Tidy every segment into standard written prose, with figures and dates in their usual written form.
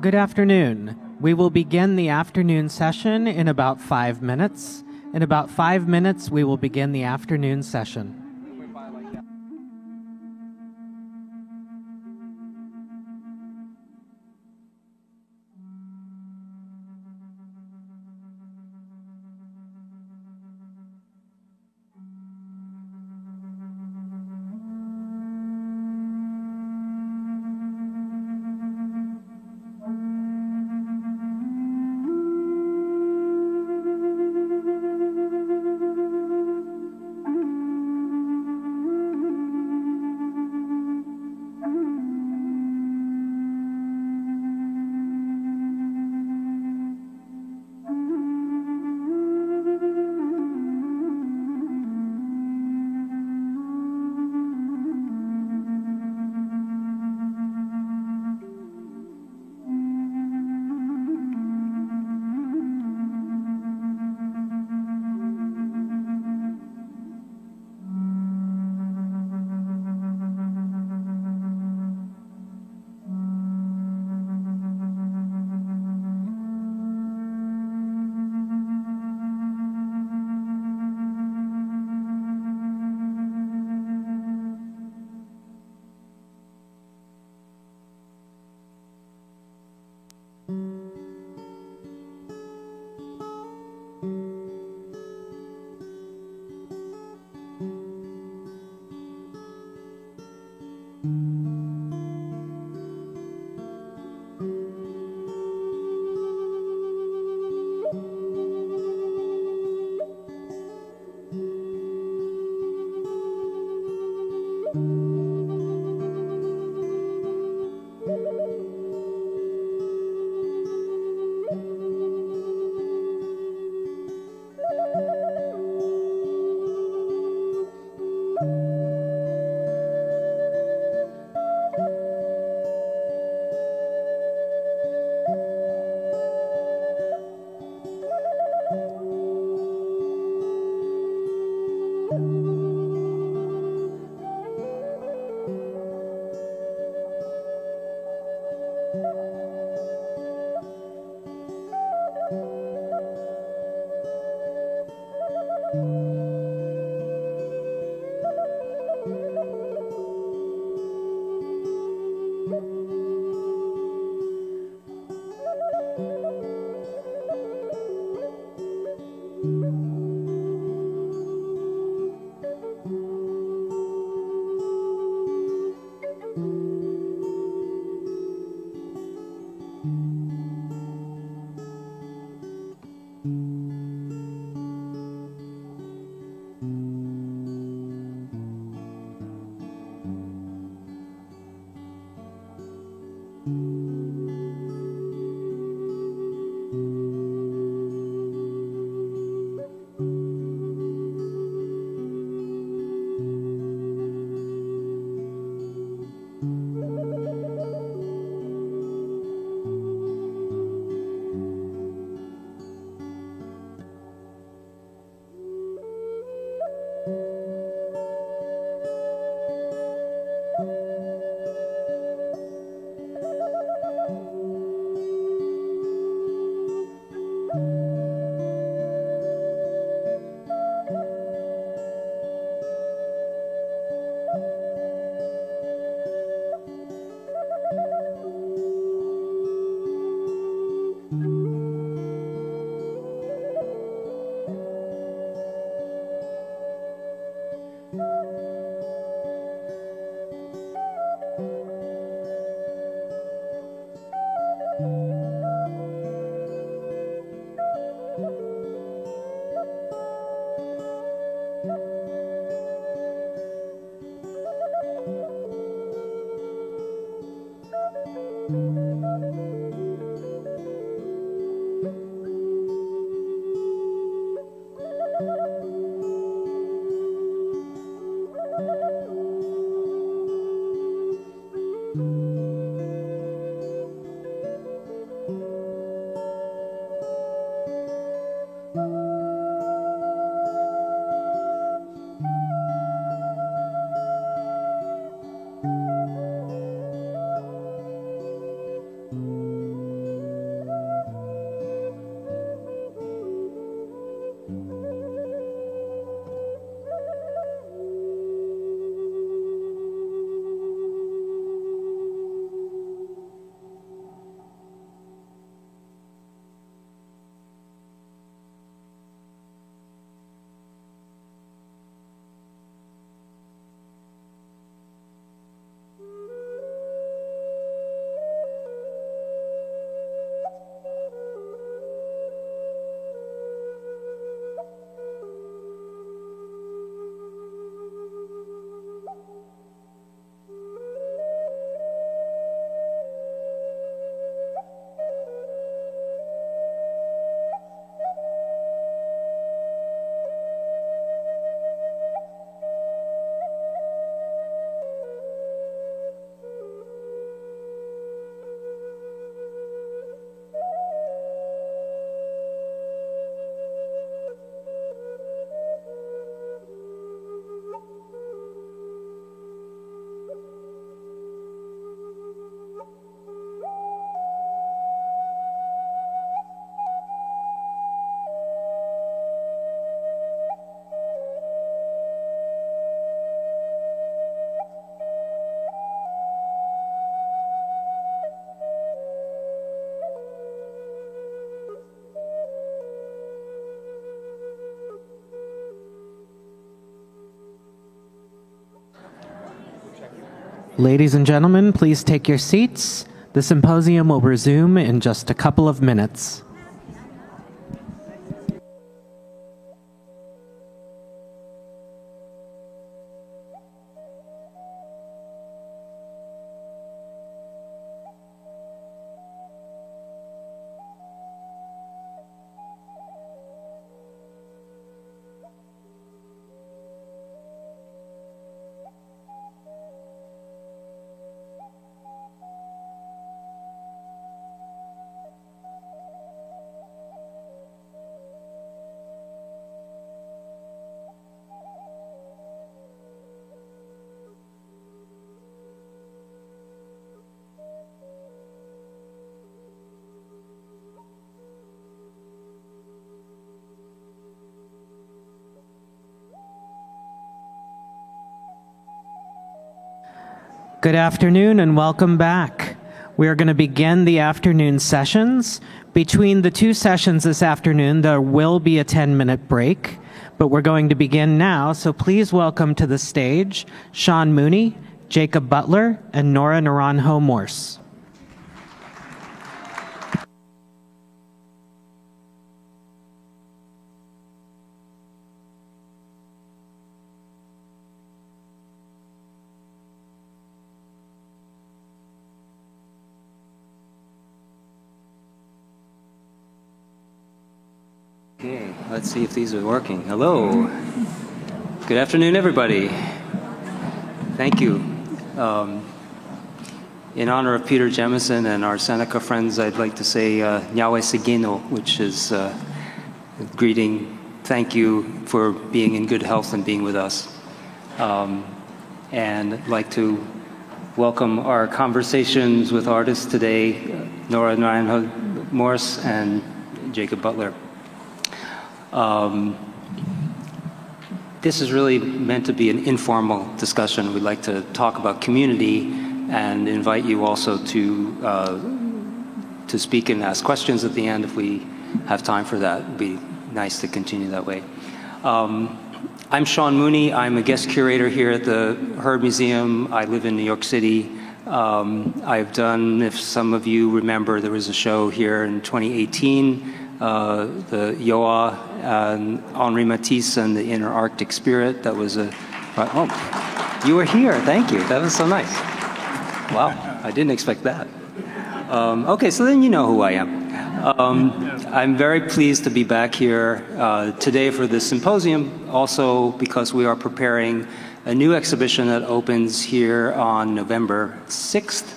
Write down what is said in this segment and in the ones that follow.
Good afternoon. We will begin the afternoon session in about 5 minutes. In about 5 minutes, we will begin the afternoon session. Ladies and gentlemen, please take your seats. The symposium will resume in just a couple of minutes. Good afternoon and welcome back. We are going to begin the afternoon sessions. Between the two sessions this afternoon, there will be a 10-minute break, but we're going to begin now, so please welcome to the stage Sean Mooney, Jacob Butler, and Nora Naranjo Morse. Okay, let's see if these are working. Hello. Good afternoon, everybody. Thank you. In honor of Peter Jemison and our Seneca friends, I'd like to say Nyawe Sigino, which is a greeting. Thank you for being in good health and being with us. And I'd like to welcome our conversations with artists today, Nora Naranjo Morse and Jacob Butler. This is really meant to be an informal discussion. We'd like to talk about community and invite you also to speak and ask questions at the end if we have time for that. It'd be nice to continue that way. I'm Sean Mooney. I'm a guest curator here at the Heard Museum. I live in New York City. I've done, if some of you remember, there was a show here in 2018, the Yoa and Henri Matisse and the Inner Arctic Spirit. That was a, oh, you were here. Thank you. That was so nice. Wow, I didn't expect that. Okay, so then you know who I am. I'm very pleased to be back here today for this symposium, also because we are preparing a new exhibition that opens here on November 6th.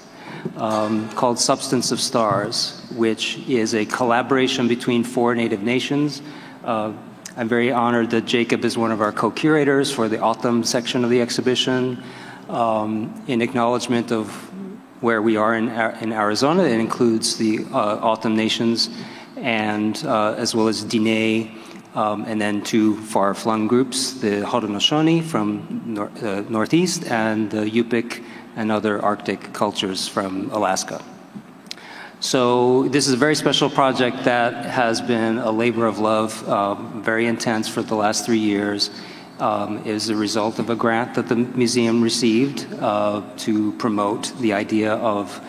Called Substance of Stars, which is a collaboration between 4 Native nations. I'm very honored that Jacob is one of our co-curators for the autumn section of the exhibition. In acknowledgement of where we are in Arizona, it includes the autumn nations, and as well as Diné, and then 2 far-flung groups, the Haudenosaunee from northeast and the Yupik and other Arctic cultures from Alaska. So this is a very special project that has been a labor of love, very intense for the last 3 years. It is a result of a grant that the museum received to promote the idea of,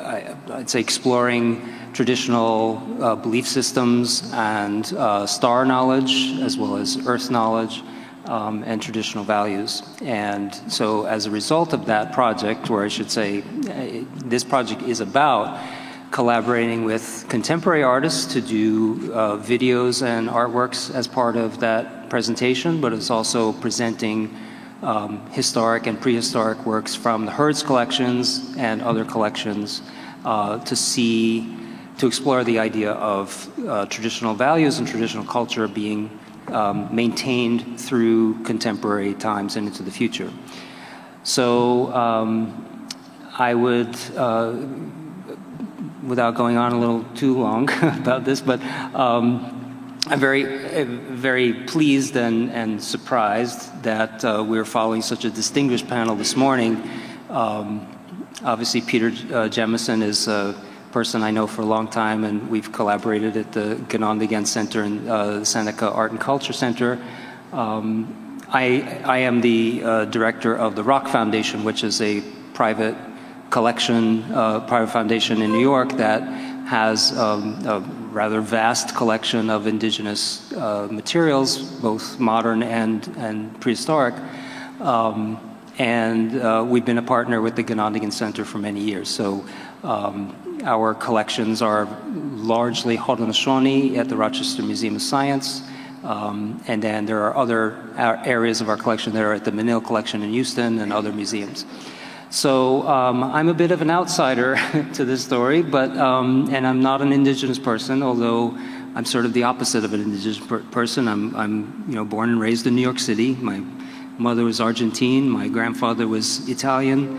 I'd say, exploring traditional belief systems and star knowledge, as well as earth knowledge, and traditional values. And so as a result of that project, or I should say, this project is about collaborating with contemporary artists to do videos and artworks as part of that presentation, but it's also presenting historic and prehistoric works from the Heard's collections and other collections to explore the idea of traditional values and traditional culture being maintained through contemporary times and into the future. So I would, without going on a little too long about this, but I'm very pleased and surprised that we're following such a distinguished panel this morning. Obviously, Peter Jemison is a person I know for a long time, and we've collaborated at the Ganondigan Center and the Seneca Art and Culture Center. I am the director of the Rock Foundation, which is a private collection, private foundation in New York that has a rather vast collection of indigenous materials, both modern and prehistoric. And we've been a partner with the Ganondigan Center for many years. So our collections are largely Haudenosaunee at the Rochester Museum of Science. And then there are other areas of our collection that are at the Menil Collection in Houston and other museums. So I'm a bit of an outsider to this story, but and I'm not an indigenous person, although I'm sort of the opposite of an indigenous person. I'm born and raised in New York City. My mother was Argentine. My grandfather was Italian.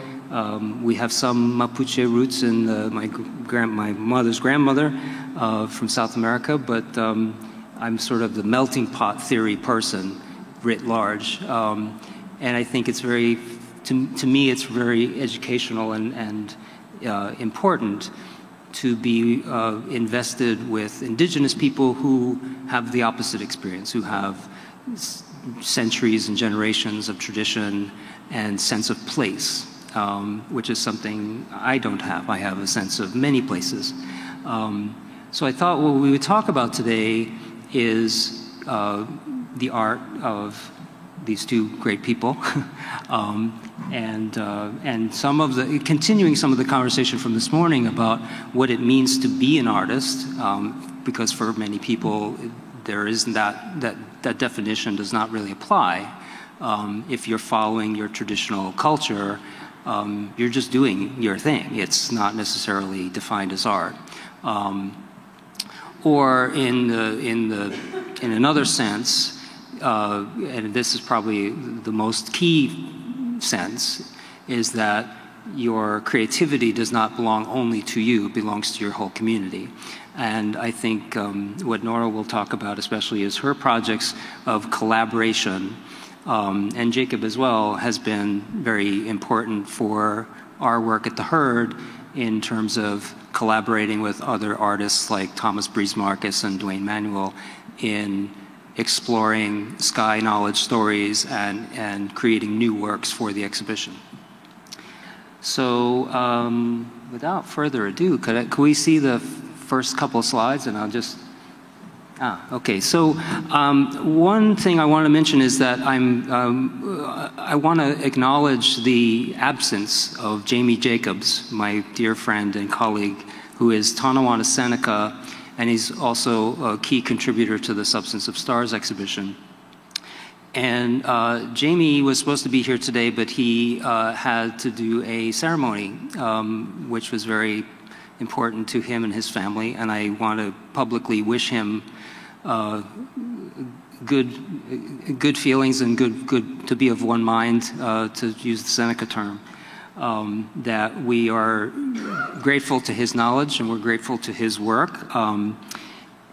We have some Mapuche roots in my mother's grandmother from South America, but I'm sort of the melting pot theory person, writ large. And I think it's very, to me, it's very educational and important to be invested with indigenous people who have the opposite experience, who have centuries and generations of tradition and sense of place, which is something I don't have. I have a sense of many places. So I thought what we would talk about today is the art of these two great people, and continuing some of the conversation from this morning about what it means to be an artist, because for many people there isn't that definition does not really apply. If you're following your traditional culture, you're just doing your thing. It's not necessarily defined as art. Or in another sense, and this is probably the most key sense, is that your creativity does not belong only to you, it belongs to your whole community. And I think what Nora will talk about especially is her projects of collaboration, and Jacob as well has been very important for our work at the Herd in terms of collaborating with other artists like Thomas Breeze Marcus and Dwayne Manuel in exploring sky knowledge stories and creating new works for the exhibition. So without further ado, could we see the first couple of slides, and I'll just, okay. So one thing I want to mention is that I want to acknowledge the absence of Jamie Jacobs, my dear friend and colleague, who is Tonawanda Seneca, and he's also a key contributor to the Substance of Stars exhibition. And Jamie was supposed to be here today, but he had to do a ceremony, which was very important to him and his family, and I want to publicly wish him good feelings and good to be of one mind, to use the Seneca term. That we are grateful to his knowledge and we're grateful to his work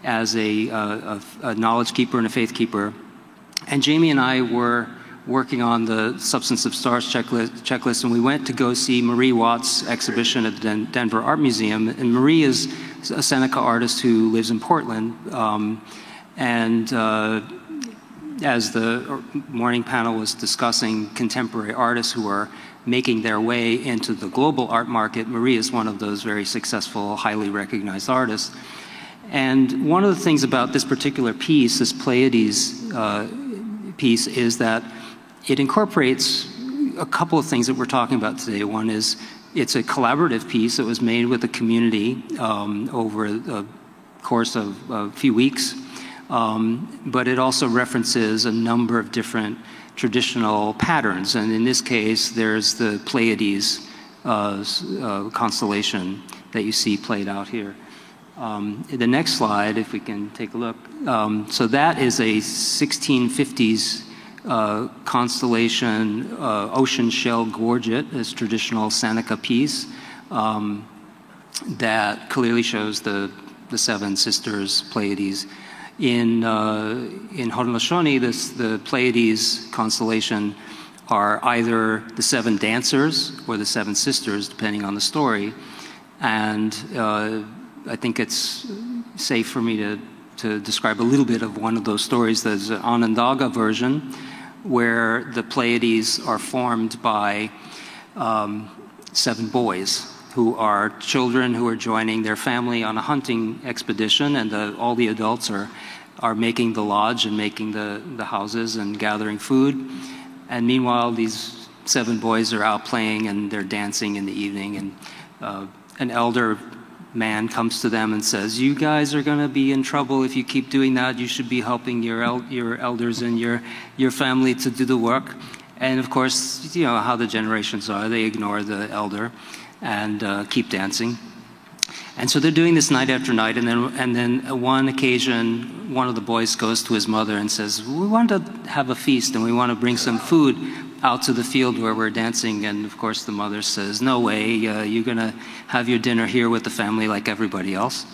as a knowledge keeper and a faith keeper. And Jamie and I were working on the Substance of Stars checklist, and we went to go see Marie Watts' exhibition at the Denver Art Museum. And Marie is a Seneca artist who lives in Portland. As the morning panel was discussing contemporary artists who are making their way into the global art market, Marie is one of those very successful, highly recognized artists. And one of the things about this particular piece, this Pleiades piece, is that it incorporates a couple of things that we're talking about today. One is it's a collaborative piece that was made with the community over the course of a few weeks, but it also references a number of different traditional patterns. And in this case, there's the Pleiades constellation that you see played out here. The next slide, if we can take a look. So that is a 1650s constellation, ocean shell gorget, this traditional Seneca piece that clearly shows the seven sisters, Pleiades. In Haudenosaunee, the Pleiades constellation are either the seven dancers or the seven sisters, depending on the story. And I think it's safe for me to describe a little bit of one of those stories. There's an Onondaga version where the Pleiades are formed by 7 boys who are children who are joining their family on a hunting expedition, and all the adults are making the lodge and making the houses and gathering food. And meanwhile, these 7 boys are out playing and they're dancing in the evening, and an elder man comes to them and says, "You guys are going to be in trouble if you keep doing that. You should be helping your elders and your family to do the work." And of course, you know how the generations are. They ignore the elder and keep dancing. And so they're doing this night after night, and then one occasion, one of the boys goes to his mother and says, "We want to have a feast and we want to bring some food out to the field where we're dancing." And of course the mother says, "No way, you're going to have your dinner here with the family like everybody else."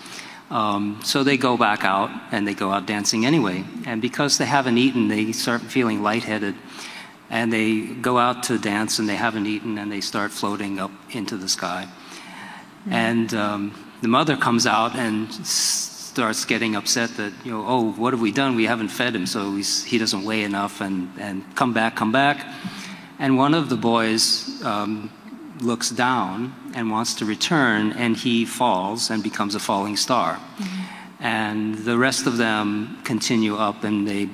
So they go back out and they go out dancing anyway. And because they haven't eaten, they start feeling lightheaded. And they go out to dance and they haven't eaten, and they start floating up into the sky. And the mother comes out and starts getting upset that, you know, "Oh, what have we done? We haven't fed him, so he doesn't weigh enough, and come back, come back." And one of the boys looks down and wants to return, and he falls and becomes a falling star. And the rest of them continue up, and they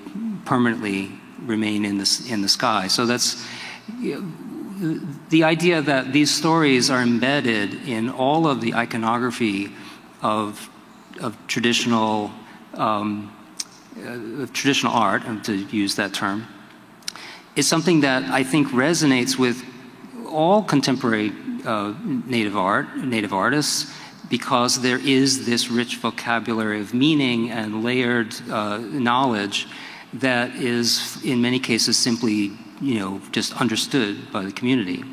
permanently remain in the sky. So that's the idea that these stories are embedded in all of the iconography of traditional art, to use that term, is something that I think resonates with all contemporary native artists, because there is this rich vocabulary of meaning and layered knowledge that is, in many cases, simply, you know, just understood by the community.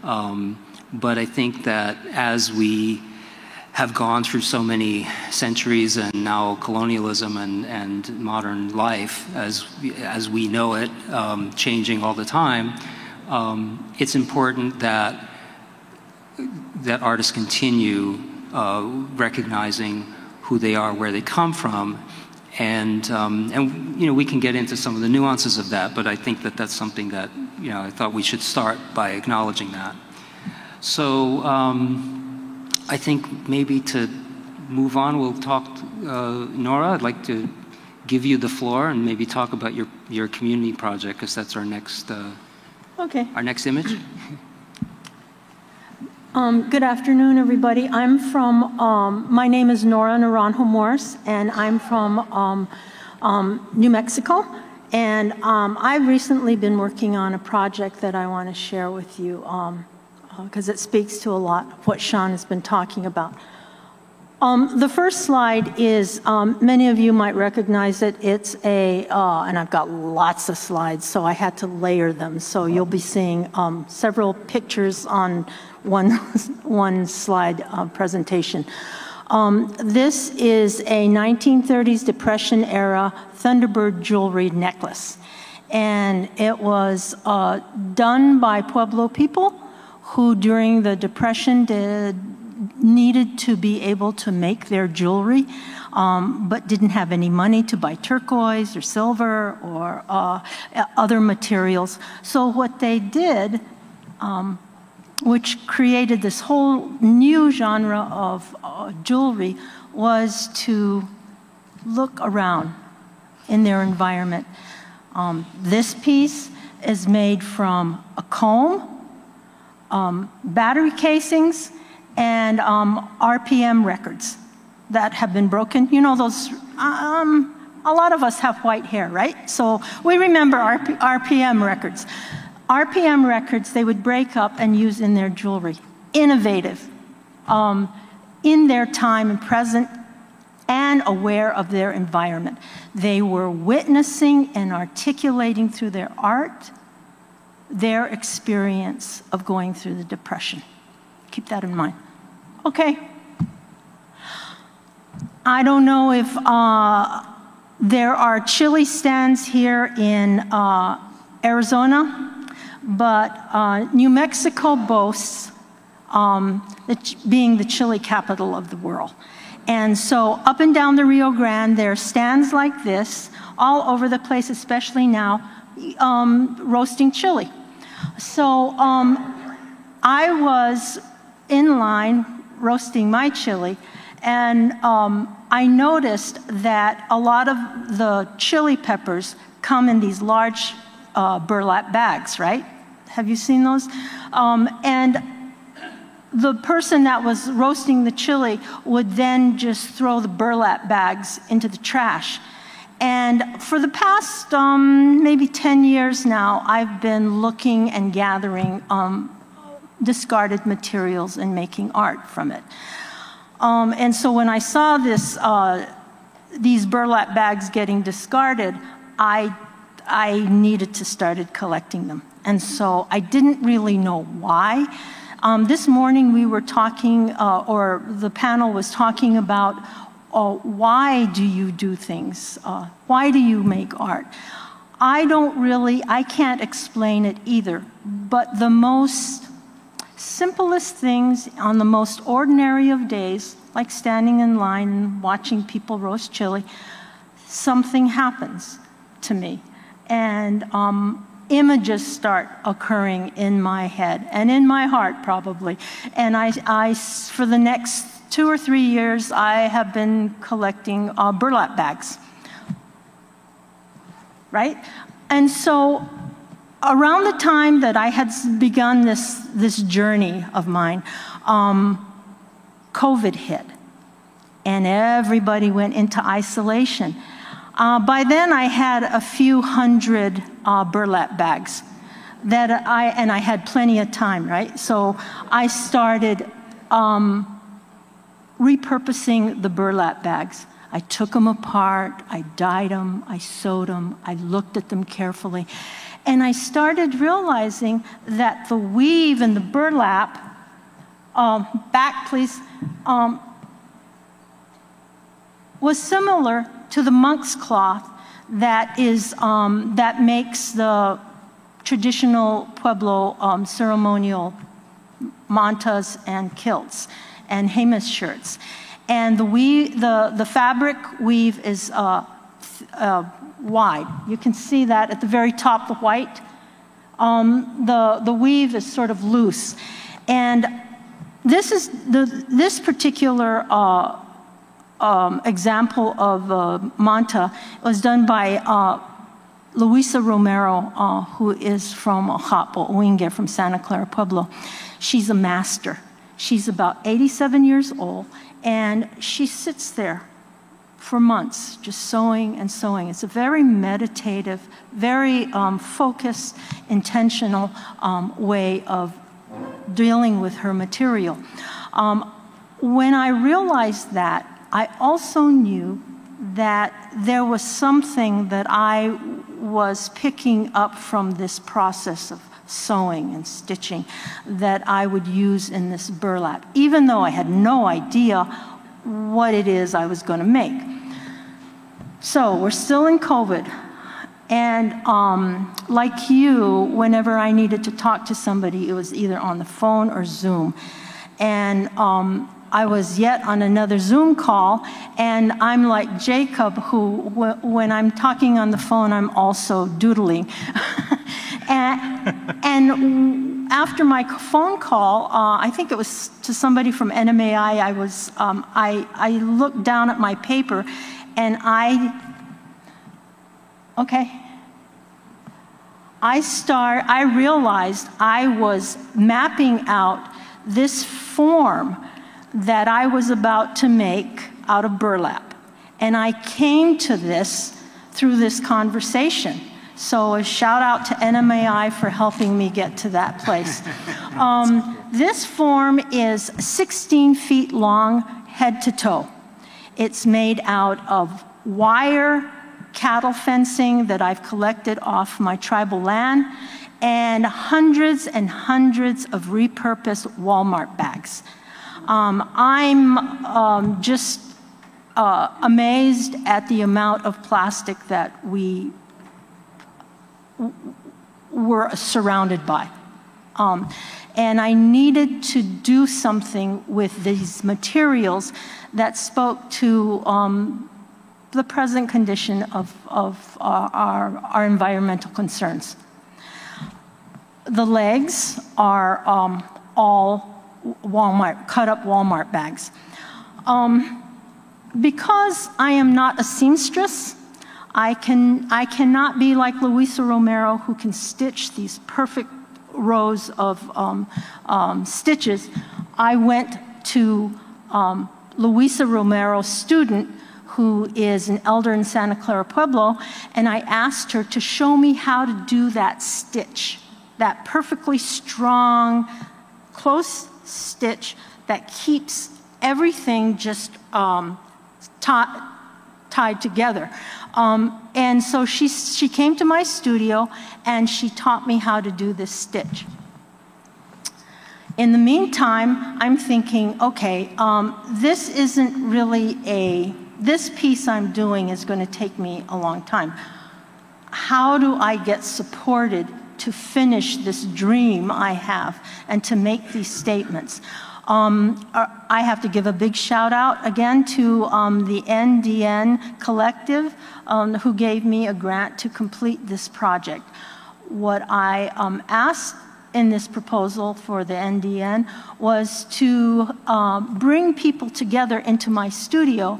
But I think that as we have gone through so many centuries and now colonialism and modern life as we know it, changing all the time, it's important that artists continue recognizing who they are, where they come from, and you know, we can get into some of the nuances of that, but I think that that's something that, you know, I thought we should start by acknowledging that. So I think maybe to move on, we'll talk, Nora, I'd like to give you the floor and maybe talk about your community project, because that's our next our next image. Good afternoon, everybody. I'm from, my name is Nora Naranjo Morris, and I'm from New Mexico. And I've recently been working on a project that I want to share with you, because it speaks to a lot of what Sean has been talking about. The first slide is, many of you might recognize it. It's a, and I've got lots of slides, so I had to layer them. So you'll be seeing several pictures on one slide presentation. This is a 1930s Depression era Thunderbird jewelry necklace. And it was done by Pueblo people who during the Depression needed to be able to make their jewelry, but didn't have any money to buy turquoise or silver or other materials. So what they did, which created this whole new genre of jewelry, was to look around in their environment. This piece is made from a comb, battery casings, and RPM records that have been broken. You know those, a lot of us have white hair, right? So we remember RPM records. RPM records they would break up and use in their jewelry. Innovative, in their time and present, and aware of their environment. They were witnessing and articulating through their art their experience of going through the Depression. Keep that in mind. Okay. I don't know if there are chili stands here in Arizona, but New Mexico boasts being the chili capital of the world. And so up and down the Rio Grande, there are stands like this all over the place, especially now, roasting chili. So I was in line roasting my chili, and I noticed that a lot of the chili peppers come in these large burlap bags, right? Have you seen those? And the person that was roasting the chili would then just throw the burlap bags into the trash. And for the past maybe 10 years now, I've been looking and gathering discarded materials and making art from it. And so when I saw these burlap bags getting discarded, I needed to start collecting them. And so I didn't really know why. This morning we were talking, or the panel was talking about why do you do things? Why do you make art? I can't explain it either, but the most simplest things on the most ordinary of days, like standing in line and watching people roast chili, something happens to me. And images start occurring in my head and in my heart probably. And I for the next 2 or 3 years, I have been collecting burlap bags, right? And so around the time that I had begun this journey of mine, COVID hit, and everybody went into isolation. By then, I had a few hundred burlap bags and I had plenty of time, right? So I started repurposing the burlap bags. I took them apart, I dyed them, I sewed them, I looked at them carefully, and I started realizing that the weave and the burlap, back please, was similar to the monk's cloth that makes the traditional Pueblo ceremonial mantas and kilts and Jemez shirts. And the fabric weave is wide. You can see that at the very top, the white. The weave is sort of loose. And this particular example of manta was done by Luisa Romero, who is from Ojapó, Owingeh, from Santa Clara Pueblo. She's a master. She's about 87 years old, and she sits there for months just sewing and sewing. It's a very meditative, very focused, intentional way of dealing with her material. When I realized that, I also knew that there was something that I was picking up from this process of sewing and stitching that I would use in this burlap, even though I had no idea what it is I was going to make. So we're still in COVID, and like you, whenever I needed to talk to somebody, it was either on the phone or Zoom. And I was yet on another Zoom call, and I'm like Jacob, who, when I'm talking on the phone, I'm also doodling. and after my phone call, I think it was to somebody from NMAI, I looked down at my paper, and I realized I was mapping out this form that I was about to make out of burlap. And I came to this through this conversation. So a shout out to NMAI for helping me get to that place. This form is 16 feet long, head to toe. It's made out of wire cattle fencing that I've collected off my tribal land, and hundreds of repurposed Walmart bags. I'm just amazed at the amount of plastic that we were surrounded by. And I needed to do something with these materials that spoke to the present condition of our environmental concerns. The legs are all cut up Walmart bags. Because I am not a seamstress, I cannot be like Luisa Romero, who can stitch these perfect rows of stitches. I went to Luisa Romero's student, who is an elder in Santa Clara Pueblo, and I asked her to show me how to do that stitch, that perfectly strong, close stitch that keeps everything just tied together. And so she came to my studio and she taught me how to do this stitch. In the meantime, I'm thinking, okay, this isn't really this piece I'm doing is going to take me a long time. How do I get supported to finish this dream I have and to make these statements? I have to give a big shout out again to the NDN Collective, who gave me a grant to complete this project. What I asked in this proposal for the NDN was to bring people together into my studio.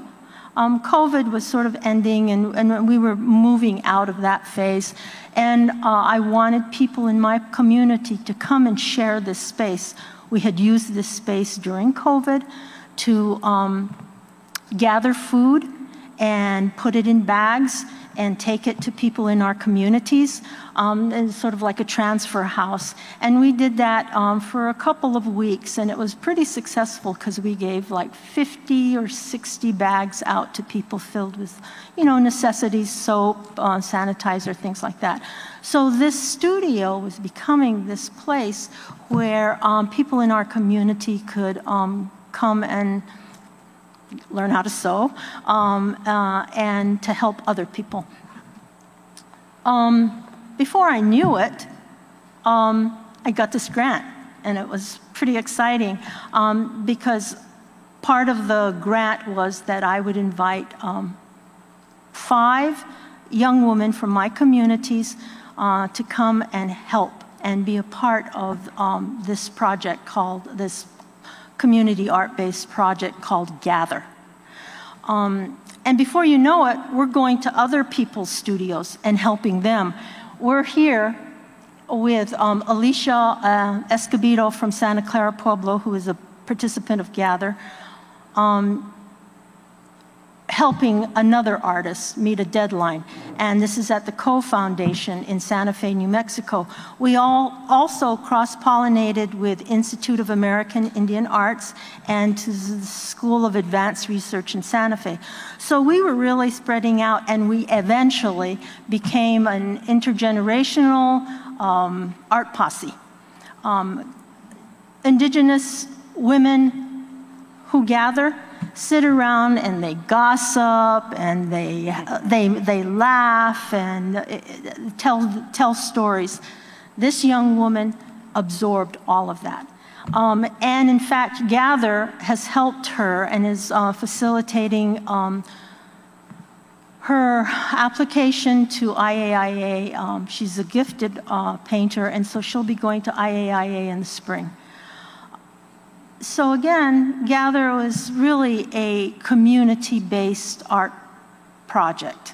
COVID was sort of ending and we were moving out of that phase. And I wanted people in my community to come and share this space. We had used this space during COVID to gather food and put it in bags and take it to people in our communities, and sort of like a transfer house. And we did that for a couple of weeks, and it was pretty successful because we gave like 50 or 60 bags out to people filled with, necessities, soap, sanitizer, things like that. So this studio was becoming this place where people in our community could come and learn how to sew, and to help other people. Before I knew it, I got this grant, and it was pretty exciting because part of the grant was that I would invite 5 young women from my communities to come and help and be a part of this project this community art-based project called Gather. And before you know it, we're going to other people's studios and helping them. We're here with Alicia Escobedo from Santa Clara Pueblo, who is a participant of Gather, helping another artist meet a deadline. And this is at the Coe Foundation in Santa Fe, New Mexico. We all also cross-pollinated with Institute of American Indian Arts and to the School of Advanced Research in Santa Fe. So we were really spreading out, and we eventually became an intergenerational art posse. Indigenous women who gather, sit around and they gossip and they laugh and tell stories. This young woman absorbed all of that. And in fact, Gather has helped her and is facilitating her application to IAIA. She's a gifted painter, and so she'll be going to IAIA in the spring. So again, Gather was really a community-based art project.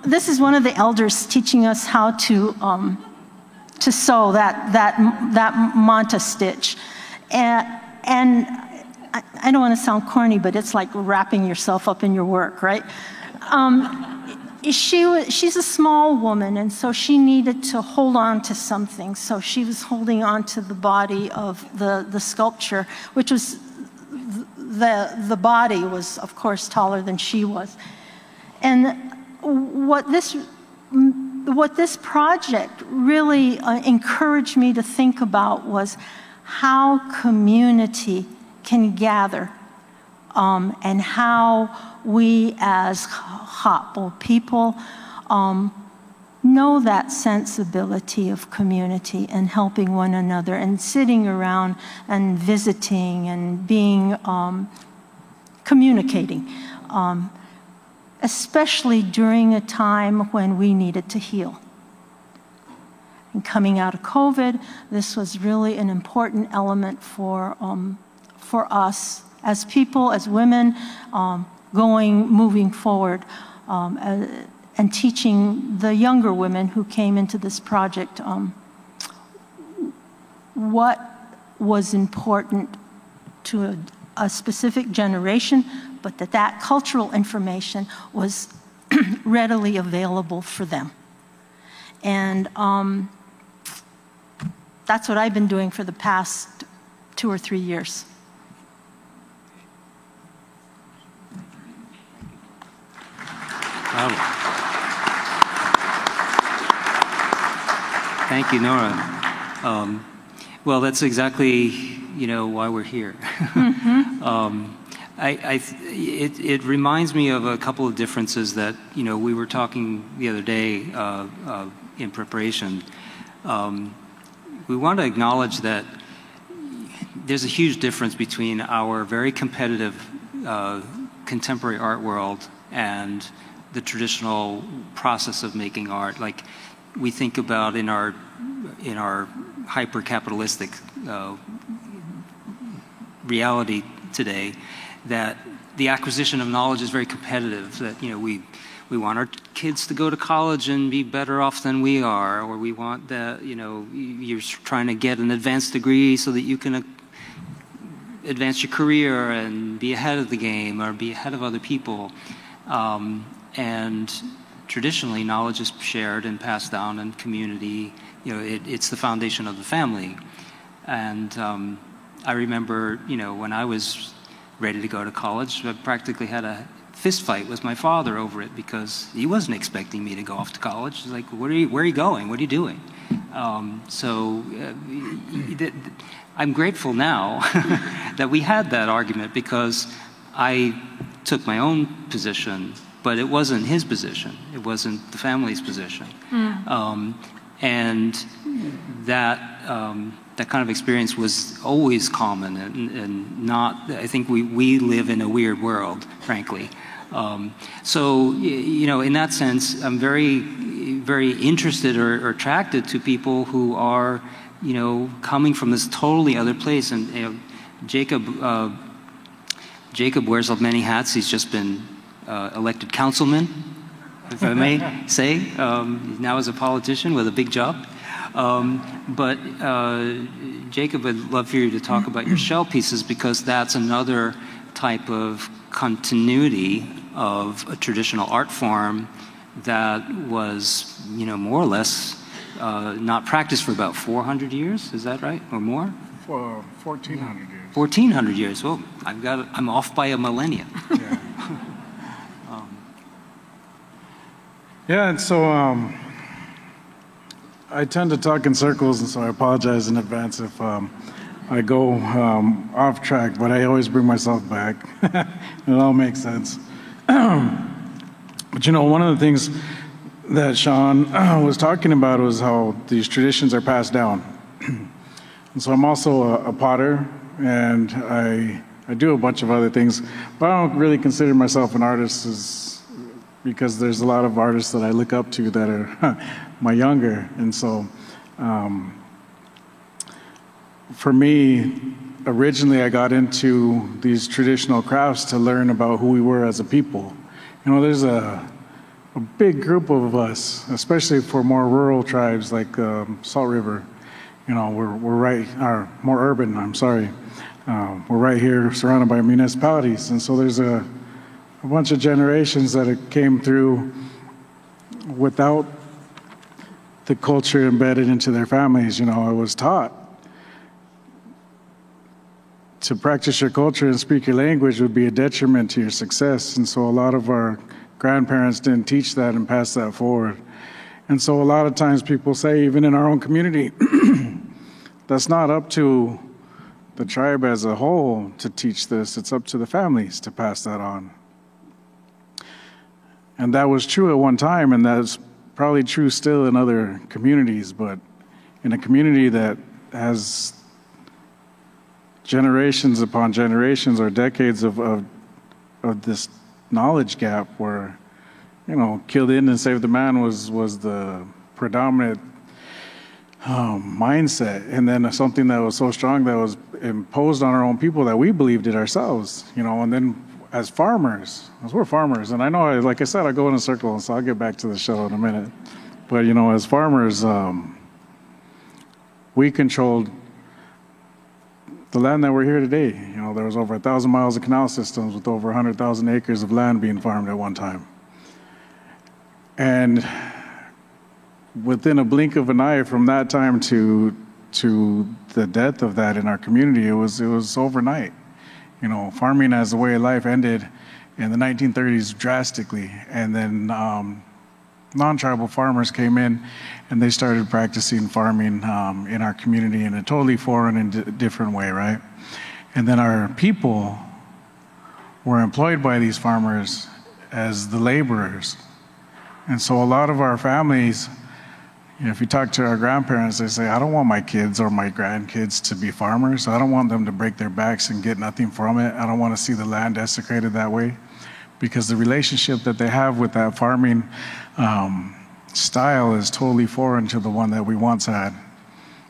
This is one of the elders teaching us how to sew that manta stitch. And I don't want to sound corny, but it's like wrapping yourself up in your work, right? She's a small woman, and so she needed to hold on to something. So she was holding on to the body of the sculpture, which was, the body was, of course, taller than she was. And what this project really encouraged me to think about was how community can gather, and how we as Hapo people know that sensibility of community and helping one another and sitting around and visiting and being, communicating, especially during a time when we needed to heal. And coming out of COVID, this was really an important element for us as people, as women, moving forward, and teaching the younger women who came into this project what was important to a specific generation, but that cultural information was readily available for them. And that's what I've been doing for the past 2 or 3 years. Wow. Thank you, Nora. Well, that's exactly, why we're here. Mm-hmm. It reminds me of a couple of differences that, we were talking the other day in preparation. We want to acknowledge that there's a huge difference between our very competitive contemporary art world and the traditional process of making art. Like we think about in our hyper-capitalistic reality today, that the acquisition of knowledge is very competitive, that we want our kids to go to college and be better off than we are, or we want that, you're trying to get an advanced degree so that you can advance your career and be ahead of the game or be ahead of other people. And traditionally, knowledge is shared and passed down in community. It's the foundation of the family. And I remember, when I was ready to go to college, I practically had a fist fight with my father over it because he wasn't expecting me to go off to college. He's like, where are you going? What are you doing? I'm grateful now that we had that argument, because I took my own position, but it wasn't his position. It wasn't the family's position. And that kind of experience was always common and not, I think we live in a weird world, frankly. So, in that sense, I'm very, very interested or attracted to people who are, coming from this totally other place. And Jacob wears many hats. He's just been elected councilman, if I may say. Now is a politician with a big job. But Jacob, I'd love for you to talk about your shell pieces, because that's another type of continuity of a traditional art form that was, more or less not practiced for about 400 years. Is that right, or more? For 1,400 years. 1,400 years. Well, I'm off by a millennia. Yeah. Yeah, and so I tend to talk in circles, and so I apologize in advance if I go off track, but I always bring myself back. It all makes sense. But one of the things that Sean was talking about was how these traditions are passed down. And so I'm also a potter, and I do a bunch of other things, but I don't really consider myself an artist, because there's a lot of artists that I look up to that are my younger. And so for me, originally I got into these traditional crafts to learn about who we were as a people. There's a big group of us, especially for more rural tribes like Salt River. We're right, or more urban, I'm sorry. We're right here surrounded by municipalities. And so there's a bunch of generations that came through without the culture embedded into their families. I was taught to practice your culture and speak your language would be a detriment to your success. And so a lot of our grandparents didn't teach that and pass that forward. And so a lot of times people say, even in our own community, that's not up to the tribe as a whole to teach this. It's up to the families to pass that on. And that was true at one time, and that's probably true still in other communities, but in a community that has generations upon generations or decades of this knowledge gap where, kill the Indian, save the man was the predominant mindset, and then something that was so strong that was imposed on our own people that we believed it ourselves, and then as farmers, as we're farmers, and I know, like I said, I go in a circle, so I'll get back to the show in a minute, but as farmers, we controlled the land that we're here today. There was over 1,000 miles of canal systems with over 100,000 acres of land being farmed at one time. And within a blink of an eye from that time to the death of that in our community, it was overnight. Farming as a way of life ended in the 1930s drastically. And then non-tribal farmers came in and they started practicing farming in our community in a totally foreign and different way, right? And then our people were employed by these farmers as the laborers. And so a lot of our families, if you talk to our grandparents, they say, I don't want my kids or my grandkids to be farmers. I don't want them to break their backs and get nothing from it. I don't want to see the land desecrated that way. Because the relationship that they have with that farming style is totally foreign to the one that we once had.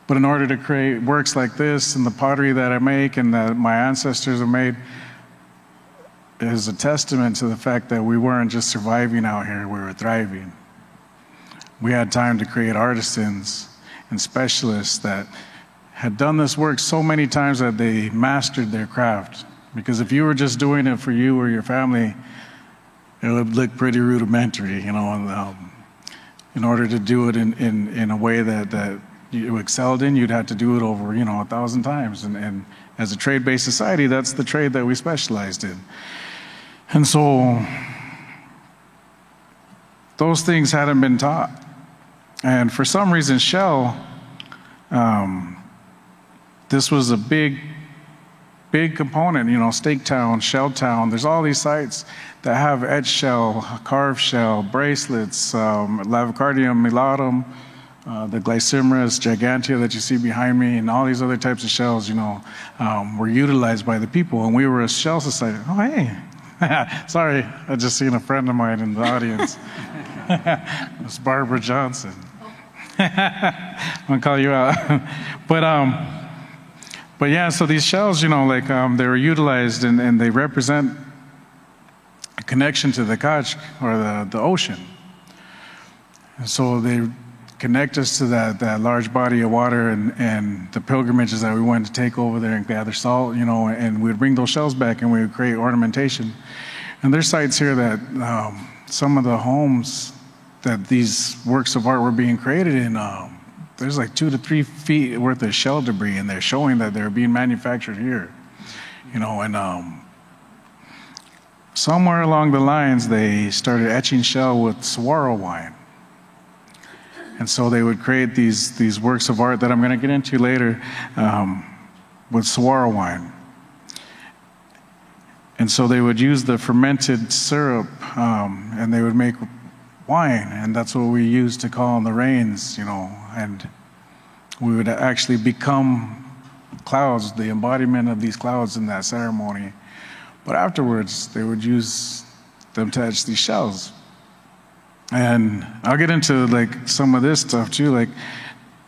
But in order to create works like this and the pottery that I make and that my ancestors have made, is a testament to the fact that we weren't just surviving out here, we were thriving. We had time to create artisans and specialists that had done this work so many times that they mastered their craft. Because if you were just doing it for you or your family, it would look pretty rudimentary, and, in order to do it in a way that you excelled in, you'd have to do it over, 1,000 times. And as a trade-based society, that's the trade that we specialized in. And so those things hadn't been taught. And for some reason, Shell, this was a big component, Steaktown, Shelltown. There's all these sites that have etched shell, carved shell, bracelets, Lavicardium melatum, the Glycymeris gigantea that you see behind me, and all these other types of shells, were utilized by the people. And we were a shell society. Oh, hey. Sorry, I just seen a friend of mine in the audience. It's Barbara Johnson. I'm gonna call you out. But yeah, so these shells, they were utilized and they represent a connection to the Kachk, or the ocean. And so they connect us to that large body of water and the pilgrimages that we went to take over there and gather salt, and we'd bring those shells back and we would create ornamentation. And there's sites here that some of the homes that these works of art were being created in, there's like 2 to 3 feet worth of shell debris, and they're showing that they're being manufactured here, and somewhere along the lines, they started etching shell with saguaro wine. And so they would create these works of art that I'm going to get into later with saguaro wine. And so they would use the fermented syrup and they would make wine, and that's what we used to call in the rains, and we would actually become clouds, the embodiment of these clouds in that ceremony. But afterwards, they would use them to etch these shells. And I'll get into some of this stuff too.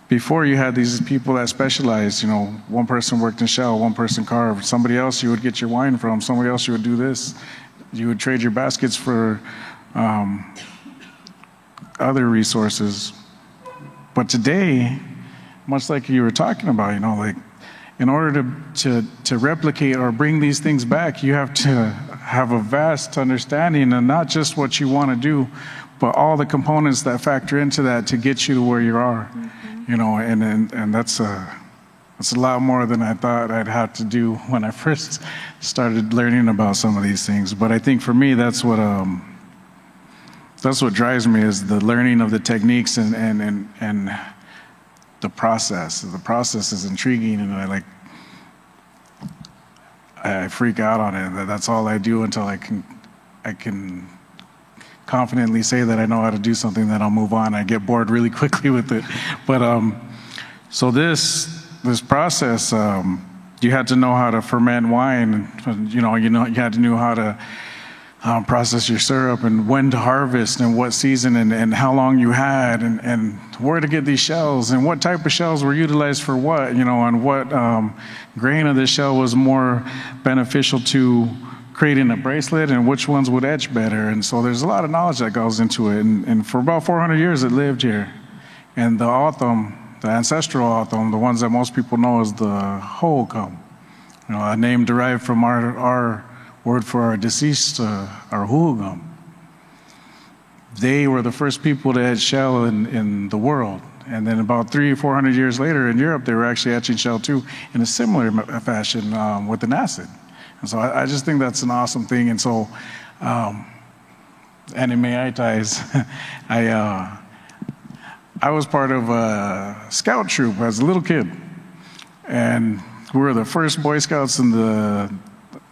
Before, you had these people that specialized, one person worked in shell, one person carved, somebody else you would get your wine from, somebody else you would do this. You would trade your baskets for other resources. But today, much like you were talking about, in order to replicate or bring these things back, you have to have a vast understanding, and not just what you want to do, but all the components that factor into that to get you to where you are. And that's a lot more than I thought I'd have to do when I first started learning about some of these things. But I think for me, that's what drives me, is the learning of the techniques and the process. The process is intriguing, and I freak out on it. That's all I do until I can confidently say that I know how to do something, then I'll move on. I get bored really quickly with it. But so this process, you had to know how to ferment wine. You had to know how to process your syrup, and when to harvest, and what season, and how long you had, and where to get these shells, and what type of shells were utilized for what, and what grain of the shell was more beneficial to creating a bracelet, and which ones would etch better. And so there's a lot of knowledge that goes into it. And for about 400 years it lived here. And the O'odham, the ancestral O'odham, the ones that most people know as the Hohokam, a name derived from our word for our deceased, our Huagam. They were the first people to etch shell in the world. And then about 300 or 400 years later in Europe, they were actually etching shell too in a similar fashion with an acid. And so I just think that's an awesome thing. And so, Animeitais, I was part of a scout troop as a little kid. And we were the first Boy Scouts and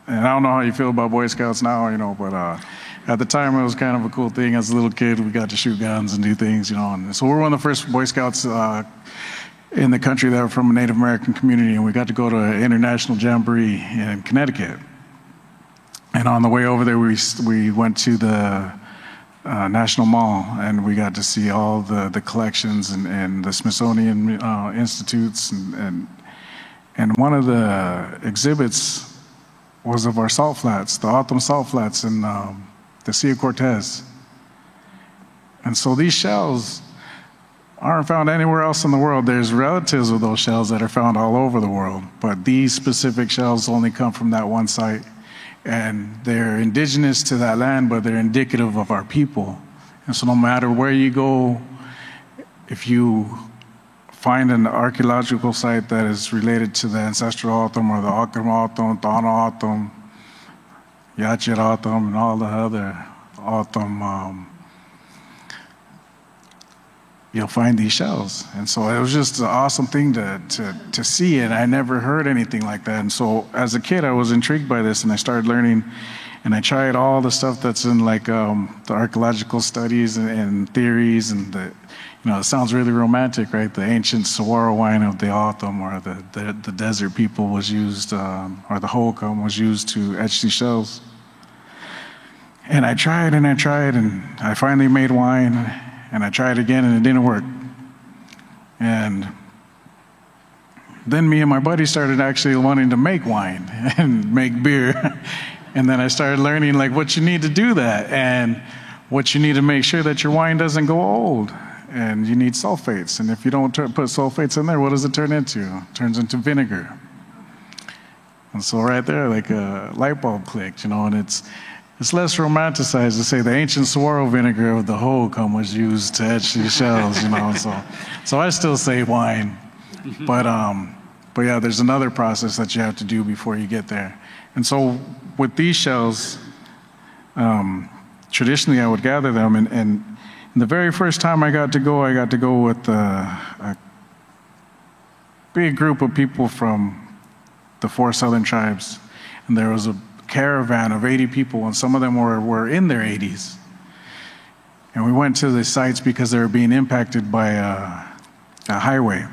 I don't know how you feel about Boy Scouts now, but at the time it was kind of a cool thing. As a little kid, we got to shoot guns and do things, And so we were one of the first Boy Scouts in the country that were from a Native American community, and we got to go to an international jamboree in Connecticut. And on the way over there, we went to the National Mall, and we got to see all the collections and the Smithsonian Institutes, and one of the exhibits was of our salt flats, the O'odham salt flats in the Sea of Cortez. And so these shells aren't found anywhere else in the world. There's relatives of those shells that are found all over the world, but these specific shells only come from that one site. And they're indigenous to that land, but they're indicative of our people. And so no matter where you go, if you find an archaeological site that is related to the ancestral O'odham or the O'odham O'odham, Donna O'odham, Yachir O'odham, and all the other O'odham, you'll find these shells. And so it was just an awesome thing to see, and I never heard anything like that. And so as a kid, I was intrigued by this, and I started learning, and I tried all the stuff that's in the archaeological studies and theories, and it sounds really romantic, right? The ancient saguaro wine of the O'odham, or the desert people was used, or the Hohokam was used to etch these shells. And I tried, and I finally made wine. And I tried again, and it didn't work. And then me and my buddy started actually wanting to make wine and make beer. And then I started learning what you need to do that, and what you need to make sure that your wine doesn't go old. And you need sulfates. And if you don't put sulfates in there, what does it turn into? It turns into vinegar. And so right there, a light bulb clicked, and it's less romanticized to say the ancient saguaro vinegar of the Hohokam was used to etch these shells, So I still say wine. But yeah, there's another process that you have to do before you get there. And so with these shells, traditionally I would gather them, and the very first time I got to go with a big group of people from the 4 southern tribes. And there was a caravan of 80 people, and some of them were in their 80s. And we went to the sites because they were being impacted by a highway.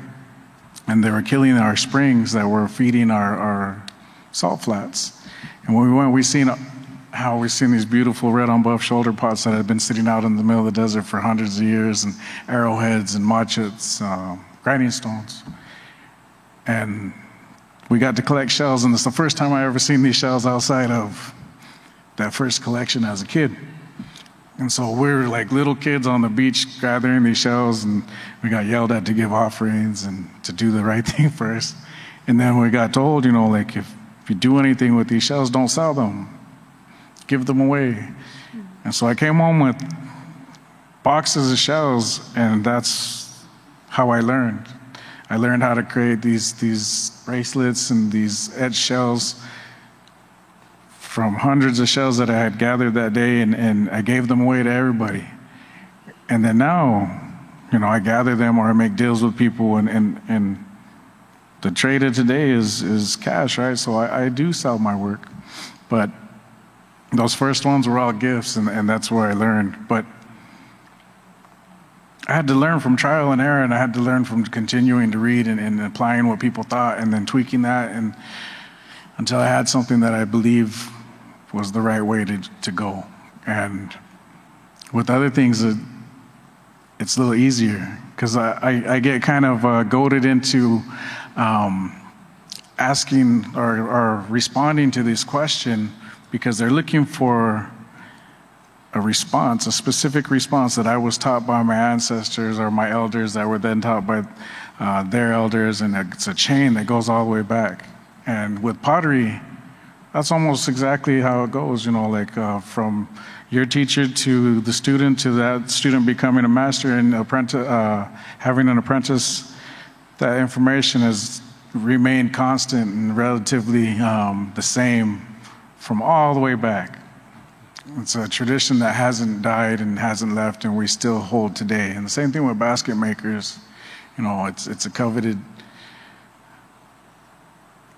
And they were killing our springs that were feeding our salt flats. And when we went, we've seen these beautiful red on buff shoulder pots that had been sitting out in the middle of the desert for hundreds of years, and arrowheads and machetes, grinding stones. And we got to collect shells, and it's the first time I ever seen these shells outside of that first collection as a kid. And so we're like little kids on the beach gathering these shells, and we got yelled at to give offerings and to do the right thing first. And then we got told, if you do anything with these shells, don't sell them. Give them away. And so I came home with boxes of shells, and that's how I learned. I learned how to create these bracelets and these etched shells from hundreds of shells that I had gathered that day, and I gave them away to everybody. And then now, I gather them, or I make deals with people, and the trade of today is cash, right? So I do sell my work. But Those first ones were all gifts, and that's where I learned. But I had to learn from trial and error, and I had to learn from continuing to read and applying what people thought, and then tweaking that, and until I had something that I believe was the right way to go. And with other things, it's a little easier, because I get kind of goaded into asking or responding to this question, because they're looking for a response, a specific response that I was taught by my ancestors or my elders that were then taught by their elders, and it's a chain that goes all the way back. And with pottery, that's almost exactly how it goes, like from your teacher to the student, to that student becoming a master and having an apprentice. That information has remained constant and relatively the same from all the way back. It's a tradition that hasn't died and hasn't left, and we still hold today. And the same thing with basket makers. It's a coveted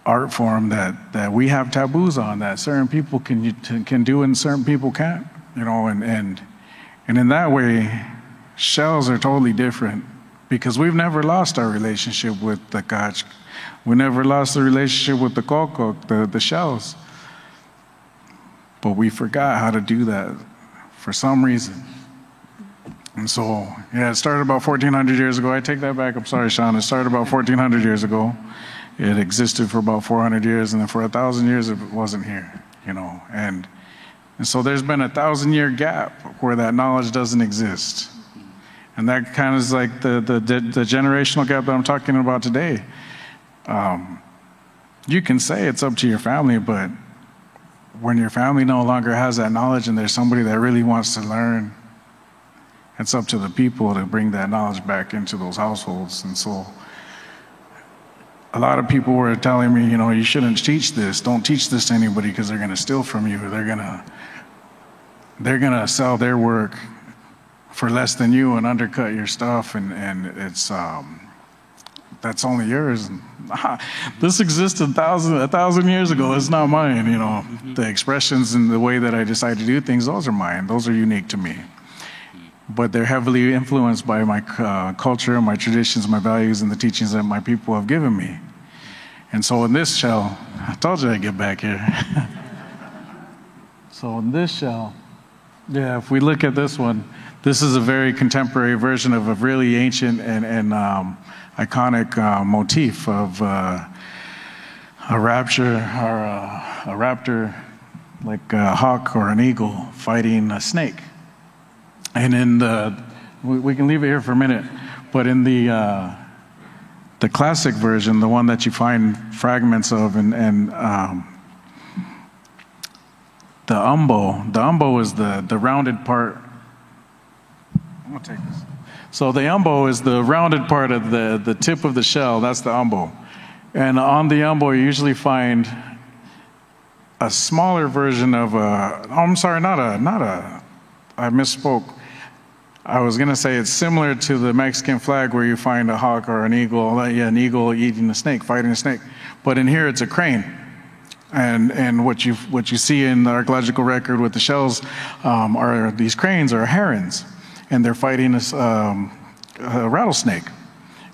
art form that we have taboos on, that certain people can do and certain people can't. And in that way, shells are totally different, because we've never lost our relationship with the kach. We never lost the relationship with the kokok, the shells. But we forgot how to do that for some reason. And so, it started about 1,400 years ago. I take that back. I'm sorry, Sean. It started about 1,400 years ago. It existed for about 400 years, and then for 1,000 years, it wasn't here, And so there's been a 1,000-year gap where that knowledge doesn't exist. And that kind of is like the generational gap that I'm talking about today. You can say it's up to your family, but when your family no longer has that knowledge and there's somebody that really wants to learn, it's up to the people to bring that knowledge back into those households. And so a lot of people were telling me, you shouldn't teach this. Don't teach this to anybody, because they're going to steal from you. They're going to sell their work for less than you and undercut your stuff. And it's that's only yours. This existed 1,000 years ago. It's not mine. The expressions and the way that I decide to do things, those are mine. Those are unique to me. But they're heavily influenced by my culture, my traditions, my values, and the teachings that my people have given me. And so in this shell, I told you I'd get back here. So in this shell, if we look at this one, this is a very contemporary version of a really ancient and iconic motif of a raptor, like a hawk or an eagle fighting a snake. And we can leave it here for a minute, but in the classic version, the one that you find fragments of, and the umbo is the rounded part. I'm gonna take this. So the umbo is the rounded part of the tip of the shell. That's the umbo. And on the umbo, you usually find a smaller version of I misspoke. I was going to say it's similar to the Mexican flag, where you find a hawk or an eagle eating a snake, fighting a snake. But in here, it's a crane. And what you see in the archaeological record with the shells are these cranes are herons, and they're fighting a rattlesnake.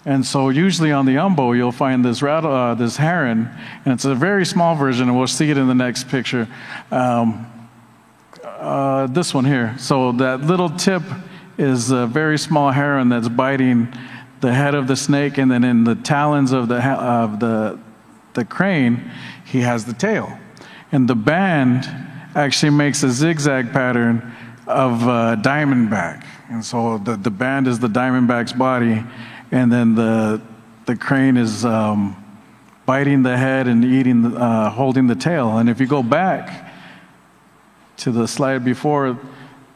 And so usually on the umbo, you'll find this heron, and it's a very small version, and we'll see it in the next picture. This one here. So that little tip is a very small heron that's biting the head of the snake, and then in the talons of the crane, he has the tail. And the band actually makes a zigzag pattern of diamondback. And so the band is the diamondback's body, and then the crane is biting the head and holding the tail. And if you go back to the slide before,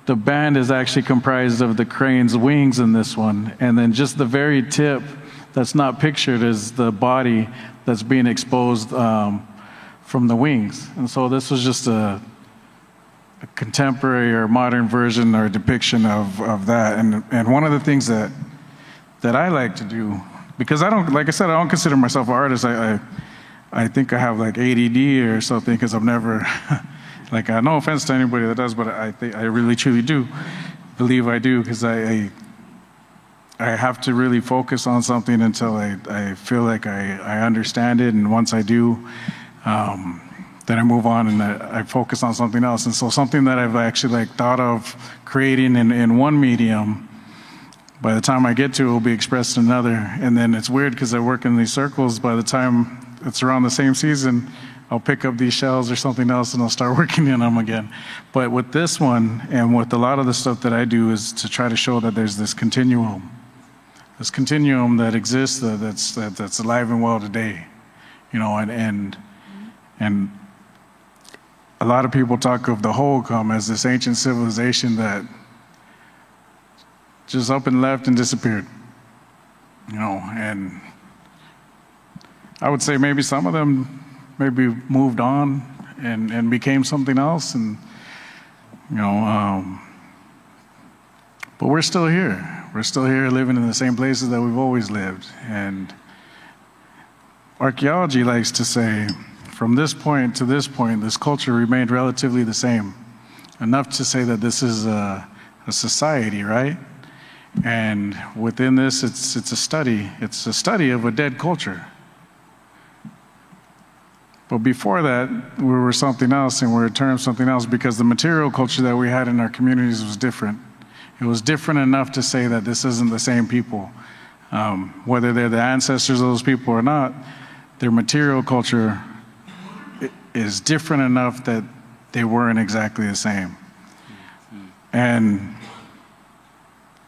the band is actually comprised of the crane's wings in this one, and then just the very tip that's not pictured is the body that's being exposed from the wings. And so this was just a contemporary or modern version or depiction of that. And one of the things that I like to do, because I don't consider myself an artist. I think I have like ADD or something, because I've never Like, no offense to anybody that does, but I really truly do believe I do, because I have to really focus on something until I feel like I understand it, and once I do, then I move on and I focus on something else. And so something that I've actually like thought of creating in one medium, by the time I get to it, will be expressed in another. And then it's weird because I work in these circles. By the time it's around the same season, I'll pick up these shells or something else and I'll start working in them again. But with this one and with a lot of the stuff that I do is to try to show that there's this continuum that exists that's alive and well today, you know, and a lot of people talk of the Hohokam as this ancient civilization that just up and left and disappeared, you know, and I would say maybe some of them maybe moved on and became something else, and you know, but we're still here. We're still here living in the same places that we've always lived. And archaeology likes to say, from this point to this point, this culture remained relatively the same, enough to say that this is a society, right? And within this, it's a study. It's a study of a dead culture. But before that, we were something else, and we were termed something else because the material culture that we had in our communities was different. It was different enough to say that this isn't the same people. Whether they're the ancestors of those people or not, their material culture is different enough that they weren't exactly the same. And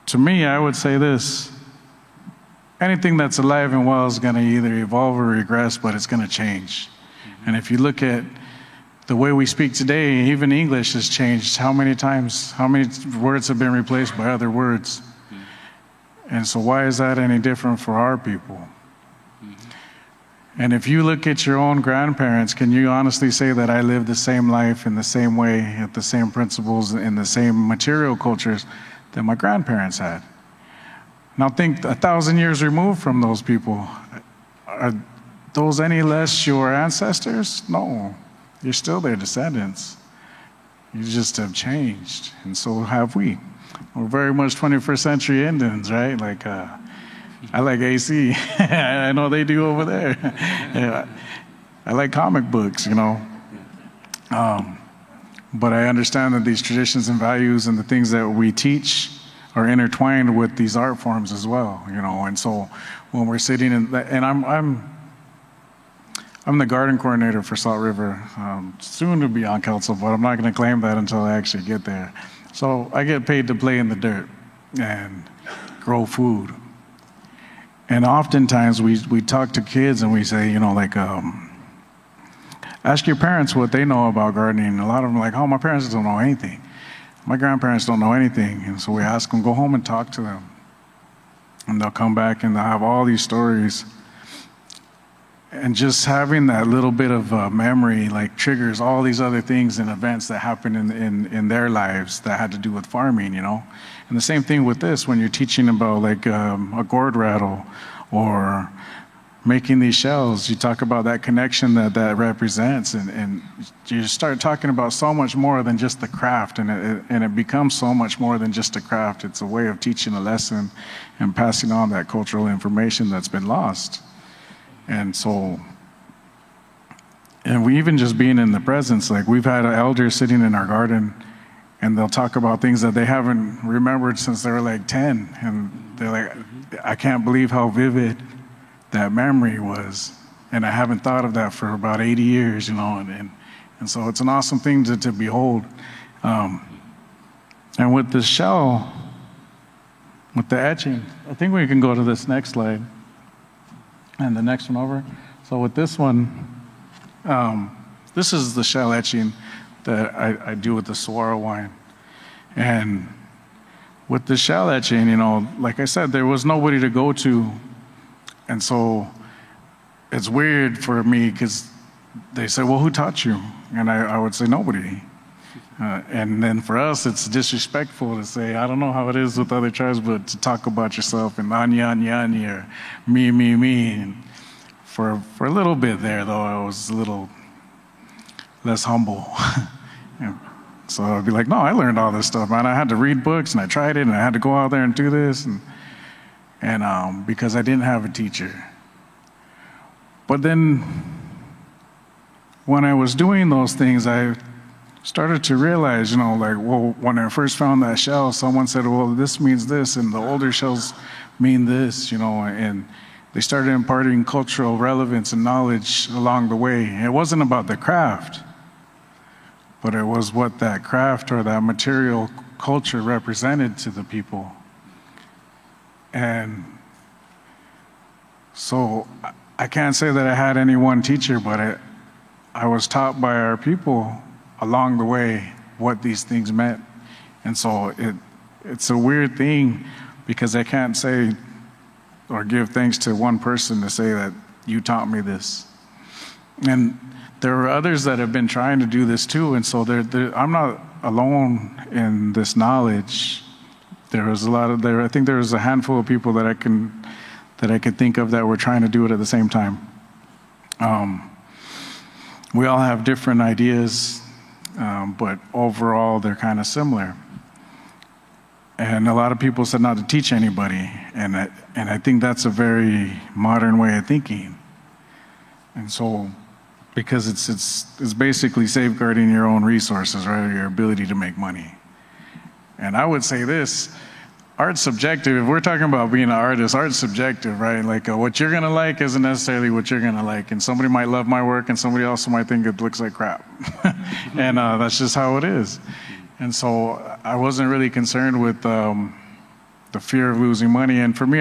to me, I would say this: anything that's alive and well is going to either evolve or regress, but it's going to change. And if you look at the way we speak today, even English has changed. How many times, how many words have been replaced by other words? And so why is that any different for our people? And if you look at your own grandparents, can you honestly say that I lived the same life in the same way, at the same principles, in the same material cultures that my grandparents had? Now think 1,000 years removed from those people. Are those any less your ancestors? No. You're still their descendants. You just have changed, and so have we. We're very much 21st century Indians, right? Like, I like AC. I know they do over there. Yeah. I like comic books, you know. But I understand that these traditions and values and the things that we teach are intertwined with these art forms as well, you know. And so when we're sitting in, and I'm the garden coordinator for Salt River, soon to be on council, but I'm not going to claim that until I actually get there. So I get paid to play in the dirt and grow food. And oftentimes we talk to kids and we say, you know, like, ask your parents what they know about gardening. And a lot of them are like, oh, my parents don't know anything. My grandparents don't know anything. And so we ask them, go home and talk to them. And they'll come back and they'll have all these stories. And just having that little bit of memory like triggers all these other things and events that happen in their lives that had to do with farming, you know. And the same thing with this, when you're teaching about like a gourd rattle or making these shells, you talk about that connection that represents, and you start talking about so much more than just the craft, and it becomes so much more than just a craft. It's a way of teaching a lesson and passing on that cultural information that's been lost. And so, and we even just being in the presence, like we've had elders sitting in our garden and they'll talk about things that they haven't remembered since they were like 10. And they're like, I can't believe how vivid that memory was. And I haven't thought of that for about 80 years, you know, and so it's an awesome thing to behold. And with the shell, with the etching, I think we can go to this next slide. And the next one over. So with this one, this is the shell etching that I do with the saguaro wine. And with the shell etching, you know, like I said, there was nobody to go to. And so it's weird for me because they say, well, who taught you? And I would say, nobody. And then for us, it's disrespectful to say, I don't know how it is with other tribes, but to talk about yourself and any, or me. And for a little bit there, though, I was a little less humble. So I'd be like, no, I learned all this stuff, man. I had to read books, and I tried it, and I had to go out there and do this, and because I didn't have a teacher. But then when I was doing those things, I started to realize, like, well, when I first found that shell, someone said, well, this means this, and the older shells mean this, and they started imparting cultural relevance and knowledge along the way. It wasn't about the craft, but it was what that craft or that material culture represented to the people. And so I can't say that I had any one teacher, but I was taught by our people along the way what these things meant. And so it's a weird thing, because I can't say or give thanks to one person to say that you taught me this. And there are others that have been trying to do this too, and so I'm not alone in this knowledge. I think there was a handful of people that I could think of that were trying to do it at the same time. We all have different ideas, but overall they're kind of similar. And a lot of people said not to teach anybody, and I think that's a very modern way of thinking. And so, because it's basically safeguarding your own resources, right, your ability to make money. And I would say this: art's subjective. If we're talking about being an artist, art's subjective, right? Like what you're gonna like isn't necessarily what you're gonna like, and somebody might love my work, and somebody else might think it looks like crap, and that's just how it is. And so I wasn't really concerned with the fear of losing money. And for me,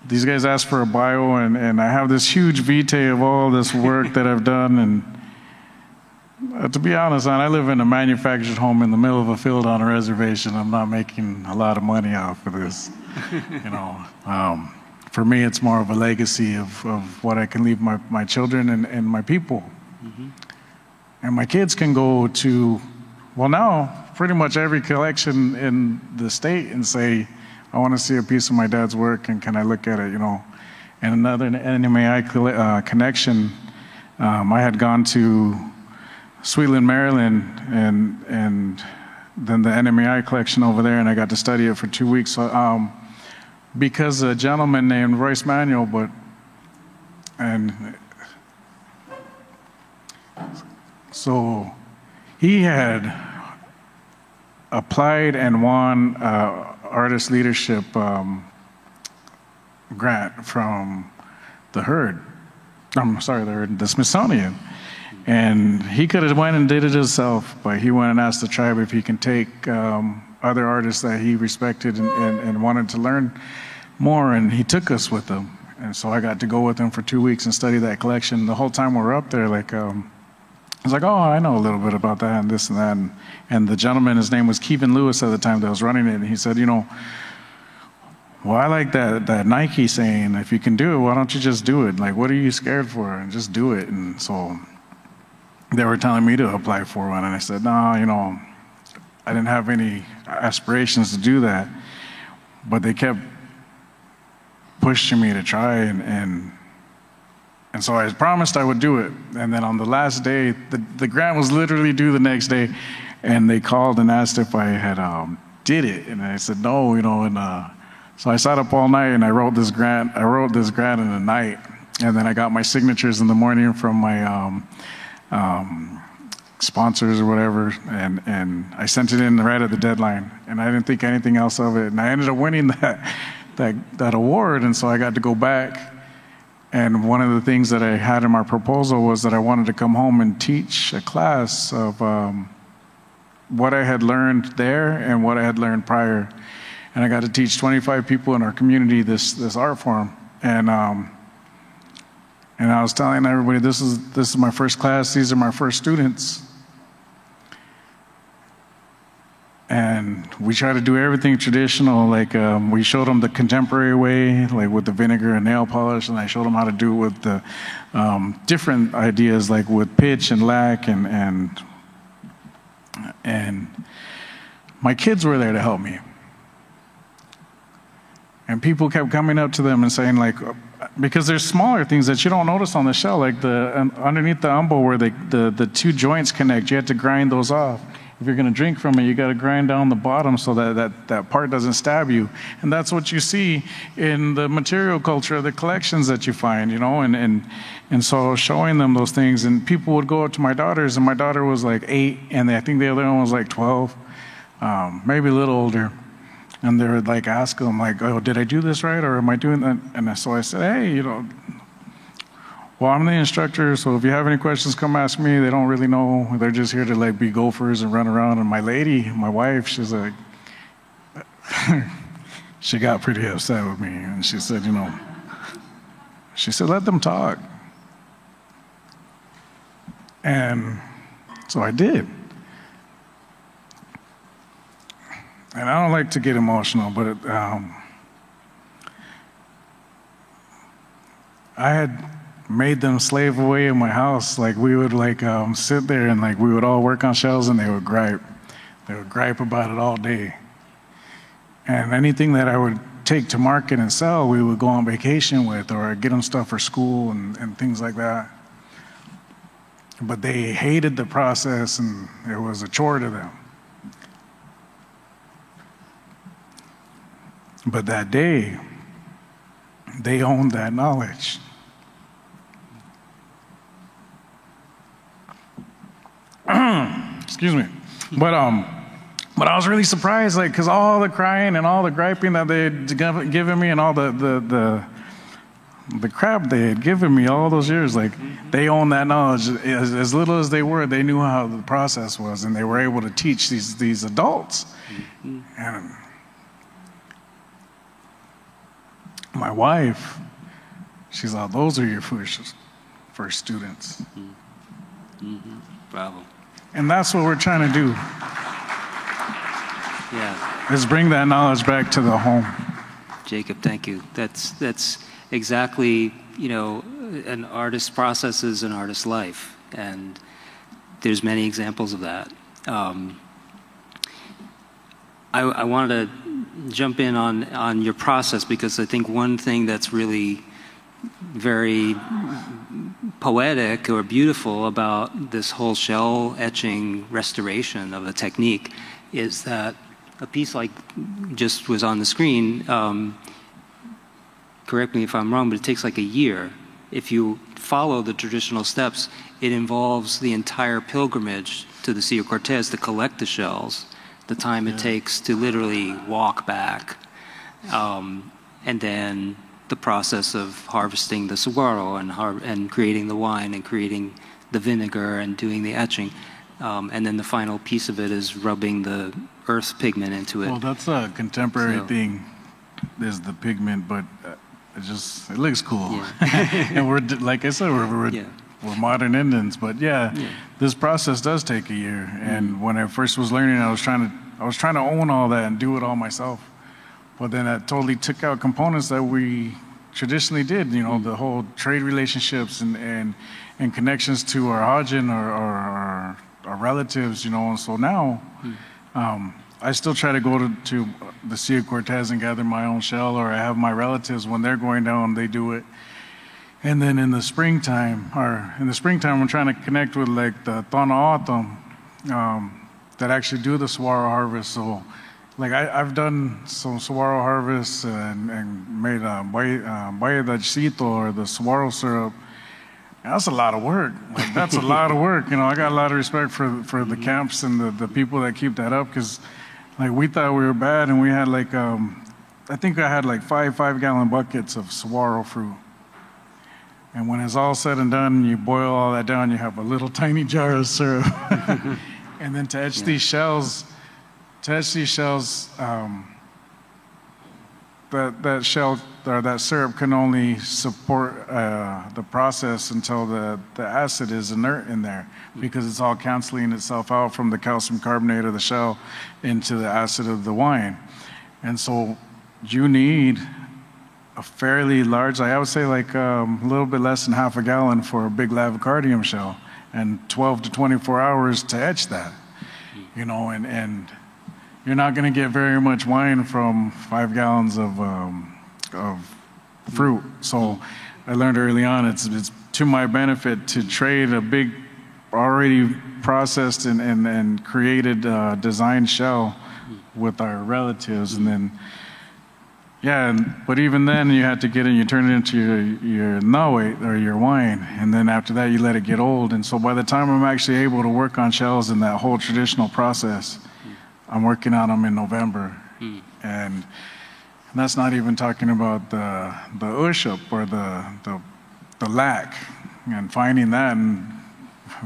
these guys asked for a bio, and I have this huge vitae of all this work that I've done. And to be honest, I live in a manufactured home in the middle of a field on a reservation. I'm not making a lot of money off of this. For me, it's more of a legacy of what I can leave my children and my people. Mm-hmm. And my kids can go to, well, now pretty much every collection in the state and say, I want to see a piece of my dad's work, and can I look at it, And another NMAI connection, I had gone to Sweetland, Maryland, and then the NMAI collection over there, and I got to study it for 2 weeks. So, because a gentleman named Royce Manuel, so he had applied and won artist leadership grant from the Smithsonian. And he could have went and did it himself, but he went and asked the tribe if he can take other artists that he respected and wanted to learn more, and he took us with him. And so I got to go with him for 2 weeks and study that collection. The whole time we were up there, I was like, oh, I know a little bit about that and this and that. And the gentleman, his name was Kevin Lewis at the time that was running it, and he said, well, I like that Nike saying, if you can do it, why don't you just do it? Like, what are you scared for? And just do it. And so they were telling me to apply for one, and I said, no, I didn't have any aspirations to do that. But they kept pushing me to try, and so I promised I would do it. And then on the last day, the grant was literally due the next day, and they called and asked if I had did it, and I said no, so I sat up all night and I wrote this grant. I wrote this grant in the night, and then I got my signatures in the morning from my sponsors or whatever, and I sent it in right at the deadline, and I didn't think anything else of it, and I ended up winning that award, and so I got to go back. And one of the things that I had in my proposal was that I wanted to come home and teach a class of what I had learned there and what I had learned prior. And I got to teach 25 people in our community this art form. And I was telling everybody, this is my first class, these are my first students. And we try to do everything traditional, like we showed them the contemporary way, like with the vinegar and nail polish, and I showed them how to do it with the different ideas, like with pitch and lac, and my kids were there to help me. And people kept coming up to them and saying, like, because there's smaller things that you don't notice on the shell, like underneath the umbo where the two joints connect, you have to grind those off. If you're going to drink from it, you got to grind down the bottom so that part doesn't stab you. And that's what you see in the material culture, the collections that you find, and so showing them those things, and people would go up to my daughters, and my daughter was like 8, and I think the other one was like 12, maybe a little older. And they would like ask them, like, oh, did I do this right, or am I doing that? And so I said, hey, well, I'm the instructor, so if you have any questions, come ask me. They don't really know. They're just here to like be gophers and run around. And my wife, she's like, she got pretty upset with me. And she said, let them talk. And so I did. And I don't like to get emotional, but I had made them slave away in my house. Like we would sit there and like we would all work on shells, and they would gripe. They would gripe about it all day. And anything that I would take to market and sell, we would go on vacation with, or get them stuff for school and things like that. But they hated the process, and it was a chore to them. But that day, they owned that knowledge. Excuse me. But I was really surprised, like, because all the crying and all the griping that they had given me, and all the crap they had given me all those years, like, they owned that knowledge. As little as they were, they knew how the process was, and they were able to teach these adults. And my wife, she's like, those are your first students. Bravo. And that's what we're trying to do. Yeah. Is bring that knowledge back to the home. Jacob, thank you. That's exactly, an artist's process is an artist's life. And there's many examples of that. I wanted to jump in on your process, because I think one thing that's really very poetic or beautiful about this whole shell etching restoration of a technique is that a piece like just was on the screen, correct me if I'm wrong, but it takes like a year. If you follow the traditional steps, it involves the entire pilgrimage to the Sea of Cortez to collect the shells, the time it takes to literally walk back, and then the process of harvesting the saguaro and creating the wine and creating the vinegar and doing the etching. And then the final piece of it is rubbing the earth pigment into it. Well, that's a contemporary thing. There's the pigment, but it looks cool. Yeah. And we're, like I said, we're modern Indians, but this process does take a year. And when I first was learning, I was trying to own all that and do it all myself. But then that totally took out components that we traditionally did, the whole trade relationships and connections to our Hajin or our relatives, and so now I still try to go to the Sea of Cortez and gather my own shell, or I have my relatives, when they're going down, they do it. And then in the springtime, I'm trying to connect with like the Tonaotum that actually do the saguaro harvest. So like I've done some saguaro harvests and made bayadajcito, or the saguaro syrup. That's a lot of work. Like, that's a lot of work. I got a lot of respect for the camps and the people that keep that up, because like we thought we were bad, and we had like I think I had like 5 gallon buckets of saguaro fruit. And when it's all said and done, you boil all that down, you have a little tiny jar of syrup. And then to etch these shells, that shell or that syrup can only support the process until the acid is inert in there, because it's all canceling itself out from the calcium carbonate of the shell into the acid of the wine. And so you need a fairly large, I would say like a little bit less than half a gallon for a big Lavacardium shell, and 12 to 24 hours to etch that, and you're not going to get very much wine from 5 gallons of of fruit. So I learned early on it's to my benefit to trade a big, already processed and created design shell with our relatives, and then but even then you had to get it, you turn it into your nawe, or your wine, and then after that you let it get old. And so by the time I'm actually able to work on shells in that whole traditional process, I'm working on them in November. And that's not even talking about the ushup or the lac, and finding that, and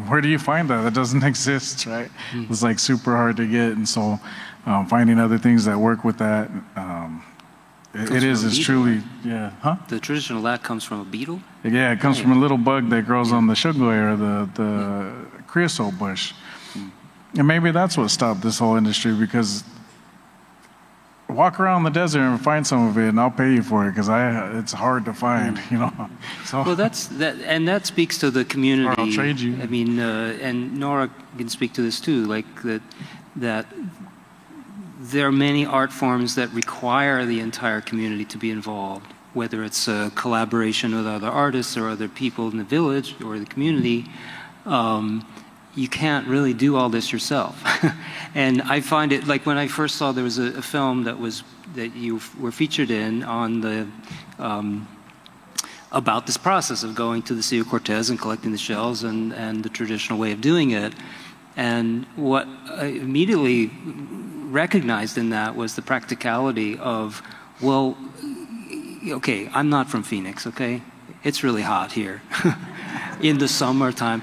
where do you find that? That doesn't exist, right? It's like super hard to get, and so finding other things that work with that, it's truly, The traditional lac comes from a beetle? Yeah, it comes from a little bug that grows on the shugoi, or the creosote bush. And maybe that's what stopped this whole industry, because walk around the desert and find some of it, and I'll pay you for it, because it's hard to find, you know. So, well, and that speaks to the community. Or I'll trade you. I mean, and Nora can speak to this too, like that there are many art forms that require the entire community to be involved, whether it's a collaboration with other artists or other people in the village or the community. You can't really do all this yourself. And I find it, like when I first saw there was a film that you were featured in on the about this process of going to the Sea of Cortez and collecting the shells and the traditional way of doing it. And what I immediately recognized in that was the practicality of, well, okay, I'm not from Phoenix, okay? It's really hot here in the summertime.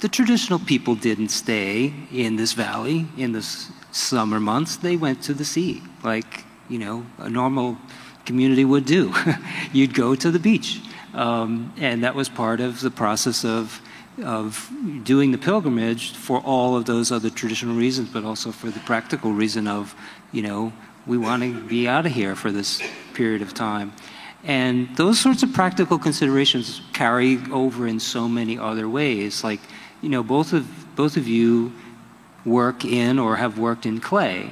The traditional people didn't stay in this valley in the summer months. They went to the sea, like, you know, a normal community would do. You'd go to the beach. And that was part of the process of doing the pilgrimage for all of those other traditional reasons, but also for the practical reason of, you know, we want to be out of here for this period of time. And those sorts of practical considerations carry over in so many other ways. Like, you know, both of you work in or have worked in clay.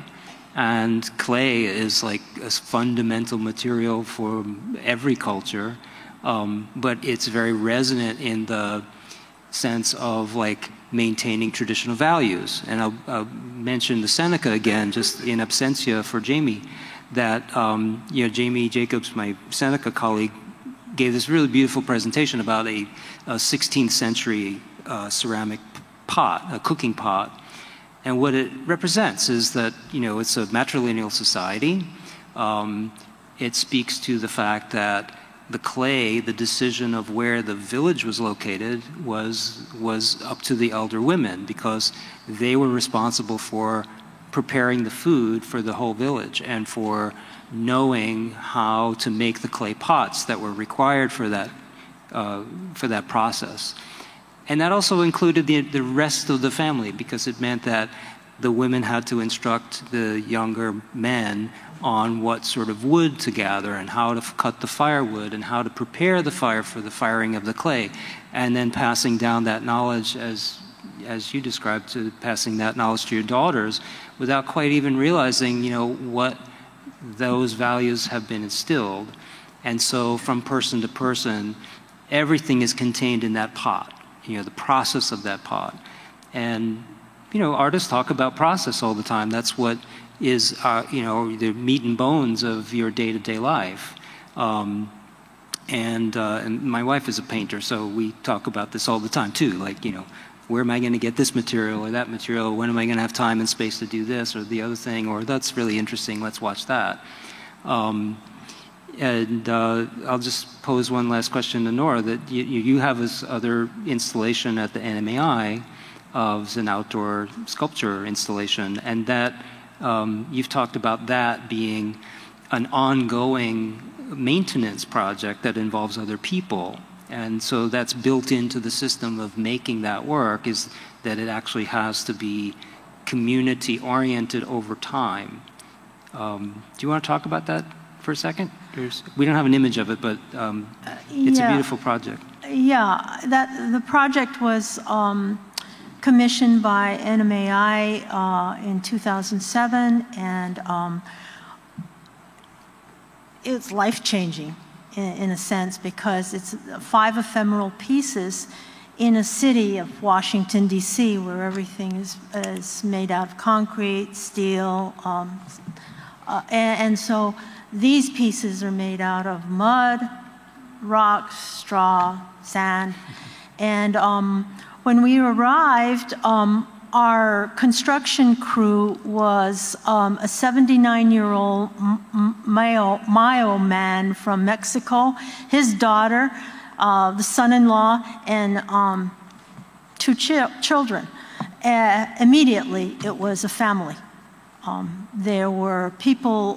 And clay is like a fundamental material for every culture, but it's very resonant in the sense of like maintaining traditional values. And I'll mention the Seneca again, just in absentia for Jamie, that you know, Jamie Jacobs, my Seneca colleague, gave this really beautiful presentation about a 16th century ceramic pot, a cooking pot. And what it represents is that, you know, it's a matrilineal society. It speaks to the fact that the clay, the decision of where the village was located, was up to the elder women, because they were responsible for preparing the food for the whole village and for knowing how to make the clay pots that were required for that process. And that also included the rest of the family, because it meant that the women had to instruct the younger men on what sort of wood to gather and how to cut the firewood and how to prepare the fire for the firing of the clay, and then passing down that knowledge, as you described, to passing that knowledge to your daughters without quite even realizing, you know, what those values have been instilled. And so from person to person, everything is contained in that pot, you know, the process of that pot. And, you know, artists talk about process all the time. That's what is, you know, the meat and bones of your day-to-day life. And my wife is a painter, so we talk about this all the time too. Like, you know, where am I going to get this material or that material? When am I going to have time and space to do this or the other thing? Or that's really interesting, let's watch that. And I'll just pose one last question to Nora, that you have this other installation at the NMAI of an outdoor sculpture installation, and that you've talked about that being an ongoing maintenance project that involves other people. And so that's built into the system of making that work, is that it actually has to be community-oriented over time. Do you want to talk about that for a second? We don't have an image of it, but it's a beautiful project. Yeah, the project was commissioned by NMAI in 2007, and it's life-changing in a sense, because it's 5 ephemeral pieces in a city of Washington, D.C., where everything is made out of concrete, steel, and so these pieces are made out of mud, rocks, straw, sand. And when we arrived, our construction crew was a 79-year-old Mayo man from Mexico, his daughter, the son-in-law, and 2 children. Immediately, it was a family. There were people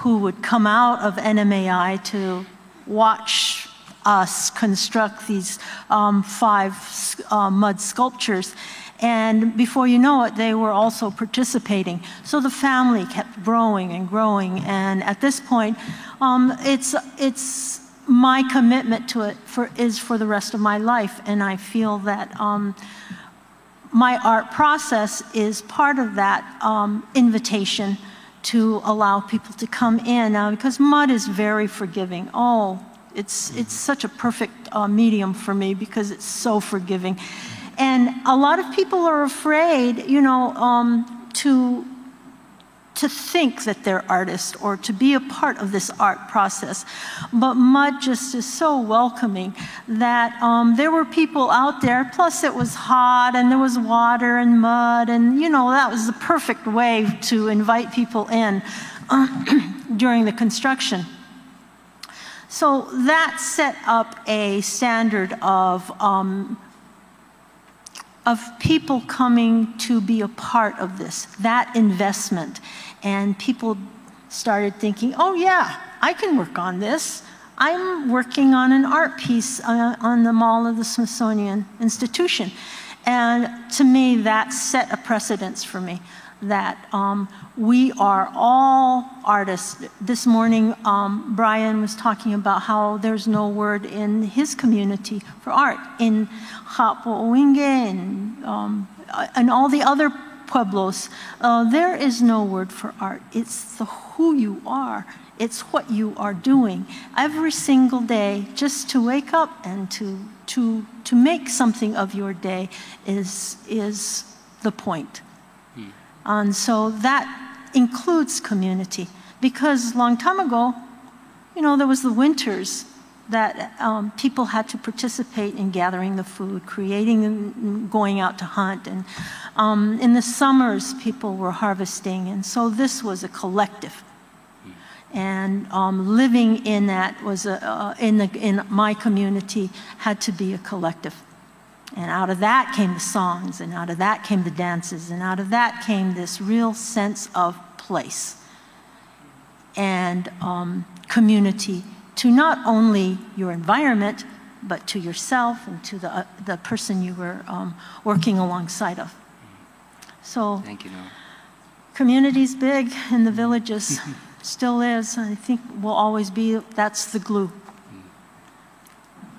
who would come out of NMAI to watch us construct these 5 mud sculptures. And before you know it, they were also participating. So the family kept growing and growing. And at this point, it's my commitment to it is for the rest of my life. And I feel that my art process is part of that invitation to allow people to come in, because mud is very forgiving. Oh, it's such a perfect medium for me because it's so forgiving. And a lot of people are afraid, you know, to think that they're artists or to be a part of this art process. But mud just is so welcoming that there were people out there, plus it was hot and there was water and mud, and you know, that was the perfect way to invite people in during the construction. So that set up a standard of people coming to be a part of this, that investment. And people started thinking, oh yeah, I can work on this. I'm working on an art piece on the Mall of the Smithsonian Institution. And to me, that set a precedence for me, that we are all artists. This morning, Brian was talking about how there's no word in his community for art. In Hapo'owinge and all the other pueblos, there is no word for art. It's who you are. It's what you are doing every single day. Just to wake up and to make something of your day is the point. And so that includes community, because a long time ago, you know, there was the winters that people had to participate in gathering the food, creating and going out to hunt. And in the summers, people were harvesting. And so this was a collective. And living in that was, in my community, had to be a collective. And out of that came the songs, and out of that came the dances, and out of that came this real sense of place and community to not only your environment, but to yourself and to the person you were working alongside of. So, thank you, Nora. Community's big in the villages, still is. I think will always be. That's the glue.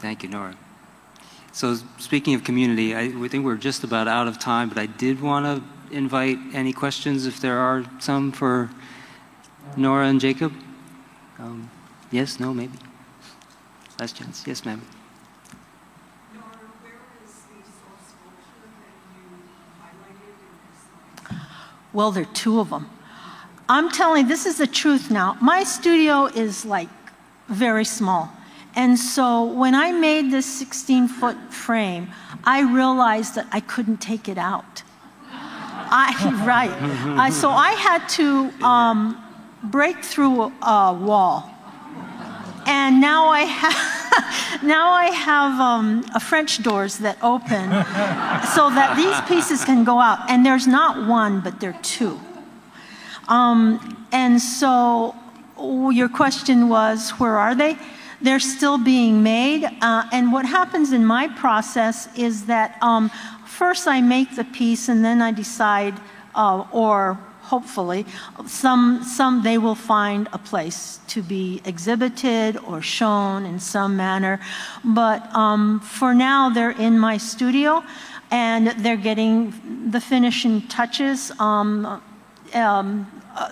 Thank you, Nora. So speaking of community, we think we're just about out of time, but I did want to invite any questions, if there are some, for Nora and Jacob. Yes, no, maybe. Last chance. Yes, ma'am. Nora, where is the source sculpture that you highlighted in this slide? Well, there are 2 of them. I'm telling you, this is the truth now. My studio is like very small. And so when I made this 16-foot frame, I realized that I couldn't take it out. So I had to break through a wall. And now I have a French doors that open so that these pieces can go out. And there's not 1, but there are 2. And so your question was, where are they? They're still being made. And what happens in my process is that first I make the piece and then I decide, or hopefully, some they will find a place to be exhibited or shown in some manner. But for now, they're in my studio and they're getting the finishing touches.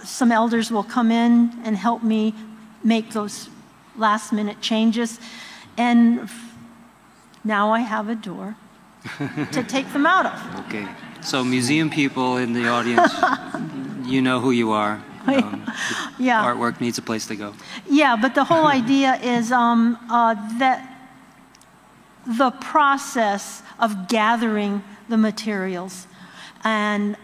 Some elders will come in and help me make those last-minute changes. And now I have a door to take them out of. Okay. So museum people in the audience, you know who you are. Yeah. Artwork needs a place to go. Yeah, but the whole idea is that the process of gathering the materials and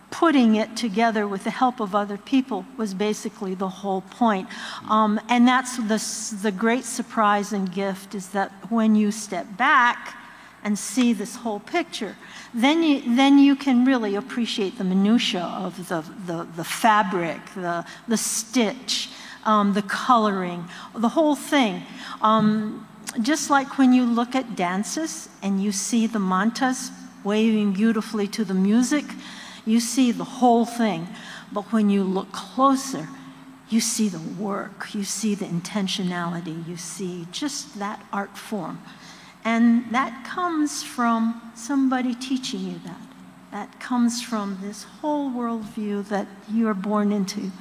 putting it together with the help of other people was basically the whole point. And that's the great surprise and gift, is that when you step back and see this whole picture, then you can really appreciate the minutia of the fabric, the stitch, the coloring, the whole thing. Just like when you look at dances and you see the mantas waving beautifully to the music, you see the whole thing. But when you look closer, you see the work, you see the intentionality, you see just that art form. And that comes from somebody teaching you that. That comes from this whole worldview that you are born into,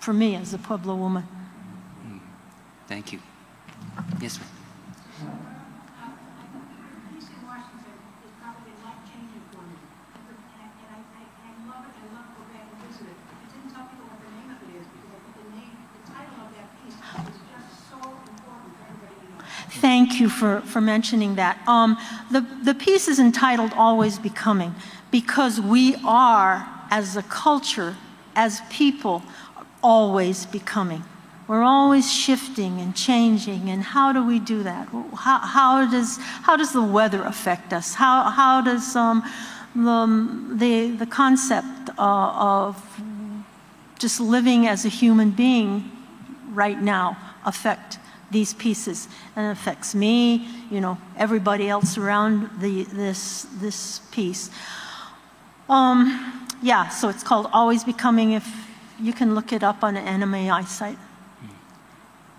for me, as a Pueblo woman. Thank you. Yes, ma'am. Thank you for mentioning that. The piece is entitled Always Becoming, because we are, as a culture, as people, always becoming. We're always shifting and changing, and how do we do that? How does the weather affect us? How does the concept of just living as a human being right now affect these pieces? And it affects me, everybody else around this piece. Yeah, so it's called Always Becoming. If you can look it up on an NMAI site.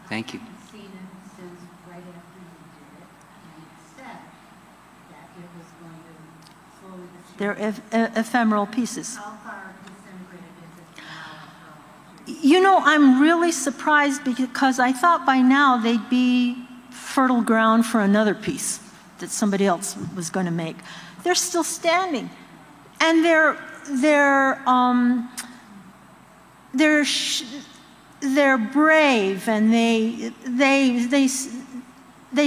Thank you. I've seen it since right after you did it, and it said that it was going to slowly disintegrate. They're ephemeral pieces. How far disintegrated is it now? I'm really surprised, because I thought by now they'd be fertile ground for another piece that somebody else was going to make. They're still standing, and they're brave, and they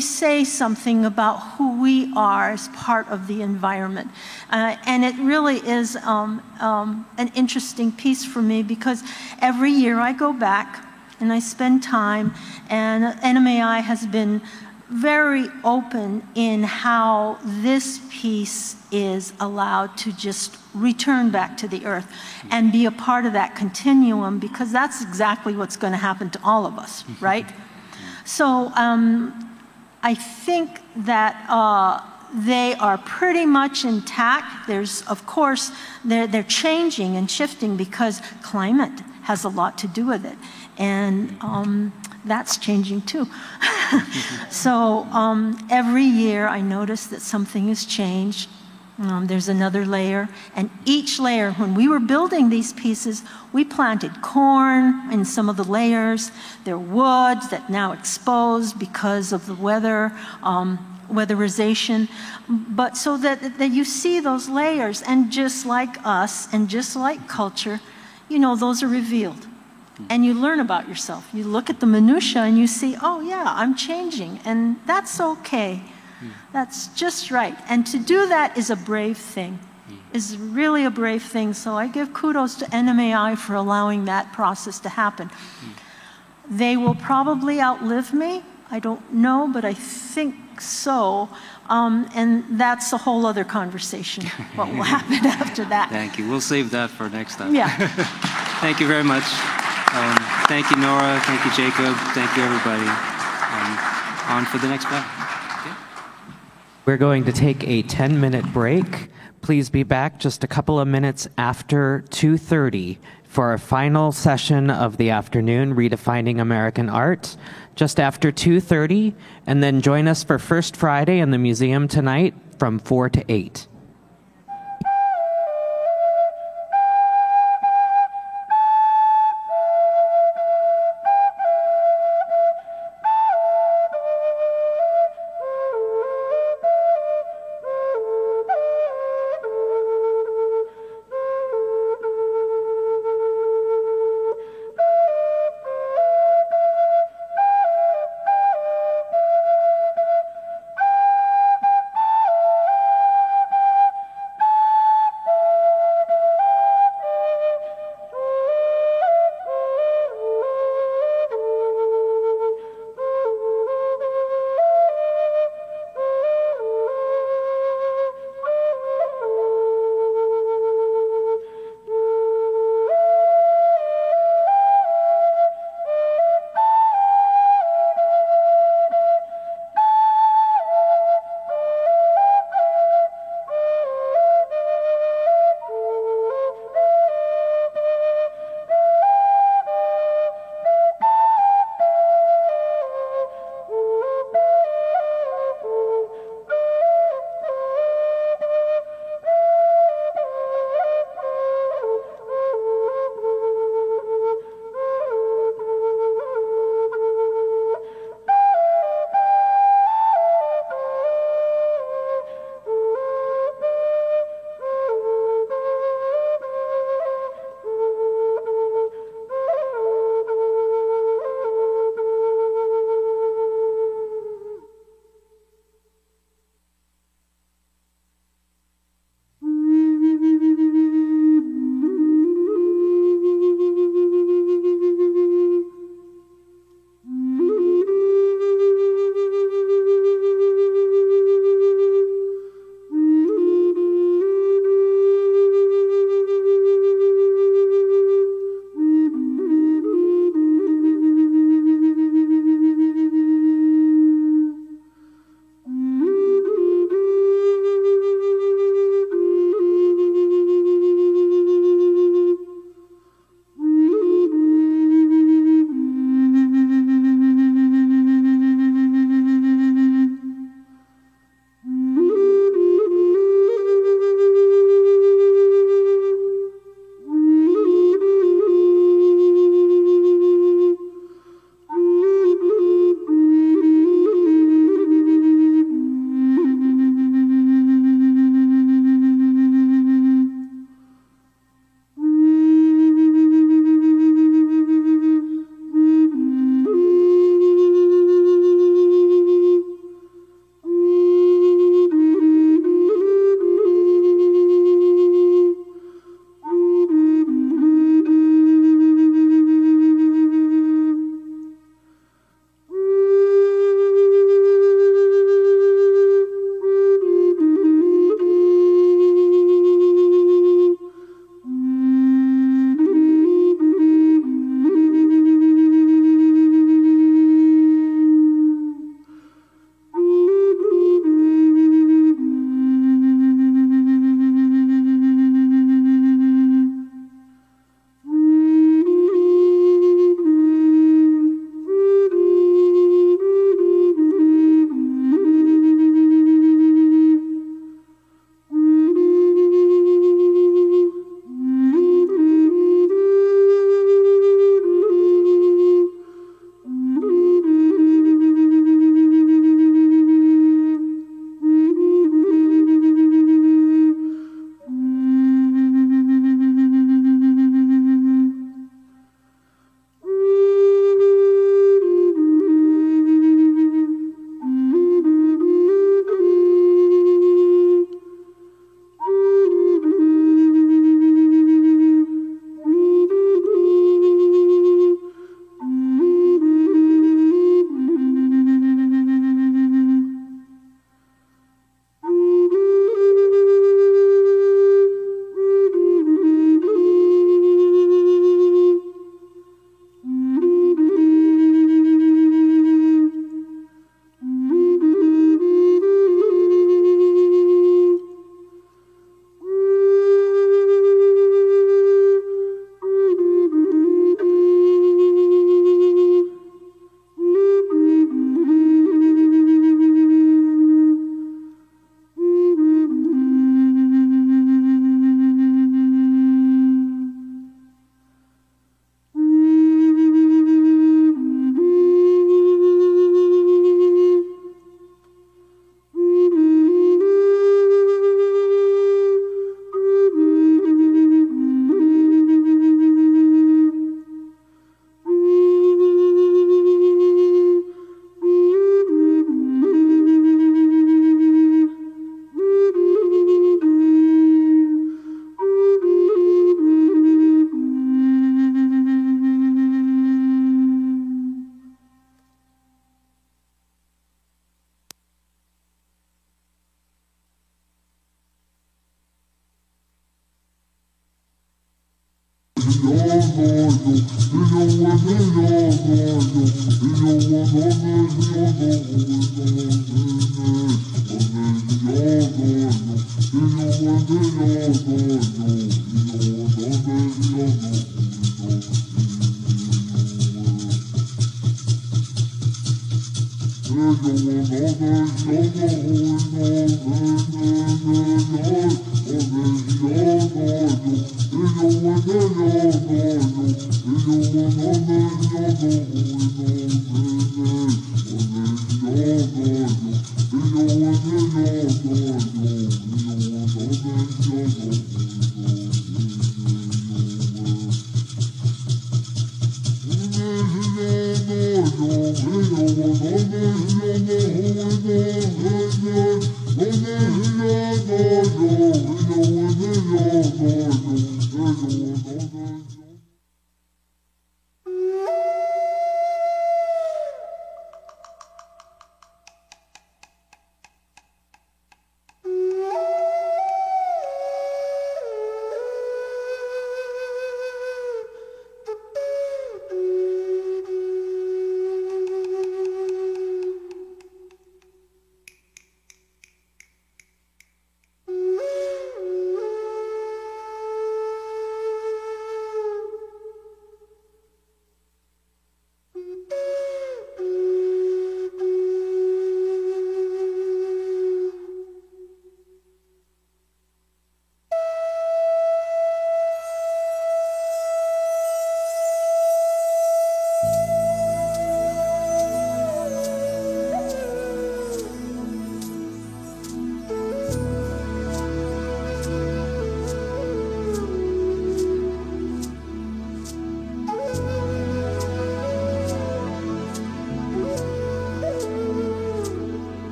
say something about who we are as part of the environment. And it really is an interesting piece for me, because every year I go back and I spend time, and NMAI has been very open in how this piece is allowed to just return back to the earth and be a part of that continuum, because that's exactly what's going to happen to all of us, right? So I think that they are pretty much intact. There's, of course, they're changing and shifting because climate has a lot to do with it. And that's changing too. So every year I notice that something has changed. There's another layer, and each layer, when we were building these pieces, we planted corn in some of the layers. There are woods that now exposed because of the weather, weatherization. But so that you see those layers, and just like us, and just like culture, those are revealed. And you learn about yourself. You look at the minutia and you see, oh yeah, I'm changing, and that's okay. That's just right. And to do that is a brave thing, is really a brave thing. So I give kudos to NMAI for allowing that process to happen. They will probably outlive me. I don't know, but I think so. And that's a whole other conversation, what will happen after that. Thank you. We'll save that for next time. Yeah. Thank you very much. Thank you, Nora. Thank you, Jacob. Thank you, everybody. On for the next panel. Okay. We're going to take a 10-minute break. Please be back just a couple of minutes after 2:30 for our final session of the afternoon, Redefining American Art, just after 2:30, and then join us for First Friday in the museum tonight from 4 to 8.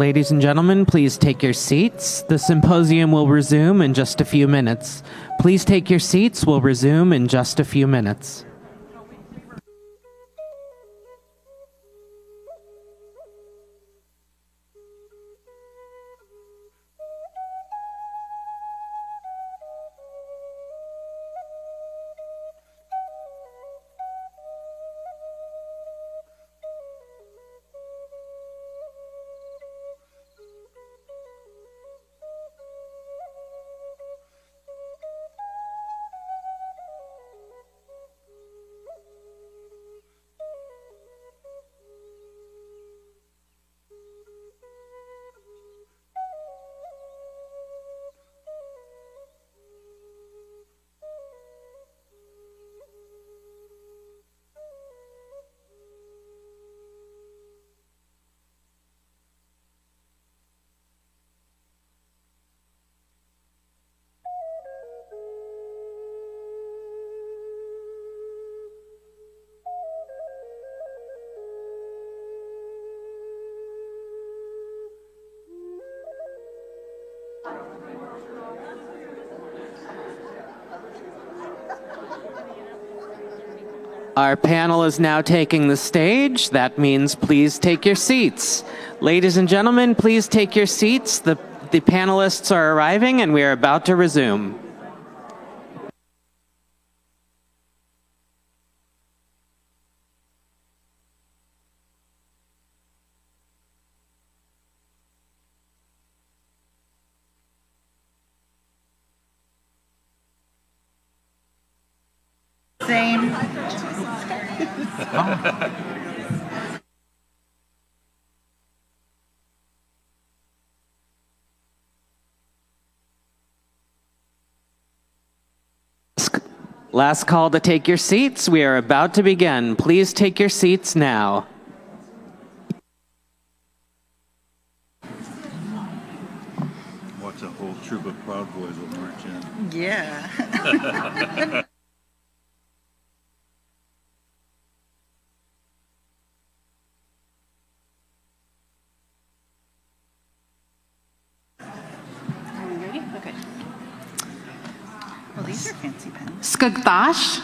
Ladies and gentlemen, please take your seats. The symposium will resume in just a few minutes. Please take your seats. We'll resume in just a few minutes. Our panel is now taking the stage. That means please take your seats. Ladies and gentlemen, please take your seats. The panelists are arriving and we are about to resume. Same. Last call to take your seats. We are about to begin. Please take your seats now. Watch a whole troop of Proud Boys will march in. Yeah. Okay. Well, these are fancy pens. Skugdash.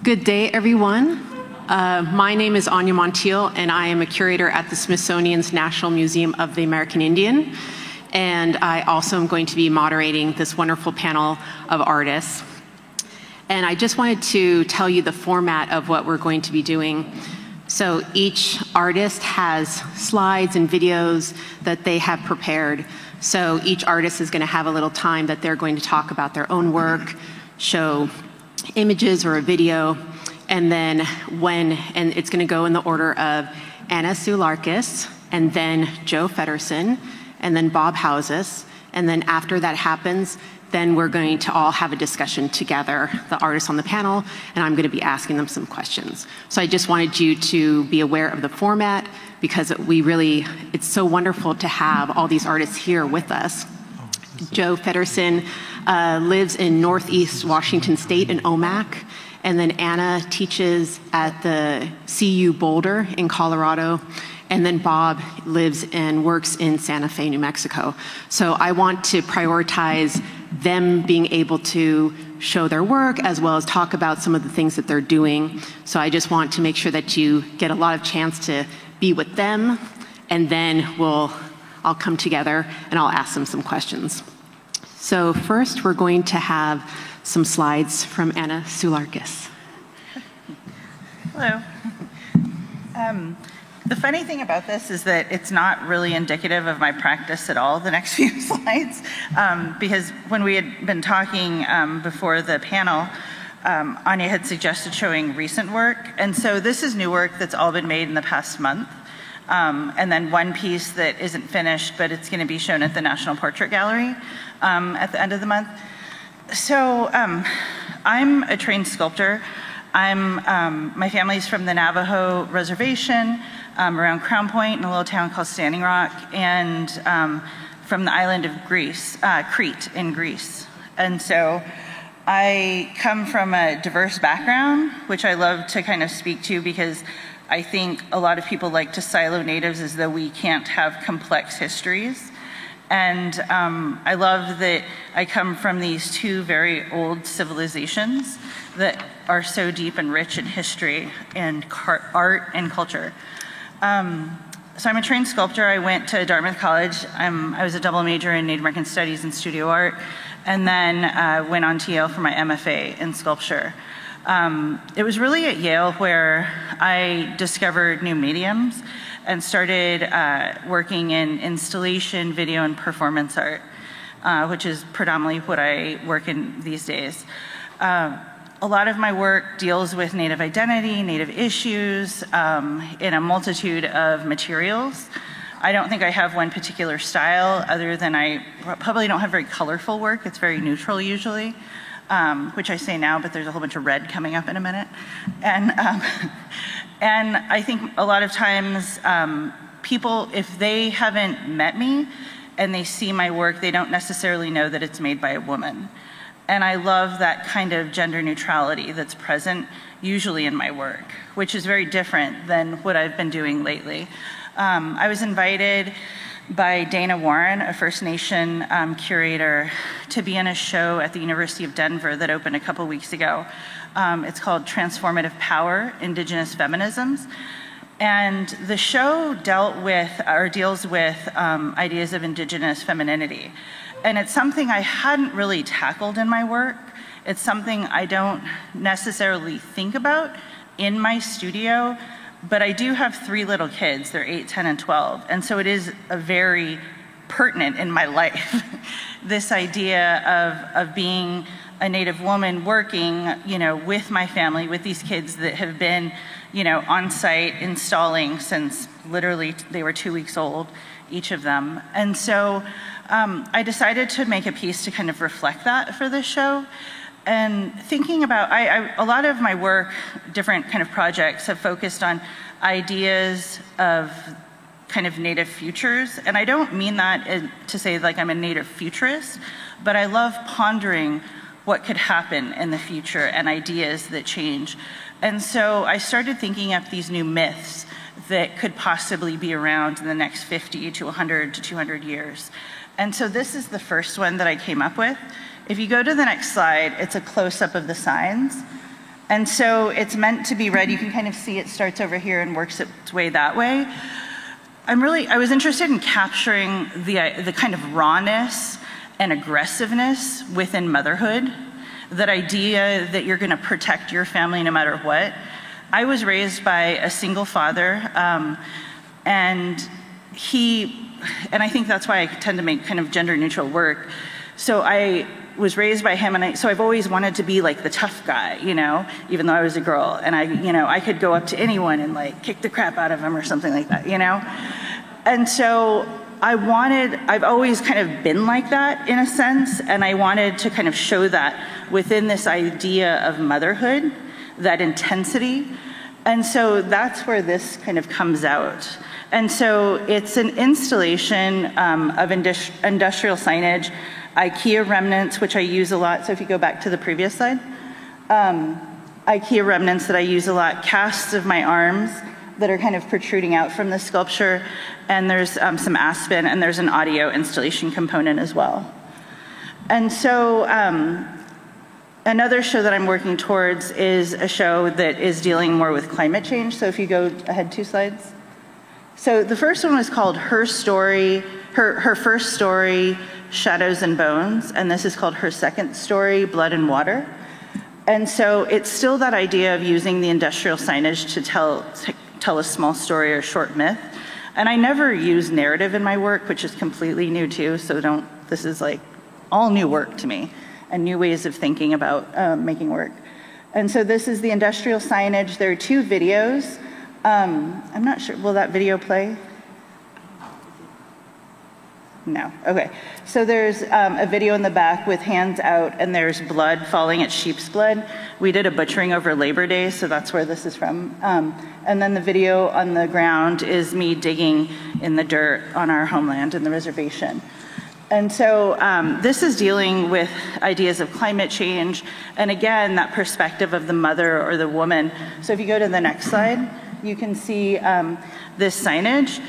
Good day, everyone. My name is Anya Montiel, and I am a curator at the Smithsonian's National Museum of the American Indian. And I also am going to be moderating this wonderful panel of artists. And I just wanted to tell you the format of what we're going to be doing. So each artist has slides and videos that they have prepared. So each artist is going to have a little time that they're going to talk about their own work, show images or a video, and then and it's going to go in the order of Anna Soularkis, and then Joe Feddersen, and then Bob Houses, and then after that happens, then we're going to all have a discussion together, the artists on the panel, and I'm going to be asking them some questions. So I just wanted you to be aware of the format, because it's so wonderful to have all these artists here with us. Joe Feddersen lives in Northeast Washington State in Omak, and then Anna teaches at the CU Boulder in Colorado, and then Bob lives and works in Santa Fe, New Mexico. So I want to prioritize them being able to show their work as well as talk about some of the things that they're doing. So I just want to make sure that you get a lot of chance to be with them, and then I'll come together and I'll ask them some questions. So first we're going to have some slides from Anna Soularkis. Hello. The funny thing about this is that it's not really indicative of my practice at all, the next few slides, because when we had been talking before the panel, Anya had suggested showing recent work, and so this is new work that's all been made in the past month, and then one piece that isn't finished, but it's going to be shown at the National Portrait Gallery at the end of the month. So I'm a trained sculptor. My family's from the Navajo Reservation around Crown Point in a little town called Standing Rock, and from the island of Crete in Greece. And so I come from a diverse background, which I love to kind of speak to, because I think a lot of people like to silo Natives as though we can't have complex histories. And I love that I come from these two very old civilizations that are so deep and rich in history and art and culture. So I'm a trained sculptor. I went to Dartmouth College. I was a double major in Native American Studies and Studio Art, and then went on to Yale for my MFA in sculpture. It was really at Yale where I discovered new mediums and started working in installation, video, and performance art, which is predominantly what I work in these days. A lot of my work deals with Native identity, Native issues, in a multitude of materials. I don't think I have one particular style other than I probably don't have very colorful work. It's very neutral usually, which I say now, but there's a whole bunch of red coming up in a minute. And I think a lot of times people, if they haven't met me and they see my work, they don't necessarily know that it's made by a woman. And I love that kind of gender neutrality that's present usually in my work, which is very different than what I've been doing lately. I was invited by Dana Warren, a First Nation curator, to be in a show at the University of Denver that opened a couple weeks ago. It's called Transformative Power, Indigenous Feminisms. And the show deals with ideas of indigenous femininity. And it's something I hadn't really tackled in my work. It's something I don't necessarily think about in my studio, but I do have 3 little kids. They're 8, 10, and 12. And so it is a very pertinent in my life, this idea of being a Native woman working, with my family, with these kids that have been, on site installing since literally they were 2 weeks old, each of them. And so I decided to make a piece to kind of reflect that for this show. And thinking about, a lot of my work, different kind of projects have focused on ideas of kind of Native futures. And I don't mean that to say like I'm a Native futurist, but I love pondering what could happen in the future and ideas that change. And so I started thinking up these new myths that could possibly be around in the next 50 to 100 to 200 years. And so this is the first one that I came up with. If you go to the next slide, it's a close-up of the signs. And so it's meant to be read. You can kind of see it starts over here and works its way that way. I was interested in capturing the kind of rawness and aggressiveness within motherhood, that idea that you're gonna protect your family no matter what. I was raised by a single father, and I think that's why I tend to make kind of gender neutral work. So I was raised by him, and so I've always wanted to be like the tough guy, even though I was a girl. And I could go up to anyone and like kick the crap out of him or something like that, And so I've always kind of been like that in a sense, and I wanted to kind of show that within this idea of motherhood, that intensity. And so that's where this kind of comes out. And so it's an installation of industrial signage, IKEA remnants, which I use a lot. So if you go back to the previous slide, IKEA remnants that I use a lot, casts of my arms that are kind of protruding out from the sculpture, and there's some aspen, and there's an audio installation component as well. And so another show that I'm working towards is a show that is dealing more with climate change. So if you go ahead 2 slides. So the first one was called Her Story, her first story, Shadows and Bones, and this is called Her Second Story, Blood and Water. And so it's still that idea of using the industrial signage to tell a small story or short myth. And I never use narrative in my work, which is completely new too, so this is like all new work to me and new ways of thinking about making work. And so this is the industrial signage. There are 2 videos. I'm not sure, will that video play? No, okay. So there's a video in the back with hands out, and there's blood falling. It's sheep's blood. We did a butchering over Labor Day, so that's where this is from. And then the video on the ground is me digging in the dirt on our homeland in the reservation. And so this is dealing with ideas of climate change, and again, that perspective of the mother or the woman. So if you go to the next slide, you can see this signage.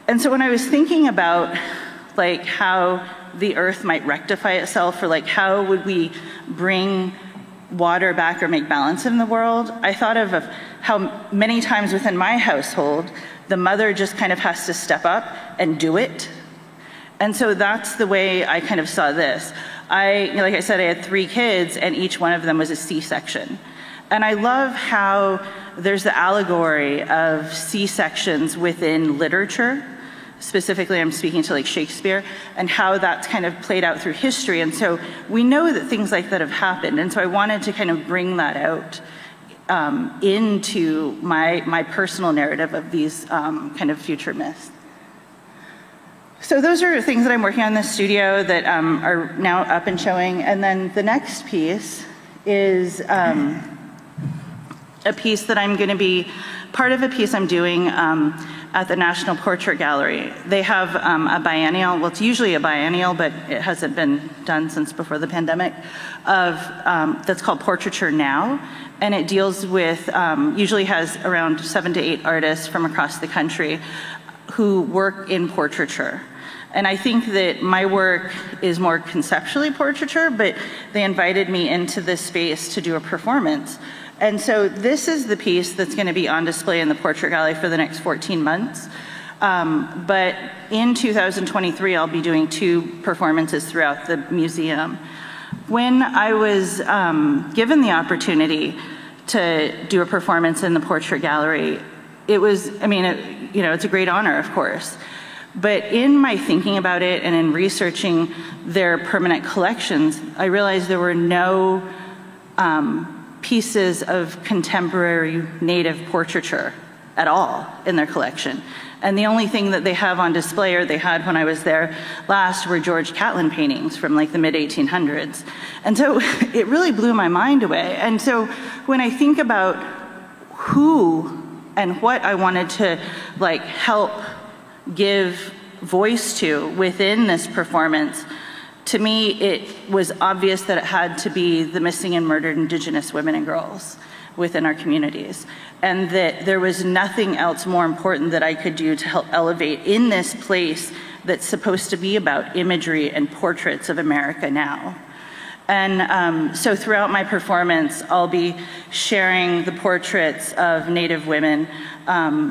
And so when I was thinking about like how the earth might rectify itself, or like how would we bring water back or make balance in the world, I thought of how many times within my household, the mother just kind of has to step up and do it. And so that's the way I kind of saw this. Like I said, I had 3 kids, and each one of them was a C-section. And I love how there's the allegory of C-sections within literature. Specifically, I'm speaking to like Shakespeare, and how that's kind of played out through history. And so we know that things like that have happened. And so I wanted to kind of bring that out into my personal narrative of these kind of future myths. So those are things that I'm working on in the studio that are now up and showing. And then the next piece is a piece that I'm going to be part of a piece I'm doing at the National Portrait Gallery. They have a biennial, well, it's usually a biennial, but it hasn't been done since before the pandemic, that's called Portraiture Now. And it deals with, usually has around 7 to 8 artists from across the country who work in portraiture. And I think that my work is more conceptually portraiture, but they invited me into this space to do a performance. And so this is the piece that's going to be on display in the Portrait Gallery for the next 14 months. But in 2023, I'll be doing 2 performances throughout the museum. When I was given the opportunity to do a performance in the Portrait Gallery, it was, I mean, it's a great honor, of course. But in my thinking about it and in researching their permanent collections, I realized there were no pieces of contemporary Native portraiture at all in their collection. And the only thing that they have on display, or they had when I was there last, were George Catlin paintings from like the mid-1800s. And so it really blew my mind away. And so when I think about who and what I wanted to like help give voice to within this performance, to me, it was obvious that it had to be the missing and murdered Indigenous women and girls within our communities, and that there was nothing else more important that I could do to help elevate in this place that's supposed to be about imagery and portraits of America now. And so throughout my performance, I'll be sharing the portraits of Native women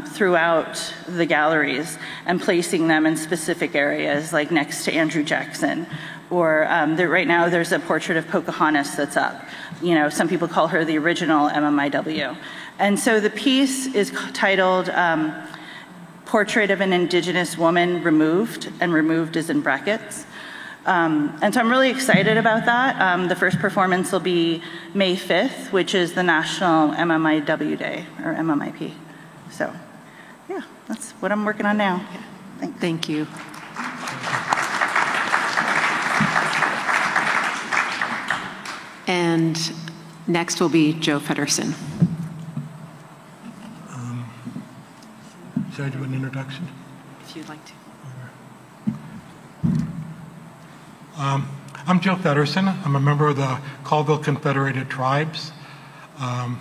throughout the galleries and placing them in specific areas, like next to Andrew Jackson. Or right now there's a portrait of Pocahontas that's up. You know, some people call her the original MMIW. And so the piece is titled Portrait of an Indigenous Woman Removed, and removed is in brackets. And so I'm really excited about that. The first performance will be May 5th, which is the National MMIW Day, or MMIP. So, yeah, that's what I'm working on now. Thanks. Thank you. And next will be Joe Feddersen. Should I do an introduction? If you'd like to. I'm Joe Feddersen. I'm a member of the Colville Confederated Tribes. I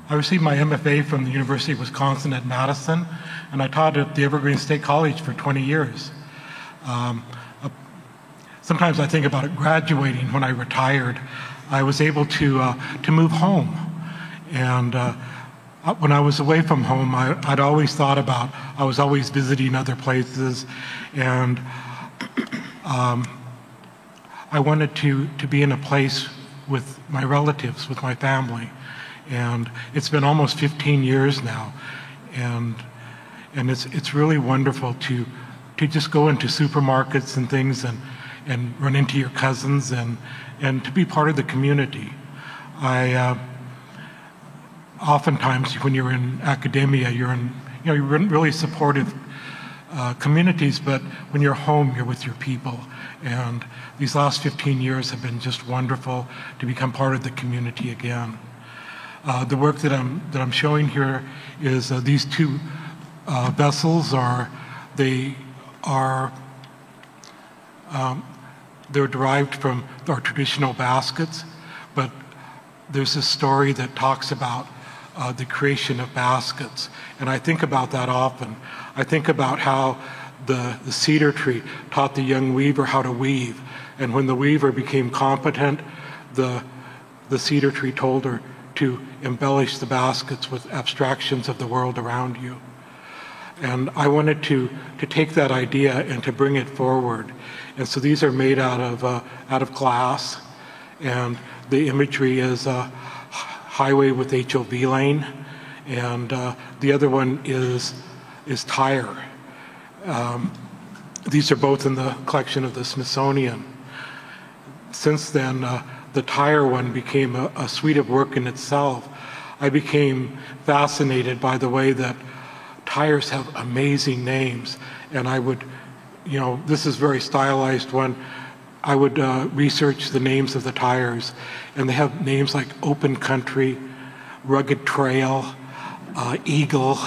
received my MFA from the University of Wisconsin at Madison, and I taught at the Evergreen State College for 20 years. Sometimes I think about it graduating when I retired. I was able to move home. And when I was away from home, I'd always thought about, I was always visiting other places, and I wanted to be in a place with my relatives, with my family. And it's been almost 15 years now, and it's really wonderful to just go into supermarkets and things and run into your cousins and to be part of the community. Oftentimes when you're in academia, you're in really supportive communities, but when you're home, you're with your people. And these last 15 years have been just wonderful to become part of the community again. The work that I'm showing here is these 2 vessels they're derived from our traditional baskets, but there's this story that talks about the creation of baskets. And I think about that often. I think about how the cedar tree taught the young weaver how to weave. And when the weaver became competent, the cedar tree told her to embellish the baskets with abstractions of the world around you. And I wanted to take that idea and to bring it forward. And so these are made out of glass, and the imagery is a highway with HOV lane, and the other one is Tyre. These are both in the collection of the Smithsonian. Since then, the Tyre one became a suite of work in itself. I became fascinated by the way that tires have amazing names, and I would, this is very stylized one. I would research the names of the tires, and they have names like Open Country, Rugged Trail, Eagle,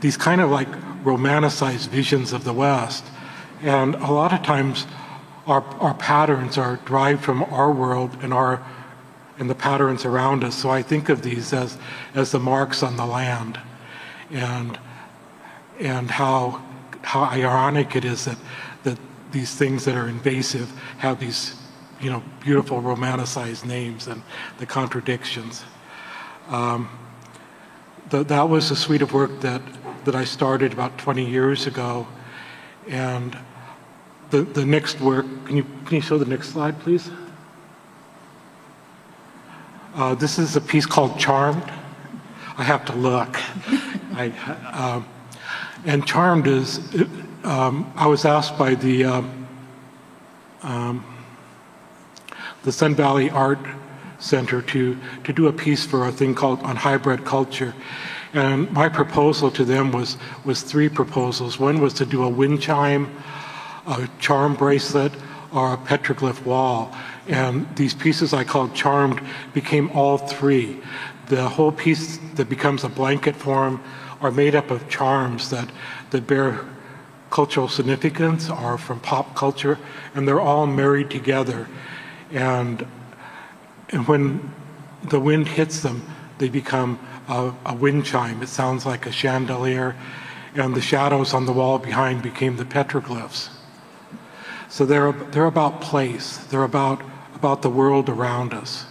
these kind of like romanticized visions of the West. And a lot of times our patterns are derived from our world and the patterns around us. So I think of these as the marks on the land, and how ironic it is that these things that are invasive have these beautiful romanticized names, and the contradictions. That was a suite of work that I started about 20 years ago, and the next work, can you show the next slide, please? This is a piece called Charmed. I have to look. And Charmed is, I was asked by the Sun Valley Art Center to do a piece for a thing called on hybrid culture. And my proposal to them was 3 proposals. One was to do a wind chime, a charm bracelet, or a petroglyph wall. And these pieces I called Charmed became all 3. The whole piece that becomes a blanket form are made up of charms that bear cultural significance, are from pop culture, and they're all married together. And when the wind hits them, they become a wind chime. It sounds like a chandelier, and the shadows on the wall behind became the petroglyphs. So they're about place. They're about the world around us.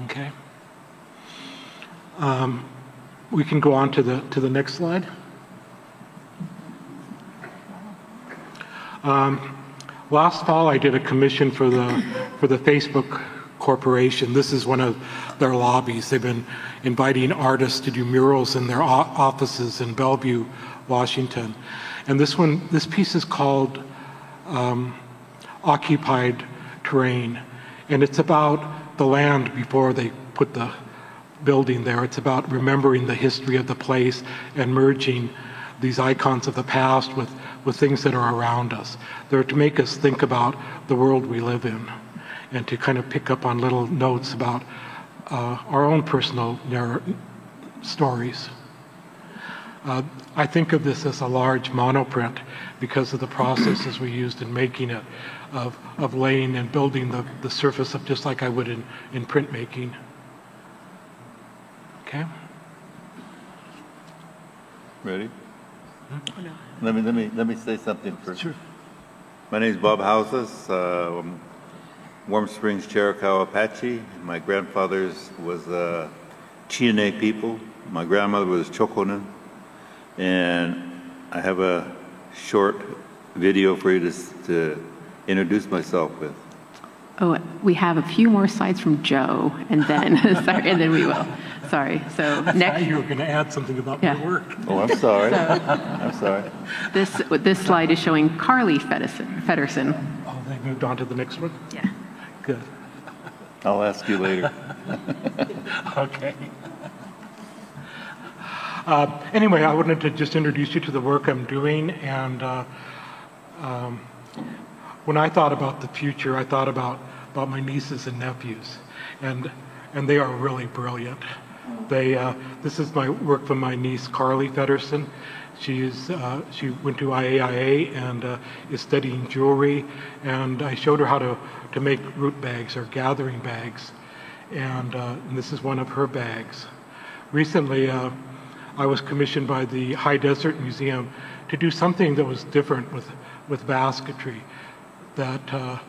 Okay. We can go on to the next slide. Last fall, I did a commission for the Facebook Corporation. This is one of their lobbies. They've been inviting artists to do murals in their offices in Bellevue, Washington. And this piece is called Occupied Terrain. And it's about the land before they put the building there. It's about remembering the history of the place and merging these icons of the past with things that are around us. They're to make us think about the world we live in, and to kind of pick up on little notes about our own personal stories. I think of this as a large monoprint because of the processes we used in making it, of laying and building the surface of, just like I would in printmaking. Okay. Ready? Oh, no. Let me say something first. Sure. My name is Bob Houses. I'm Warm Springs Chiricahua Apache. My grandfather's was Cheyenne people. My grandmother was Chokonen. And I have a short video for you to introduce myself with. Oh, we have a few more slides from Joe, and then sorry, and then we will. Sorry. So next, you were going to add something about yeah. my work. Oh, I'm sorry. I'm sorry. This slide is showing Carly Feddersen. Oh, they moved on to the next one? Yeah. Good. I'll ask you later. Okay. Anyway, I wanted to just introduce you to the work I'm doing, and when I thought about the future, I thought about my nieces and nephews, and they are really brilliant. This is my work from my niece, Carly Feddersen. She went to IAIA and is studying jewelry, and I showed her how to make root bags or gathering bags, and this is one of her bags. Recently, I was commissioned by the High Desert Museum to do something that was different with basketry, that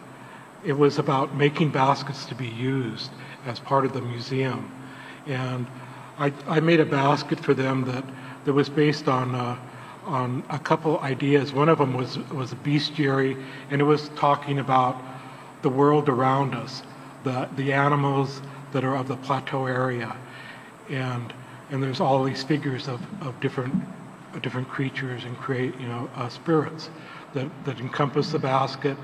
it was about making baskets to be used as part of the museum. And I made a basket for them that was based on a couple ideas. One of them was a bestiary, and it was talking about the world around us, the animals that are of the plateau area, and there's all these figures of different creatures and spirits that encompass the basket.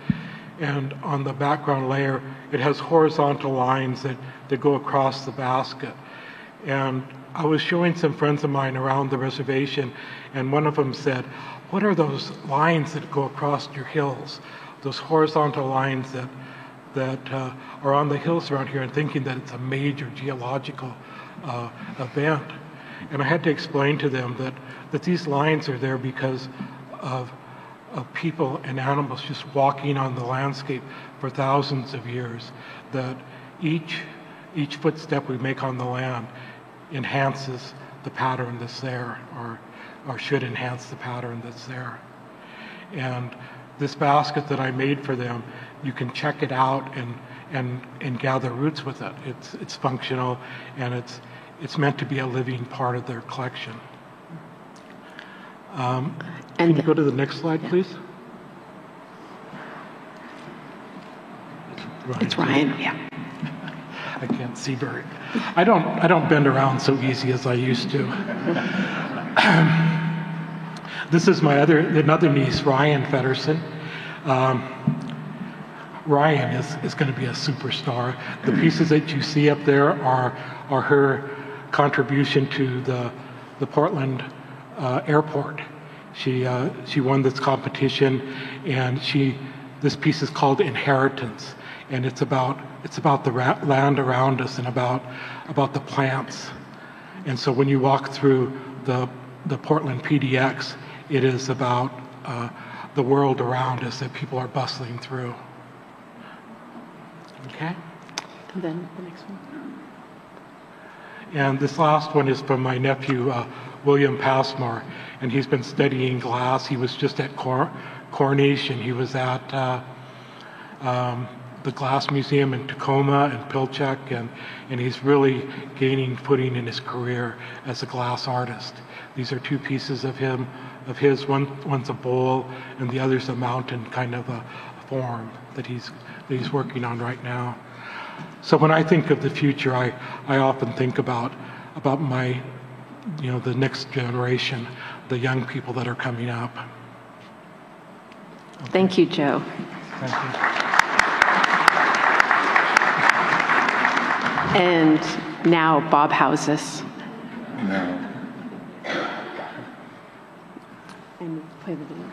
And on the background layer, it has horizontal lines that go across the basket. And I was showing some friends of mine around the reservation, and one of them said, "What are those lines that go across your hills? Those horizontal lines that are on the hills around here," and thinking that it's a major geological event. And I had to explain to them that these lines are there because of people and animals just walking on the landscape for thousands of years, that each footstep we make on the land enhances the pattern that's there, or should enhance the pattern that's there. And this basket that I made for them, you can check it out and gather roots with it. It's functional, and it's meant to be a living part of their collection. Can you go to the next slide, please? It's Ryan, yeah. I can't see very. I don't bend around so easy as I used to. This is another niece, Ryan Feddersen. Ryan is going to be a superstar. The pieces that you see up there are her contribution to the Portland airport. She won this competition, and this piece is called Inheritance, and it's about the land around us and about the plants. And so when you walk through the Portland PDX, it is about the world around us that people are bustling through. Okay? And then the next one. And this last one is from my nephew, William Passmore, and he's been studying glass. He was just at Corniche, and he was at the Glass Museum in Tacoma and Pilchuck, and he's really gaining footing in his career as a glass artist. These are two pieces of his. One's a bowl, and the other's a mountain kind of a form that he's working on right now. So when I think of the future, I often think about my, the next generation, the young people that are coming up. Okay. Thank you, Joe. Thank you. And now Bob Houses. No. And play the video.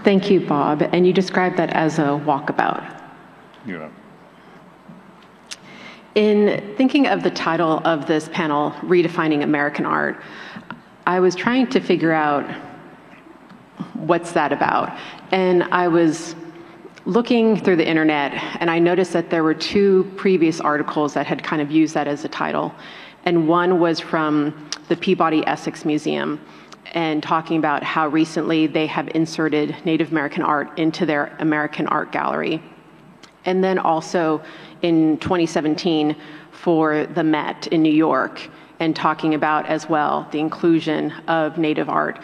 Thank you, Bob. And you described that as a walkabout. Yeah. In thinking of the title of this panel, Redefining American Art, I was trying to figure out what's that about. And I was looking through the internet, and I noticed that there were 2 previous articles that had kind of used that as a title. And one was from the Peabody Essex Museum, and talking about how recently they have inserted Native American art into their American Art Gallery. And then also in 2017 for the Met in New York, and talking about as well the inclusion of Native art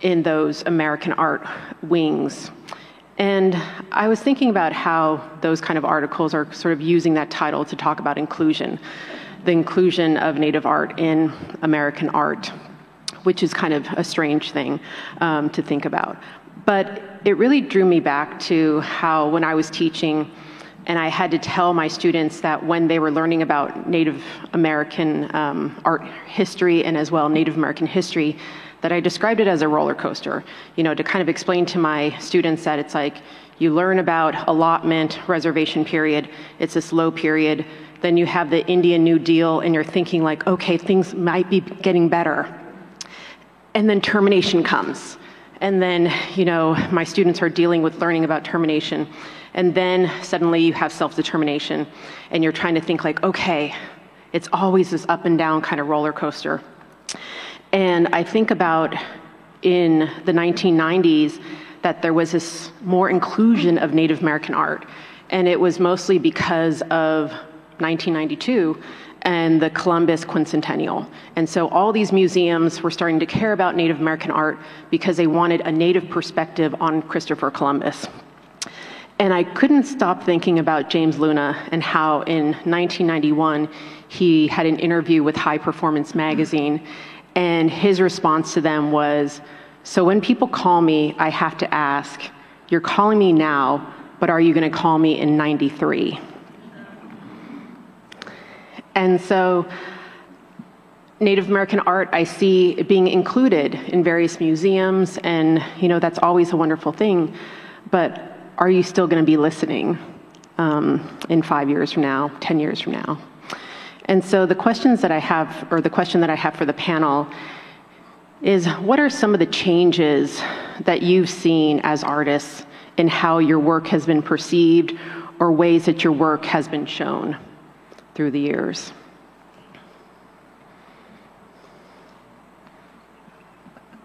in those American art wings. And I was thinking about how those kind of articles are sort of using that title to talk about inclusion, the inclusion of Native art in American art, which is kind of a strange thing to think about. But it really drew me back to how when I was teaching, and I had to tell my students that when they were learning about Native American art history and as well Native American history, that I described it as a roller coaster, to kind of explain to my students that it's like you learn about allotment, reservation period, it's a slow period, then you have the Indian New Deal and you're thinking like, okay, things might be getting better. And then termination comes. And then, my students are dealing with learning about termination. And then suddenly you have self-determination and you're trying to think like, okay, it's always this up and down kind of roller coaster. And I think about in the 1990s that there was this more inclusion of Native American art. And it was mostly because of 1992 and the Columbus Quincentennial. And so all these museums were starting to care about Native American art because they wanted a Native perspective on Christopher Columbus. And I couldn't stop thinking about James Luna and how in 1991 he had an interview with High Performance Magazine, and his response to them was, so when people call me, I have to ask, you're calling me now, but are you going to call me in 93? And so Native American art, I see it being included in various museums, and that's always a wonderful thing, but are you still going to be listening in 5 years from now, 10 years from now? And so the questions that I have, or the question that I have for the panel is, what are some of the changes that you've seen as artists in how your work has been perceived or ways that your work has been shown through the years?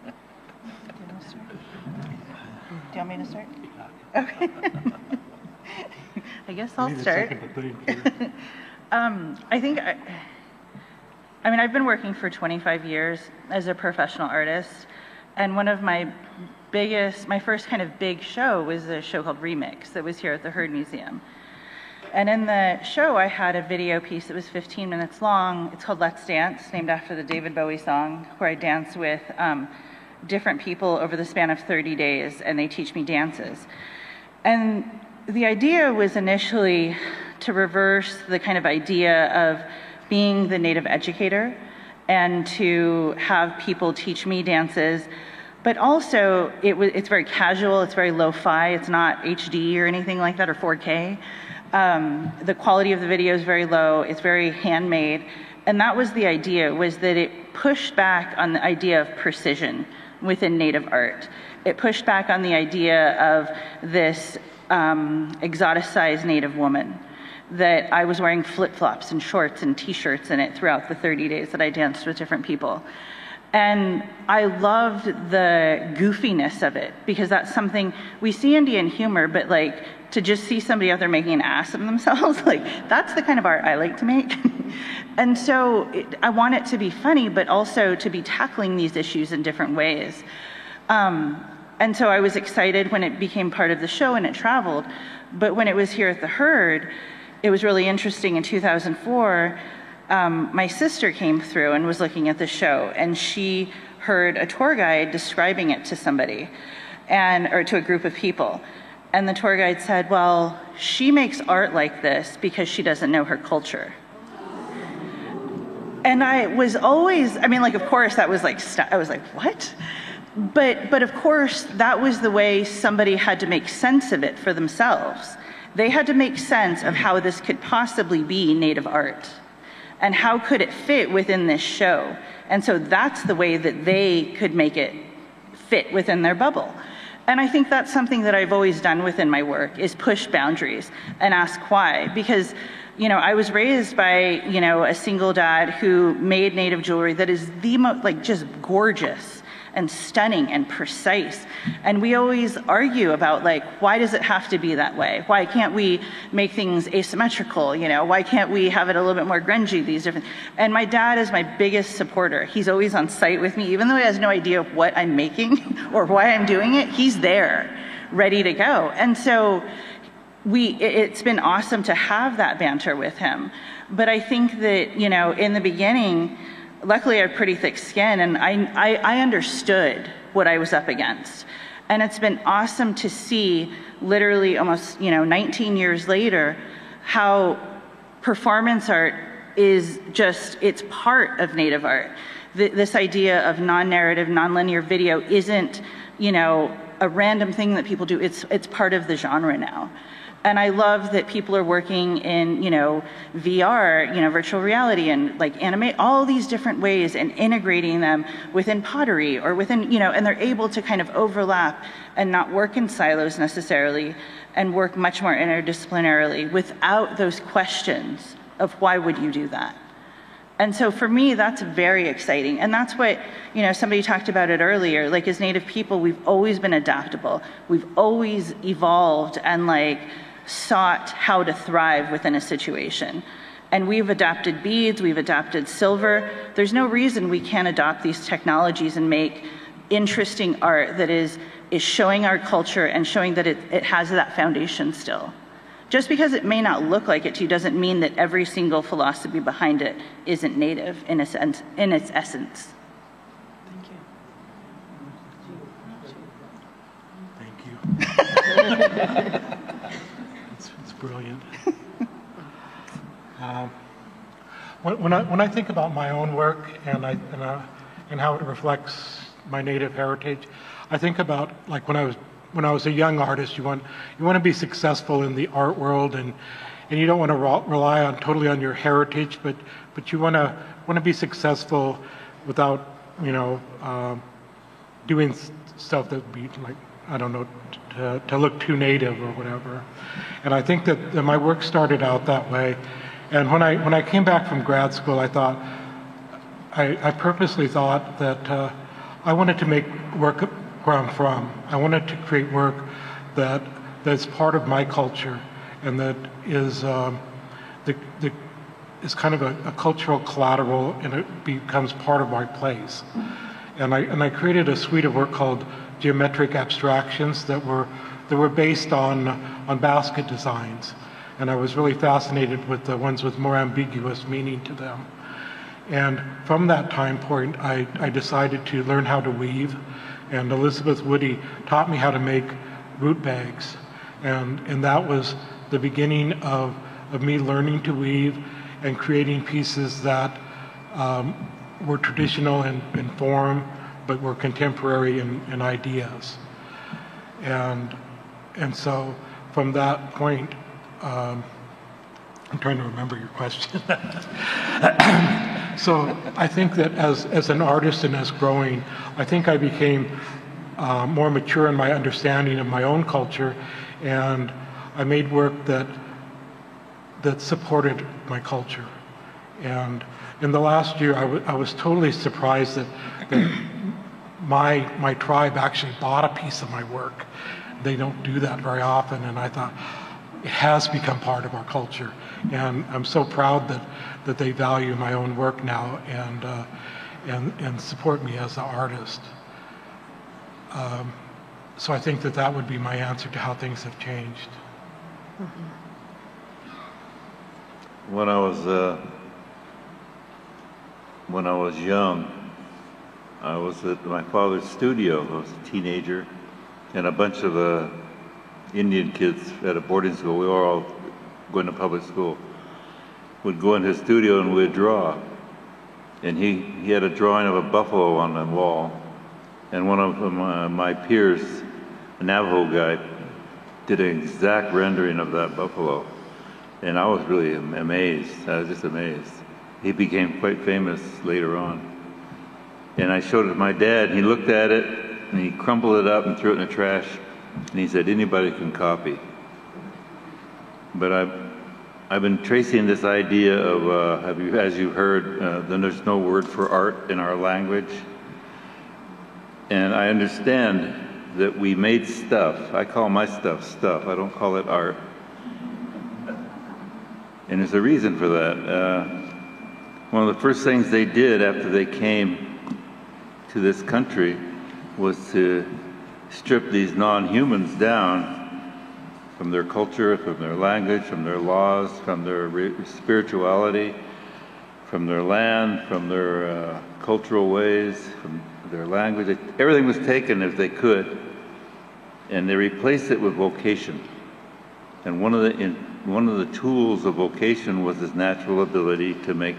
Do you want me to start? Okay. I guess I'll start. I've been working for 25 years as a professional artist, and one of my first kind of big show was a show called Remix that was here at the Heard Museum. And in the show, I had a video piece that was 15 minutes long. It's called Let's Dance, named after the David Bowie song, where I dance with different people over the span of 30 days, and they teach me dances. And the idea was initially to reverse the kind of idea of being the Native educator and to have people teach me dances, but also it's very casual, it's very lo-fi, it's not HD or anything like that, or 4K. The quality of the video is very low, it's very handmade, and that was the idea, was that it pushed back on the idea of precision within Native art. It pushed back on the idea of this exoticized Native woman, that I was wearing flip-flops and shorts and t-shirts in it throughout the 30 days that I danced with different people. And I loved the goofiness of it, because that's something, we see Indian humor, but like to just see somebody out there making an ass of themselves, like that's the kind of art I like to make. And so I want it to be funny, but also to be tackling these issues in different ways. And so I was excited when it became part of the show and it traveled. But when it was here at the Heard, it was really interesting. In 2004, my sister came through and was looking at the show, and she heard a tour guide describing it to somebody, or to a group of people. And the tour guide said, well, she makes art like this because she doesn't know her culture. And I was always, of course, that was like, I was like, what? But of course, that was the way somebody had to make sense of it for themselves. They had to make sense of how this could possibly be Native art and how could it fit within this show. And so that's the way that they could make it fit within their bubble. And I think that's something that I've always done within my work, is push boundaries and ask why. Because, you know, I was raised by, you know, a single dad who made Native jewelry that is the most, like, just gorgeous and stunning and precise. And we always argue about, like, why does it have to be that way? Why can't we make things asymmetrical? You know, why can't we have it a little bit more grungy, these different, and my dad is my biggest supporter. He's always on site with me, even though he has no idea of what I'm making or why I'm doing it, he's there, ready to go. And so it's been awesome to have that banter with him. But I think that, you know, in the beginning, luckily I have pretty thick skin, and I understood what I was up against. And it's been awesome to see, literally almost, you know, 19 years later, how performance art is just, it's part of Native art. This idea of non-narrative, non-linear video isn't, you know, a random thing that people do. It's part of the genre now. And I love that people are working in, you know, VR, you know, virtual reality, and like animate, all these different ways, and integrating them within pottery or within, you know, and they're able to kind of overlap and not work in silos necessarily, and work much more interdisciplinarily without those questions of why would you do that? And so for me, that's very exciting. And that's what, you know, somebody talked about it earlier, like as Native people, we've always been adaptable. We've always evolved and like sought how to thrive within a situation. And we've adapted beads, we've adapted silver. There's no reason we can't adopt these technologies and make interesting art that is showing our culture and showing that it has that foundation still. Just because it may not look like it to you doesn't mean that every single philosophy behind it isn't Native in a sense, in its essence. Thank you. It's brilliant. When I think about my own work and how it reflects my Native heritage, I think about like when I was a young artist, you want to be successful in the art world, and you don't want to rely totally on your heritage, but you want to be successful without, you know, doing stuff that would be like, I don't know, to look too native or whatever. And I think that my work started out that way. And when I came back from grad school, I thought, I purposely thought that I wanted to make work where I'm from. I wanted to create work that's part of my culture, and that is is kind of a cultural collateral, and it becomes part of my place. And I created a suite of work called Geometric Abstractions that were based on basket designs. And I was really fascinated with the ones with more ambiguous meaning to them. And from that time point, I decided to learn how to weave. And Elizabeth Woody taught me how to make root bags. And that was the beginning of me learning to weave and creating pieces that were traditional in form, but were contemporary in ideas. And so from that point, I'm trying to remember your question. So I think that as an artist and as growing, I think I became more mature in my understanding of my own culture, and I made work that supported my culture. And in the last year, I was totally surprised that my tribe actually bought a piece of my work. They don't do that very often, and I thought, it has become part of our culture. And I'm so proud that they value my own work now and support me as an artist. So I think that would be my answer to how things have changed. Mm-hmm. When I was young, I was at my father's studio. I was a teenager, and a bunch of Indian kids at a boarding school, we were all going to public school, would go in his studio and we'd draw. And he had a drawing of a buffalo on the wall. And one of my peers, a Navajo guy, did an exact rendering of that buffalo. And I was really amazed. I was just amazed. He became quite famous later on. And I showed it to my dad, and he looked at it, and he crumpled it up and threw it in the trash. And he said, anybody can copy. But I've been tracing this idea of, as you heard, then there's no word for art in our language. And I understand that we made stuff. I call my stuff stuff. I don't call it art. And there's a reason for that. One of the first things they did after they came to this country was to strip these non-humans down from their culture, from their language, from their laws, from their spirituality, from their land, from their cultural ways, from their language. Everything was taken if they could, and they replaced it with vocation. And one of the tools of vocation was this natural ability to make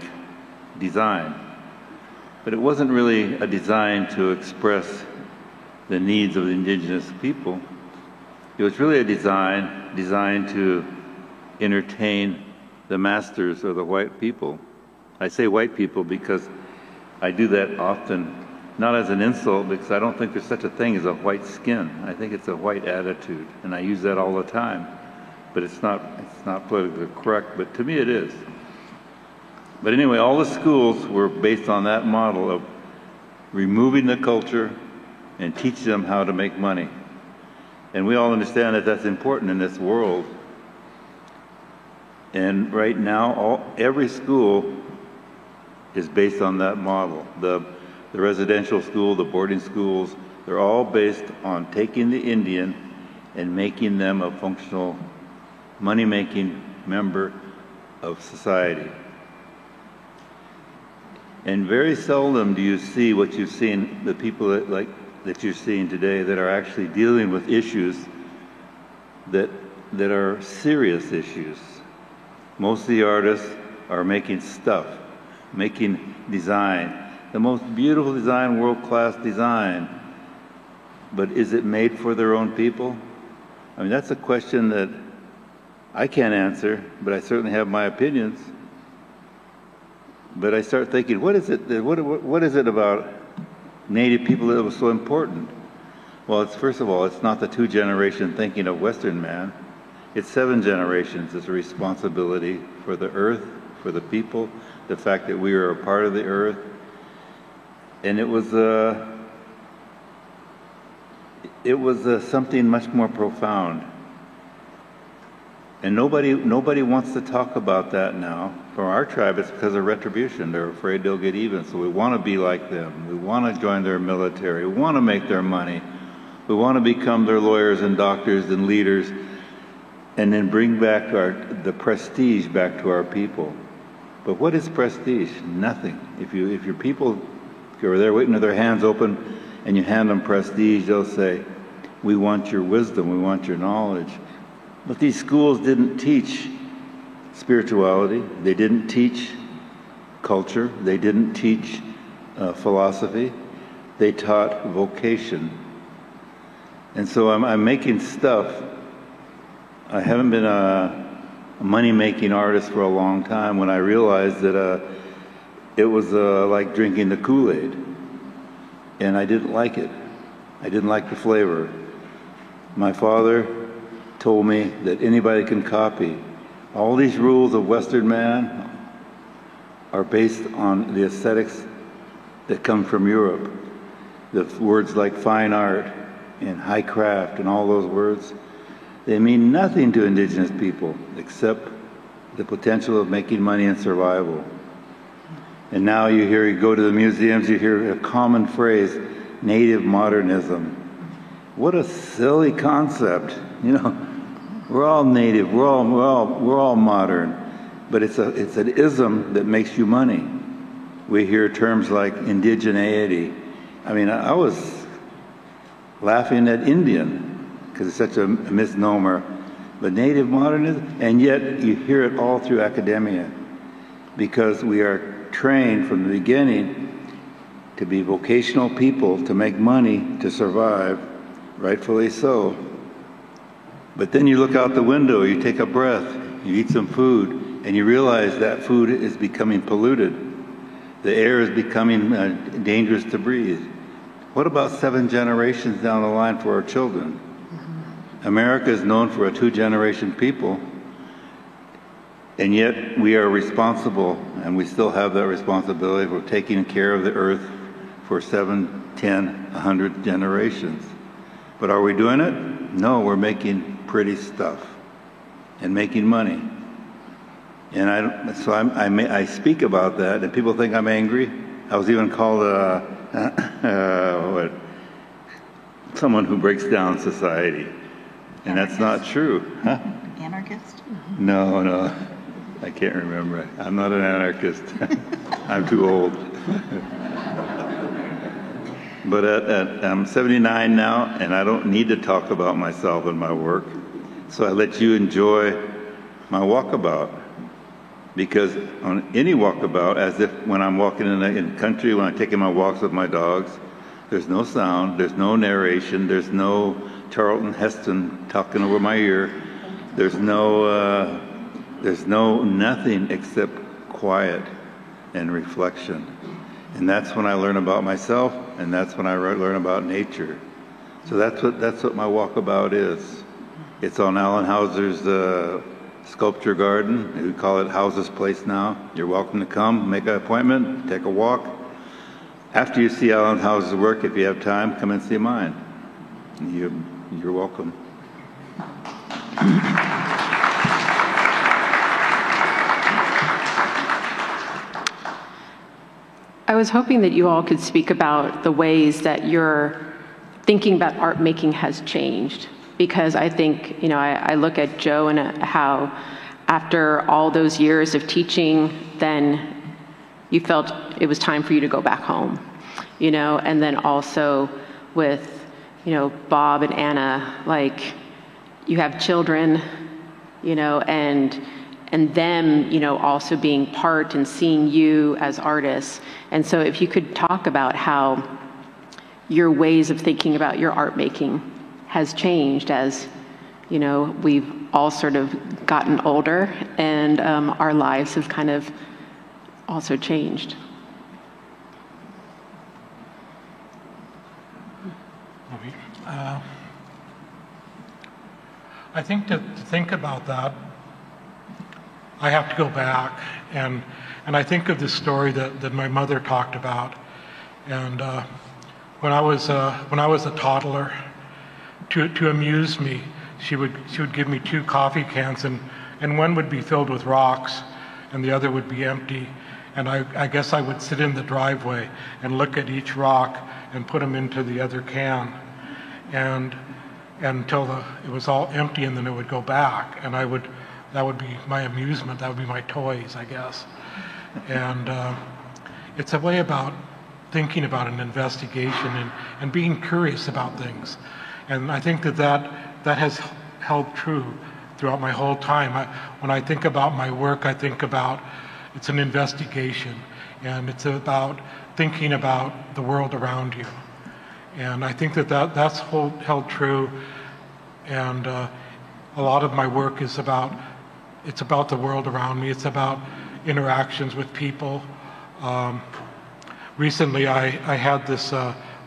design. But it wasn't really a design to express the needs of the indigenous people. It was really a design designed to entertain the masters or the white people. I say white people because I do that often, not as an insult, because I don't think there's such a thing as a white skin. I think it's a white attitude, and I use that all the time. But it's not politically correct, but to me it is. But anyway, all the schools were based on that model of removing the culture and teach them how to make money. And we all understand that that's important in this world. And right now, every school is based on that model. The residential school, the boarding schools, they're all based on taking the Indian and making them a functional, money-making member of society. And very seldom do you see what you've seen, the people that you're seeing today that are actually dealing with issues that are serious issues. Most of the artists are making stuff, making design, the most beautiful design, world-class design. But is it made for their own people? I mean, that's a question that I can't answer, but I certainly have my opinions. But I start thinking, what is it about Native people that was so important? Well, first of all, it's not the 2-generation thinking of Western man. It's 7 generations. It's a responsibility for the earth, for the people, the fact that we are a part of the earth. And it was something much more profound. And nobody wants to talk about that now. For our tribe, it's because of retribution. They're afraid they'll get even, so we want to be like them. We want to join their military. We want to make their money. We want to become their lawyers and doctors and leaders, and then bring back the prestige back to our people. But what is prestige? Nothing. If your people are there waiting with their hands open and you hand them prestige, they'll say, we want your wisdom, we want your knowledge. But these schools didn't teach spirituality, they didn't teach culture, they didn't teach philosophy, they taught vocation. And so I'm making stuff. I haven't been a money-making artist for a long time when I realized that it was like drinking the Kool-Aid. And I didn't like it. I didn't like the flavor. My father told me that anybody can copy. All these rules of Western man are based on the aesthetics that come from Europe. The words like fine art and high craft and all those words, they mean nothing to indigenous people except the potential of making money and survival. And now you go to the museums, you hear a common phrase, native modernism. What a silly concept, you know. We're all native, we're all modern, but it's an ism that makes you money. We hear terms like indigeneity. I mean, I was laughing at Indian because it's such a misnomer, but native modernism, and yet you hear it all through academia because we are trained from the beginning to be vocational people, to make money, to survive, rightfully so. But then you look out the window, you take a breath, you eat some food, and you realize that food is becoming polluted. The air is becoming dangerous to breathe. What about 7 generations down the line for our children? America is known for a 2-generation people, and yet we are responsible, and we still have that responsibility for taking care of the earth for 7, 10, 100 generations. But are we doing it? No, we're making pretty stuff and making money. And I speak about that, and people think I'm angry. I was even called someone who breaks down society. And that's not true. Huh? Anarchist? No, I can't remember. I'm not an anarchist. I'm too old. But I'm 79 now, and I don't need to talk about myself and my work. So I let you enjoy my walkabout. Because on any walkabout, as if when I'm walking in the country, when I'm taking my walks with my dogs, there's no sound, there's no narration, there's no Charlton Heston talking over my ear. There's nothing except quiet and reflection. And that's when I learn about myself, and that's when I learn about nature. So that's what my walkabout is. It's on Alan Hauser's sculpture garden. We call it Hauser's Place now. You're welcome to come, make an appointment, take a walk. After you see Alan Hauser's work, if you have time, come and see mine. You're welcome. I was hoping that you all could speak about the ways that your thinking about art making has changed. Because I think, I look at Joe and how after all those years of teaching, then you felt it was time for you to go back home, and then also with, Bob and Anna, like you have children, and them, also being part and seeing you as artists. And so if you could talk about how your ways of thinking about your art making has changed as, we've all sort of gotten older and our lives have kind of also changed. I think to think about that, I have to go back and I think of this story that my mother talked about. And when I was a toddler, to amuse me, she would give me 2 coffee cans, and one would be filled with rocks and the other would be empty. And I guess I would sit in the driveway and look at each rock and put them into the other can, and until it was all empty, and then it would go back, and that would be my amusement, that would be my toys, I guess. And it's a way about thinking about an investigation and being curious about things. And I think that has held true throughout my whole time. When I think about my work, I think about it's an investigation, and it's about thinking about the world around you. And I think that's held true. And a lot of my work is about the world around me. It's about interactions with people. Recently, I had this.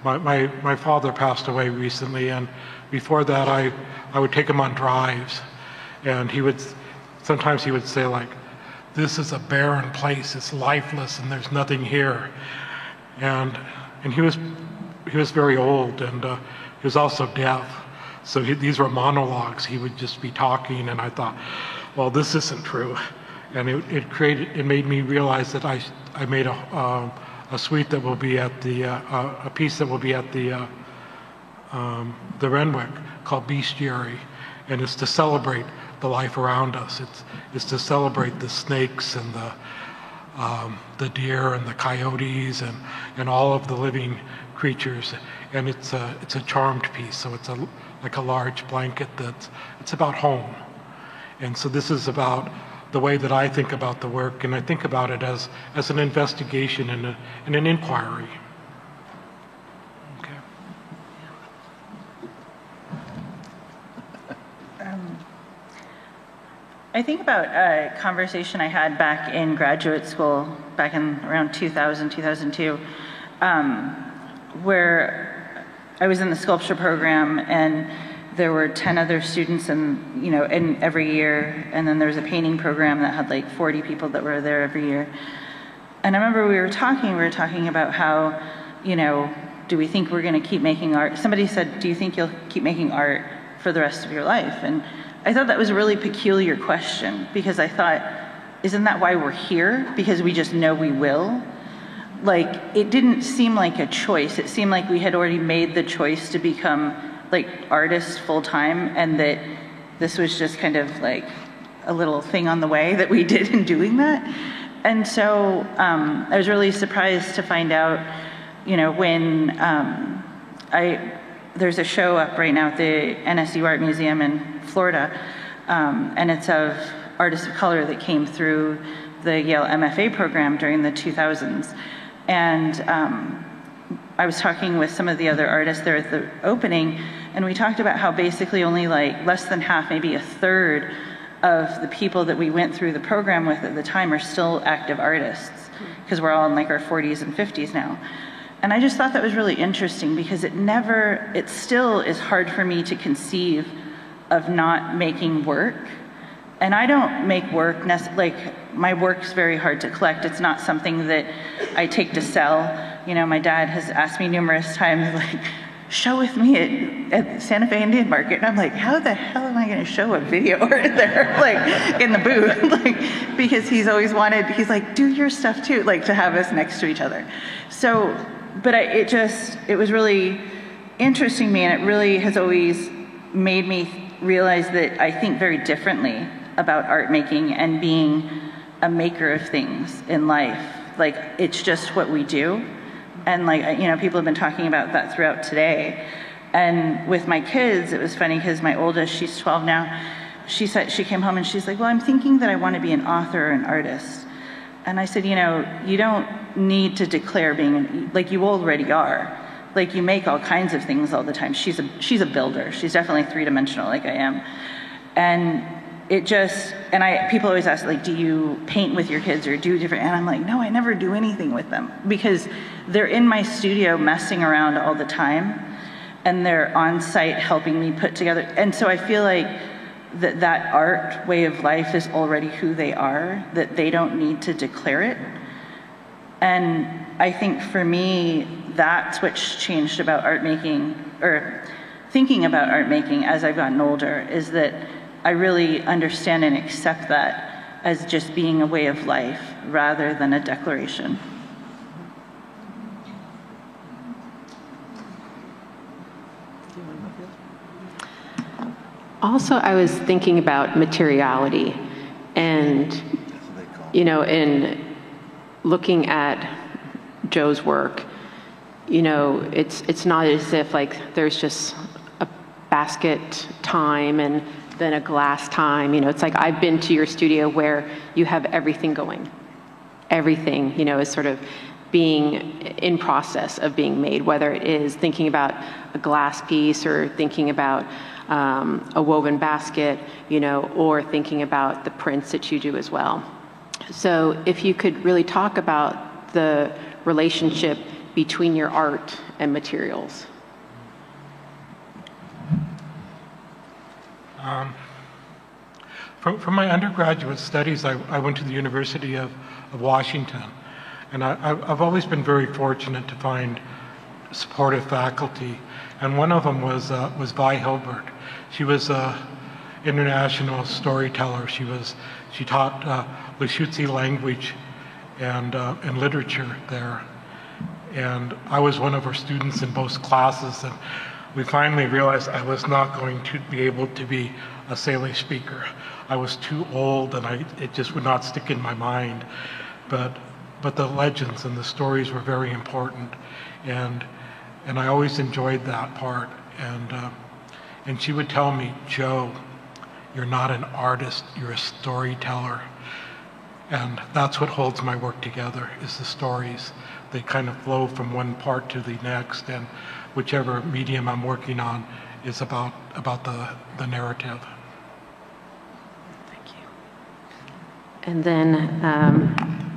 My father passed away recently, and before that, I would take him on drives, and sometimes he would say, like, "This is a barren place. It's lifeless, and there's nothing here." And he was very old, and he was also deaf. So these were monologues. He would just be talking, and I thought, well, this isn't true. And it made me realize that I made a suite that will be at a piece that will be at the Renwick called Bestiary, and it's to celebrate the life around us. It's to celebrate the snakes and the deer and the coyotes and all of the living creatures. And it's a charmed piece, so it's like a large blanket it's about home. And so this is about the way that I think about the work, and I think about it as an investigation and an inquiry. I think about a conversation I had back in graduate school, back in around 2000, 2002, where I was in the sculpture program, and there were 10 other students in every year, and then there was a painting program that had like 40 people that were there every year. And I remember we were talking about how, do we think we're going to keep making art? Somebody said, do you think you'll keep making art for the rest of your life? And I thought that was a really peculiar question, because I thought, isn't that why we're here? Because we just know we will? Like, it didn't seem like a choice. It seemed like we had already made the choice to become like artists full time, and that this was just kind of like a little thing on the way that we did in doing that. And so I was really surprised to find out, when there's a show up right now at the NSU Art Museum in Florida, and it's of artists of color that came through the Yale MFA program during the 2000s. And I was talking with some of the other artists there at the opening, and we talked about how basically only like less than half, maybe a third of the people that we went through the program with at the time are still active artists, because we're all in like our 40s and 50s now. And I just thought that was really interesting, because it still is hard for me to conceive of not making work. And I don't make work, my work's very hard to collect. It's not something that I take to sell. My dad has asked me numerous times, like, show with me at Santa Fe Indian Market. And I'm like, how the hell am I going to show a video art there, like, in the booth? Like, because he's always wanted, he's like, do your stuff too, like, to have us next to each other. So, but it was really interesting to me, and it really has always made me realize that I think very differently about art making and being a maker of things in life. Like, it's just what we do. And people have been talking about that throughout today. And with my kids, it was funny, because my oldest, she's 12 now, she came home and she's like, well, I'm thinking that I want to be an author or an artist. And I said, you don't need to declare being, you already are. Like, you make all kinds of things all the time. She's a builder. She's definitely three-dimensional like I am. And people always ask, like, do you paint with your kids or do different? And I'm like, no, I never do anything with them, because they're in my studio messing around all the time, and they're on site helping me put together. And so I feel like that art way of life is already who they are, that they don't need to declare it. And I think for me, that's what's changed about art making, or thinking about art making as I've gotten older, is that I really understand and accept that as just being a way of life rather than a declaration. Also, I was thinking about materiality, and, in looking at Joe's work, it's not as if there's just a basket time and then a glass time. It's like, I've been to your studio where you have everything going. Everything, is sort of being in process of being made, whether it is thinking about a glass piece or thinking about a woven basket, or thinking about the prints that you do as well. So if you could really talk about the relationship between your art and materials. From my undergraduate studies, I went to the University of Washington, and I've always been very fortunate to find supportive faculty, and one of them was Vi Hilbert. She was an international storyteller. She taught Lushootseed language and literature there, and I was one of her students in both classes, and we finally realized I was not going to be able to be a Salish speaker. I was too old, and it just would not stick in my mind. But the legends and the stories were very important, and I always enjoyed that part. And she would tell me, Joe, you're not an artist, you're a storyteller. And that's what holds my work together, is the stories. They kind of flow from one part to the next, and whichever medium I'm working on is about the narrative. Thank you. And then,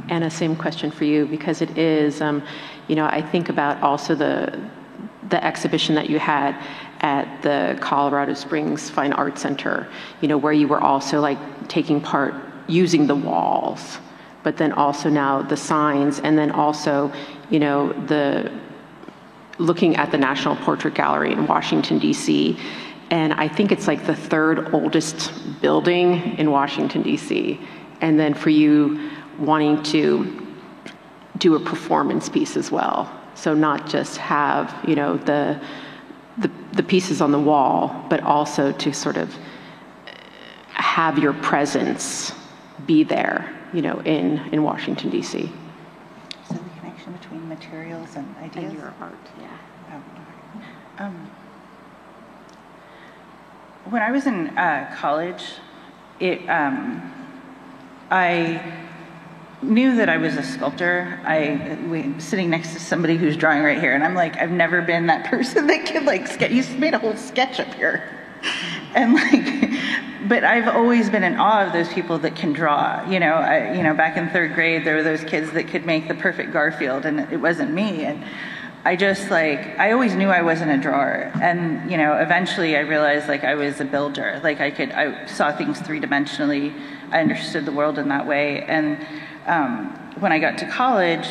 Anna, same question for you, because it is, I think about also the exhibition that you had at the Colorado Springs Fine Arts Center, where you were also like taking part using the walls, but then also now the signs, and then also, looking at the National Portrait Gallery in Washington, D.C., and I think it's like the third oldest building in Washington, D.C., and then for you wanting to do a performance piece as well. So not just have, the pieces on the wall, but also to sort of have your presence be there, in Washington, D.C. So the connection between materials and ideas? And your art, yeah. When I was in college, I knew that I was a sculptor. Sitting next to somebody who's drawing right here, and I'm like, I've never been that person that could like sketch. You made a whole sketch up here, and but I've always been in awe of those people that can draw. Back in third grade, there were those kids that could make the perfect Garfield, and it wasn't me. And I just I always knew I wasn't a drawer. And, eventually I realized I was a builder. I saw things three-dimensionally. I understood the world in that way. And when I got to college,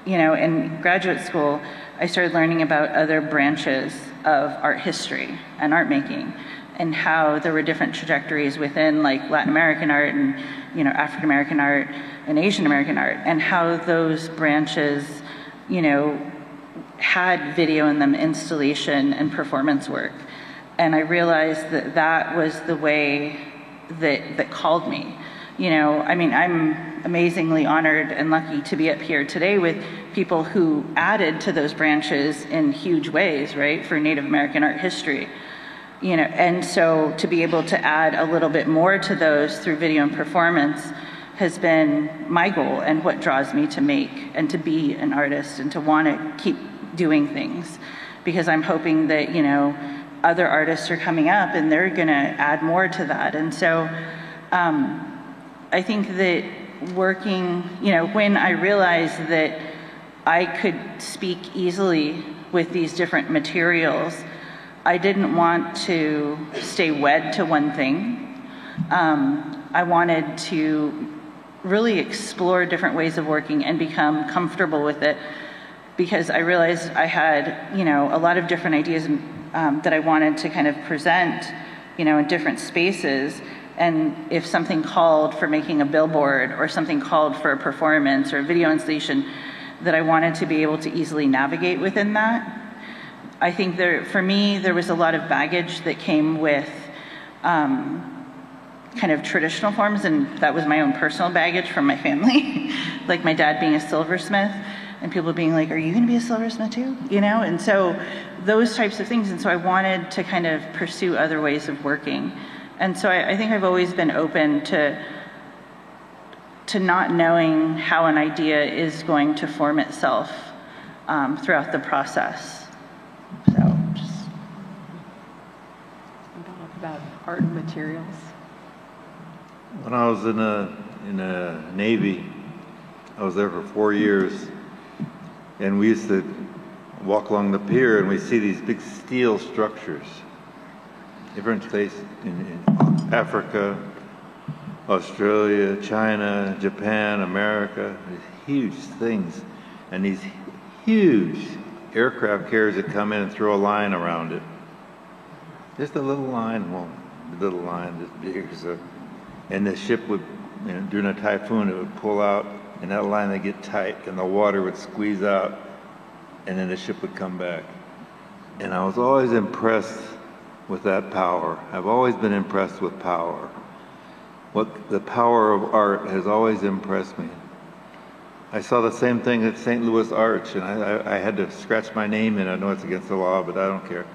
in graduate school, I started learning about other branches of art history and art making, and how there were different trajectories within Latin American art and, African American art and Asian American art, and how those branches, had video in them, installation and performance work. And I realized that that was the way that called me. I'm amazingly honored and lucky to be up here today with people who added to those branches in huge ways, right, for Native American art history. And so to be able to add a little bit more to those through video and performance has been my goal, and what draws me to make and to be an artist and to want to keep doing things, because I'm hoping that, other artists are coming up and they're going to add more to that. And so I think that working, when I realized that I could speak easily with these different materials, I didn't want to stay wed to one thing. I wanted to really explore different ways of working and become comfortable with it, because I realized I had, a lot of different ideas that I wanted to kind of present, in different spaces. And if something called for making a billboard, or something called for a performance or a video installation, that I wanted to be able to easily navigate within that. I think for me, there was a lot of baggage that came with kind of traditional forms, and that was my own personal baggage from my family. Like my dad being a silversmith, and people being like, are you going to be a silversmith too? And so those types of things. And so I wanted to kind of pursue other ways of working. And so I think I've always been open to not knowing how an idea is going to form itself throughout the process. So just talk about art and materials. When I was in the Navy, I was there for 4 years, and we used to walk along the pier and we see these big steel structures, different places in Africa, Australia, China, Japan, America, these huge things, and these huge aircraft carriers that come in and throw a line around it. Just a little line, just big. So, and the ship would, during a typhoon, it would pull out, and that line would get tight, and the water would squeeze out, and then the ship would come back. And I was always impressed with that power. I've always been impressed with power. The power of art has always impressed me. I saw the same thing at St. Louis Arch, and I had to scratch my name in. I know it's against the law, but I don't care.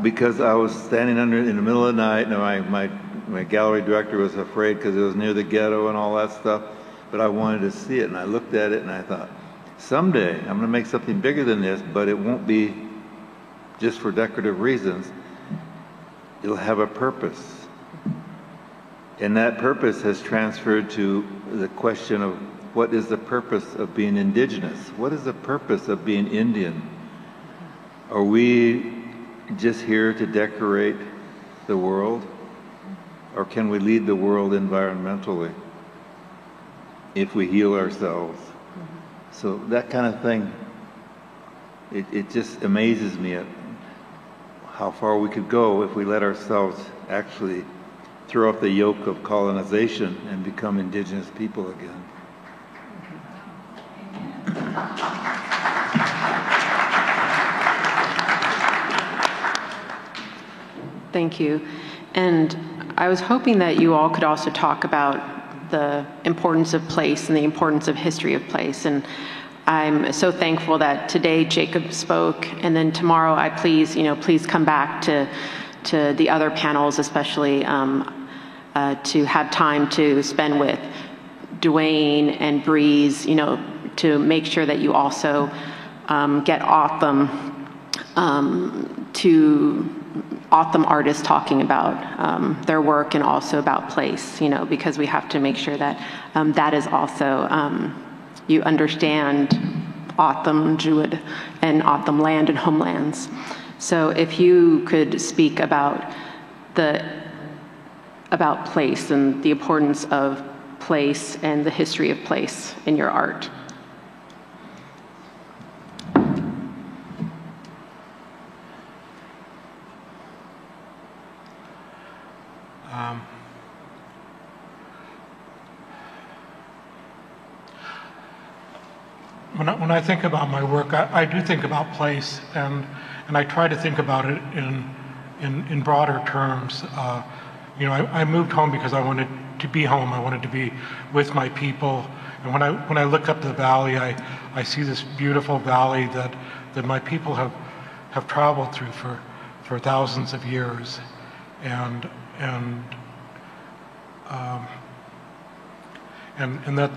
Because I was standing in the middle of the night, and my gallery director was afraid because it was near the ghetto and all that stuff, but I wanted to see it, and I looked at it and I thought, someday I'm going to make something bigger than this, but it won't be just for decorative reasons. It'll have a purpose And that purpose has transferred to the question of what is the purpose of being indigenous? What is the purpose of being Indian? Are we just here to decorate the world? Or can we lead the world environmentally if we heal ourselves? So that kind of thing, it just amazes me at how far we could go if we let ourselves actually throw off the yoke of colonization and become indigenous people again. Thank you. And I was hoping that you all could also talk about the importance of place and the importance of history of place. And I'm so thankful that today Jacob spoke, and then tomorrow please come back to the other panels, especially to have time to spend with Dwayne and Breeze, to make sure that you also get Autumn artists talking about their work and also about place, because we have to make sure that that is also, you understand Autumn Druid and Autumn land and homelands. So if you could speak about place and the importance of place and the history of place in your art. When I think about my work, I do think about place, and I try to think about it in broader terms. I moved home because I wanted to be home. I wanted to be with my people. And when I look up the valley, I see this beautiful valley that my people have traveled through for thousands of years, and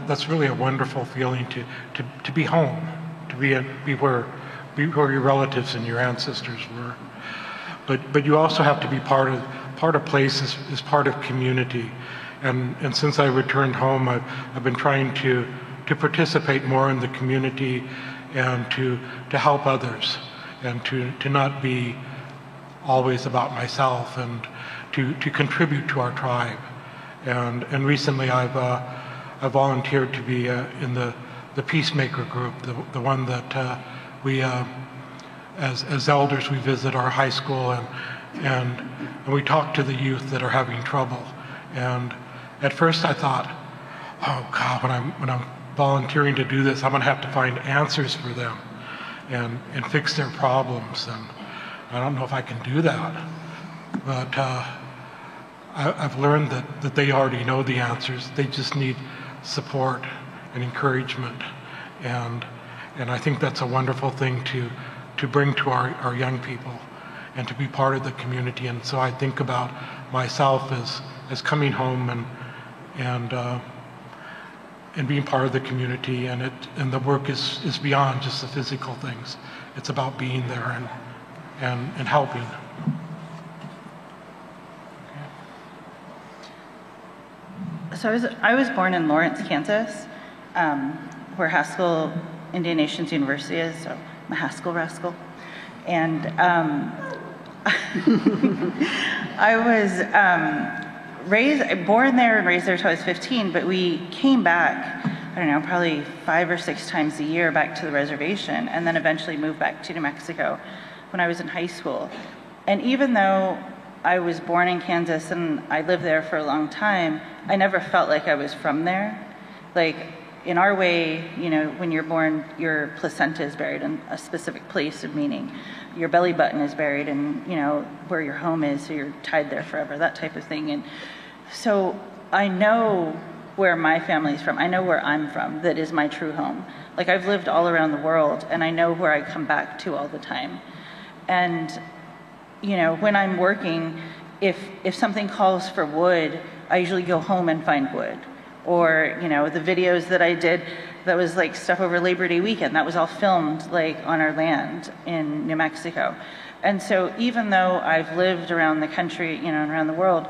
that's really a wonderful feeling to be home, to be where your relatives and your ancestors were. But you also have to be part of place as part of community. And since I returned home, I've been trying to participate more in the community and to help others, and to not be always about myself, and to contribute to our tribe. And recently I volunteered to be in the Peacemaker group, the one that we, as elders, we visit our high school and we talk to the youth that are having trouble. And at first I thought, oh God, when I'm volunteering to do this, I'm gonna have to find answers for them and fix their problems. And I don't know if I can do that. But I've learned that they already know the answers. They just need support and encouragement. And I think that's a wonderful thing to bring to our young people and to be part of the community. And so I think about myself as coming home and being part of the community, and the work is beyond just the physical things. It's about being there and helping. So I was born in Lawrence, Kansas, where Haskell Indian Nations University is, so I'm a Haskell rascal. And I was born there and raised there until I was 15, but we came back, I don't know, probably 5 or 6 times a year back to the reservation, and then eventually moved back to New Mexico when I was in high school. And even though I was born in Kansas and I lived there for a long time, I never felt like I was from there. Like, in our way, when you're born, your placenta is buried in a specific place of meaning. Your belly button is buried in, where your home is, so you're tied there forever, that type of thing. And so I know where my family's from. I know where I'm from. That is my true home. Like, I've lived all around the world, and I know where I come back to all the time. And when I'm working, if something calls for wood, I usually go home and find wood. Or, the videos that I did, that was like stuff over Labor Day weekend, that was all filmed like on our land in New Mexico. And so even though I've lived around the country, and around the world,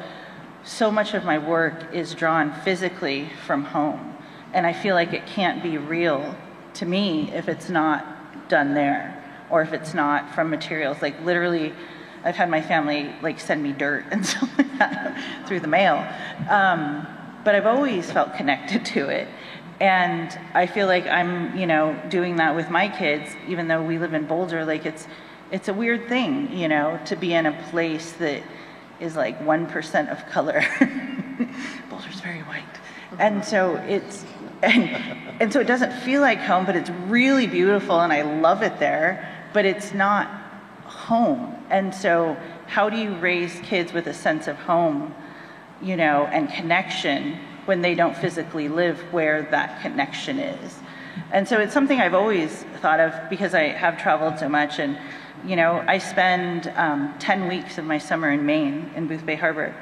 so much of my work is drawn physically from home. And I feel like it can't be real to me if it's not done there, or if it's not from materials. Like literally, I've had my family like send me dirt and stuff like that through the mail. But I've always felt connected to it. And I feel like I'm, you know, doing that with my kids, even though we live in Boulder. Like it's a weird thing, you know, to be in a place that is like 1% of color. Boulder's very white. And so and so it doesn't feel like home, but it's really beautiful and I love it there, but it's not home. And so how do you raise kids with a sense of home, you know, and connection when they don't physically live where that connection is? And so it's something I've always thought of because I have traveled so much. And, you know, I spend 10 weeks of my summer in Maine, in Boothbay Harbor.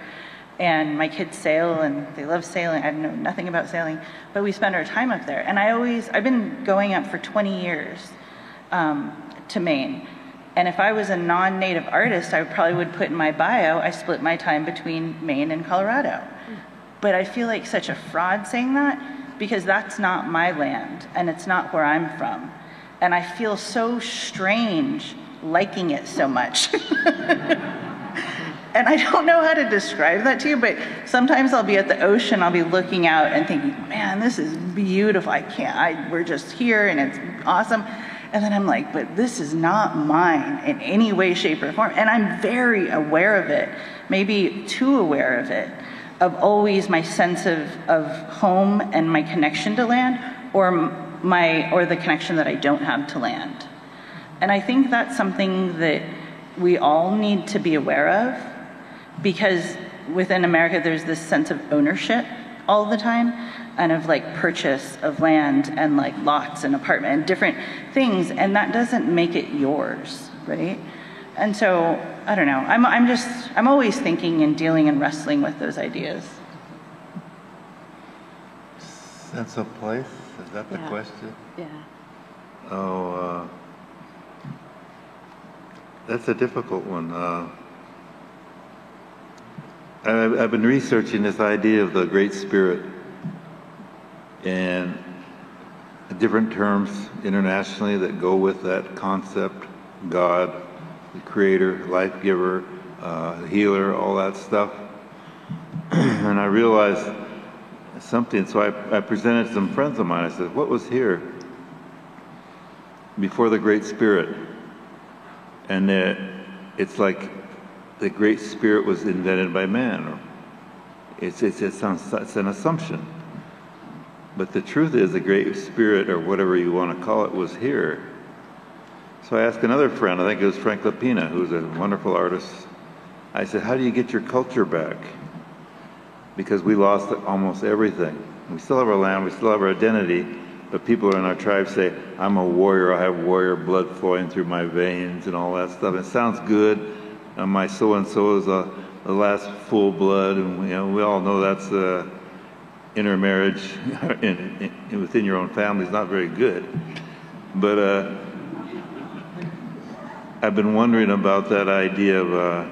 And my kids sail and they love sailing. I know nothing about sailing, but we spend our time up there. And I've been going up for 20 years to Maine. And if I was a non-native artist, I probably would put in my bio, I split my time between Maine and Colorado. But I feel like such a fraud saying that because that's not my land and it's not where I'm from. And I feel so strange liking it so much. And I don't know how to describe that to you, but sometimes I'll be at the ocean, I'll be looking out and thinking, man, this is beautiful. We're just here and it's awesome. And then I'm like, but this is not mine in any way, shape, or form. And I'm very aware of it, maybe too aware of it, of always my sense of home and my connection to land, or the connection that I don't have to land. And I think that's something that we all need to be aware of, because within America there's this sense of ownership all the time, and of like purchase of land and like lots and apartment and different things, and that doesn't make it yours, right? And so I don't know, I'm always thinking and dealing and wrestling with those ideas. Sense of place, is that the question? Yeah. Oh, that's a difficult one. I've been researching this idea of the Great Spirit and different terms internationally that go with that concept: God, the creator, life giver, healer, all that stuff. And I realized something, so I presented to some friends of mine. I said, what was here before the Great Spirit? And it's like the Great Spirit was invented by man. It's an assumption. But the truth is the Great Spirit, or whatever you want to call it, was here. So I asked another friend, I think it was Frank Lapina, who's a wonderful artist. I said, how do you get your culture back? Because we lost almost everything. We still have our land, we still have our identity, but people in our tribe say, I'm a warrior, I have warrior blood flowing through my veins and all that stuff. It sounds good. My so-and-so is the last full blood, and you know, we all know that's intermarriage within your own family is not very good. But I've been wondering about that idea of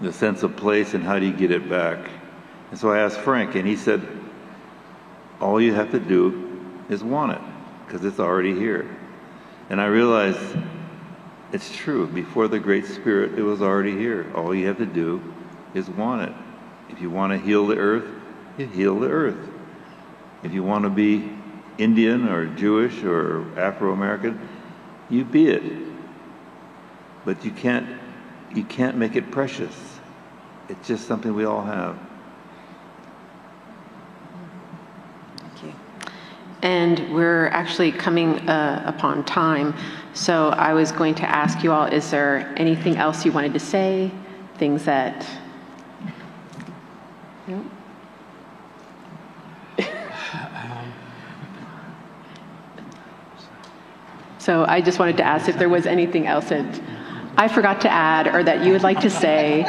the sense of place and how do you get it back. And so I asked Frank, and he said, all you have to do is want it, because it's already here. And I realized it's true. Before the Great Spirit, it was already here. All you have to do is want it. If you want to heal the earth, you heal the earth. If you want to be Indian or Jewish or Afro-American, you be it. But you can't make it precious. It's just something we all have. Thank you. And we're actually coming upon time. So I was going to ask you all, is there anything else you wanted to say? Things that... No? So I just wanted to ask if there was anything else that I forgot to add or that you would like to say.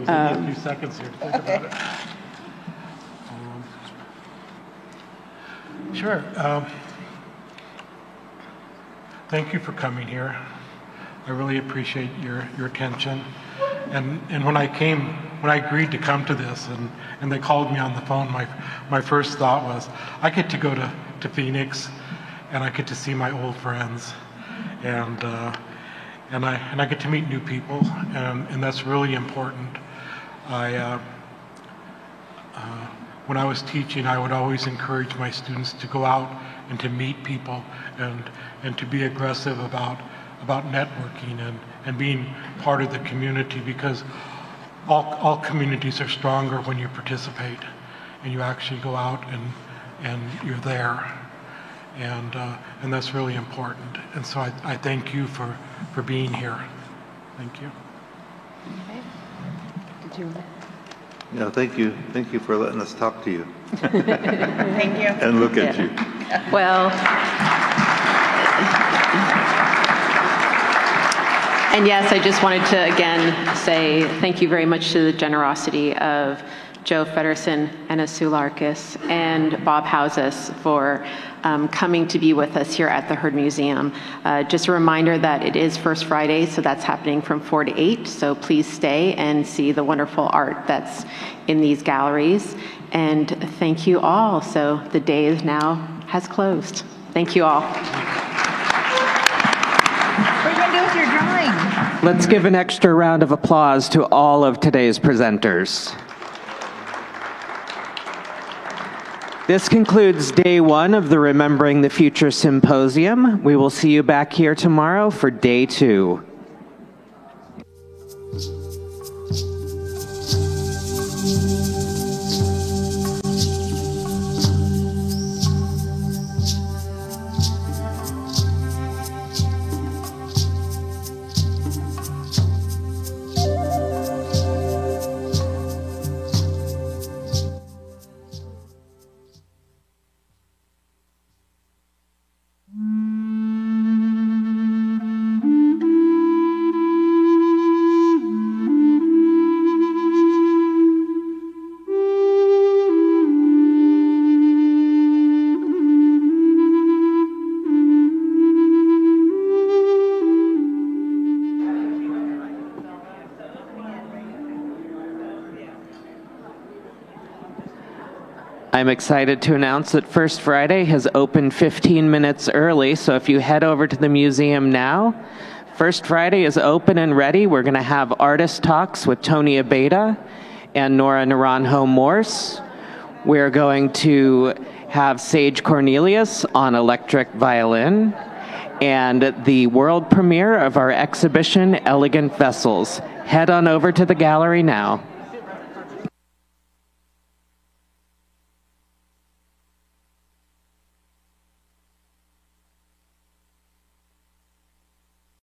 A few seconds here to think about it. Sure. Thank you for coming here. I really appreciate your attention. And when I agreed to come to this and they called me on the phone, my first thought was, I get to go to Phoenix and I get to see my old friends and I get to meet new people, and that's really important. When I was teaching, I would always encourage my students to go out and to meet people and to be aggressive about networking and being part of the community, because all communities are stronger when you participate and you actually go out and you're there. And that's really important. And so I thank you for being here. Thank you. Okay. Did you? Yeah, thank you. Thank you for letting us talk to you. Thank you. And look at you. Well, and yes, I just wanted to again say thank you very much to the generosity of Joe Feddersen, Anna Sularkis, and Bob Houses for coming to be with us here at the Heard Museum. Just a reminder that it is First Friday, so that's happening from 4 to 8, so please stay and see the wonderful art that's in these galleries. And thank you all. So the day has closed. Thank you all. What are you going to do with your drawing? Let's give an extra round of applause to all of today's presenters. This concludes day 1 of the Remembering the Future Symposium. We will see you back here tomorrow for day 2. I'm excited to announce that First Friday has opened 15 minutes early, so if you head over to the museum now, First Friday is open and ready. We're going to have artist talks with Tony Abeda and Nora Naranjo Morse. We're going to have Sage Cornelius on electric violin, and the world premiere of our exhibition, Elegant Vessels. Head on over to the gallery now.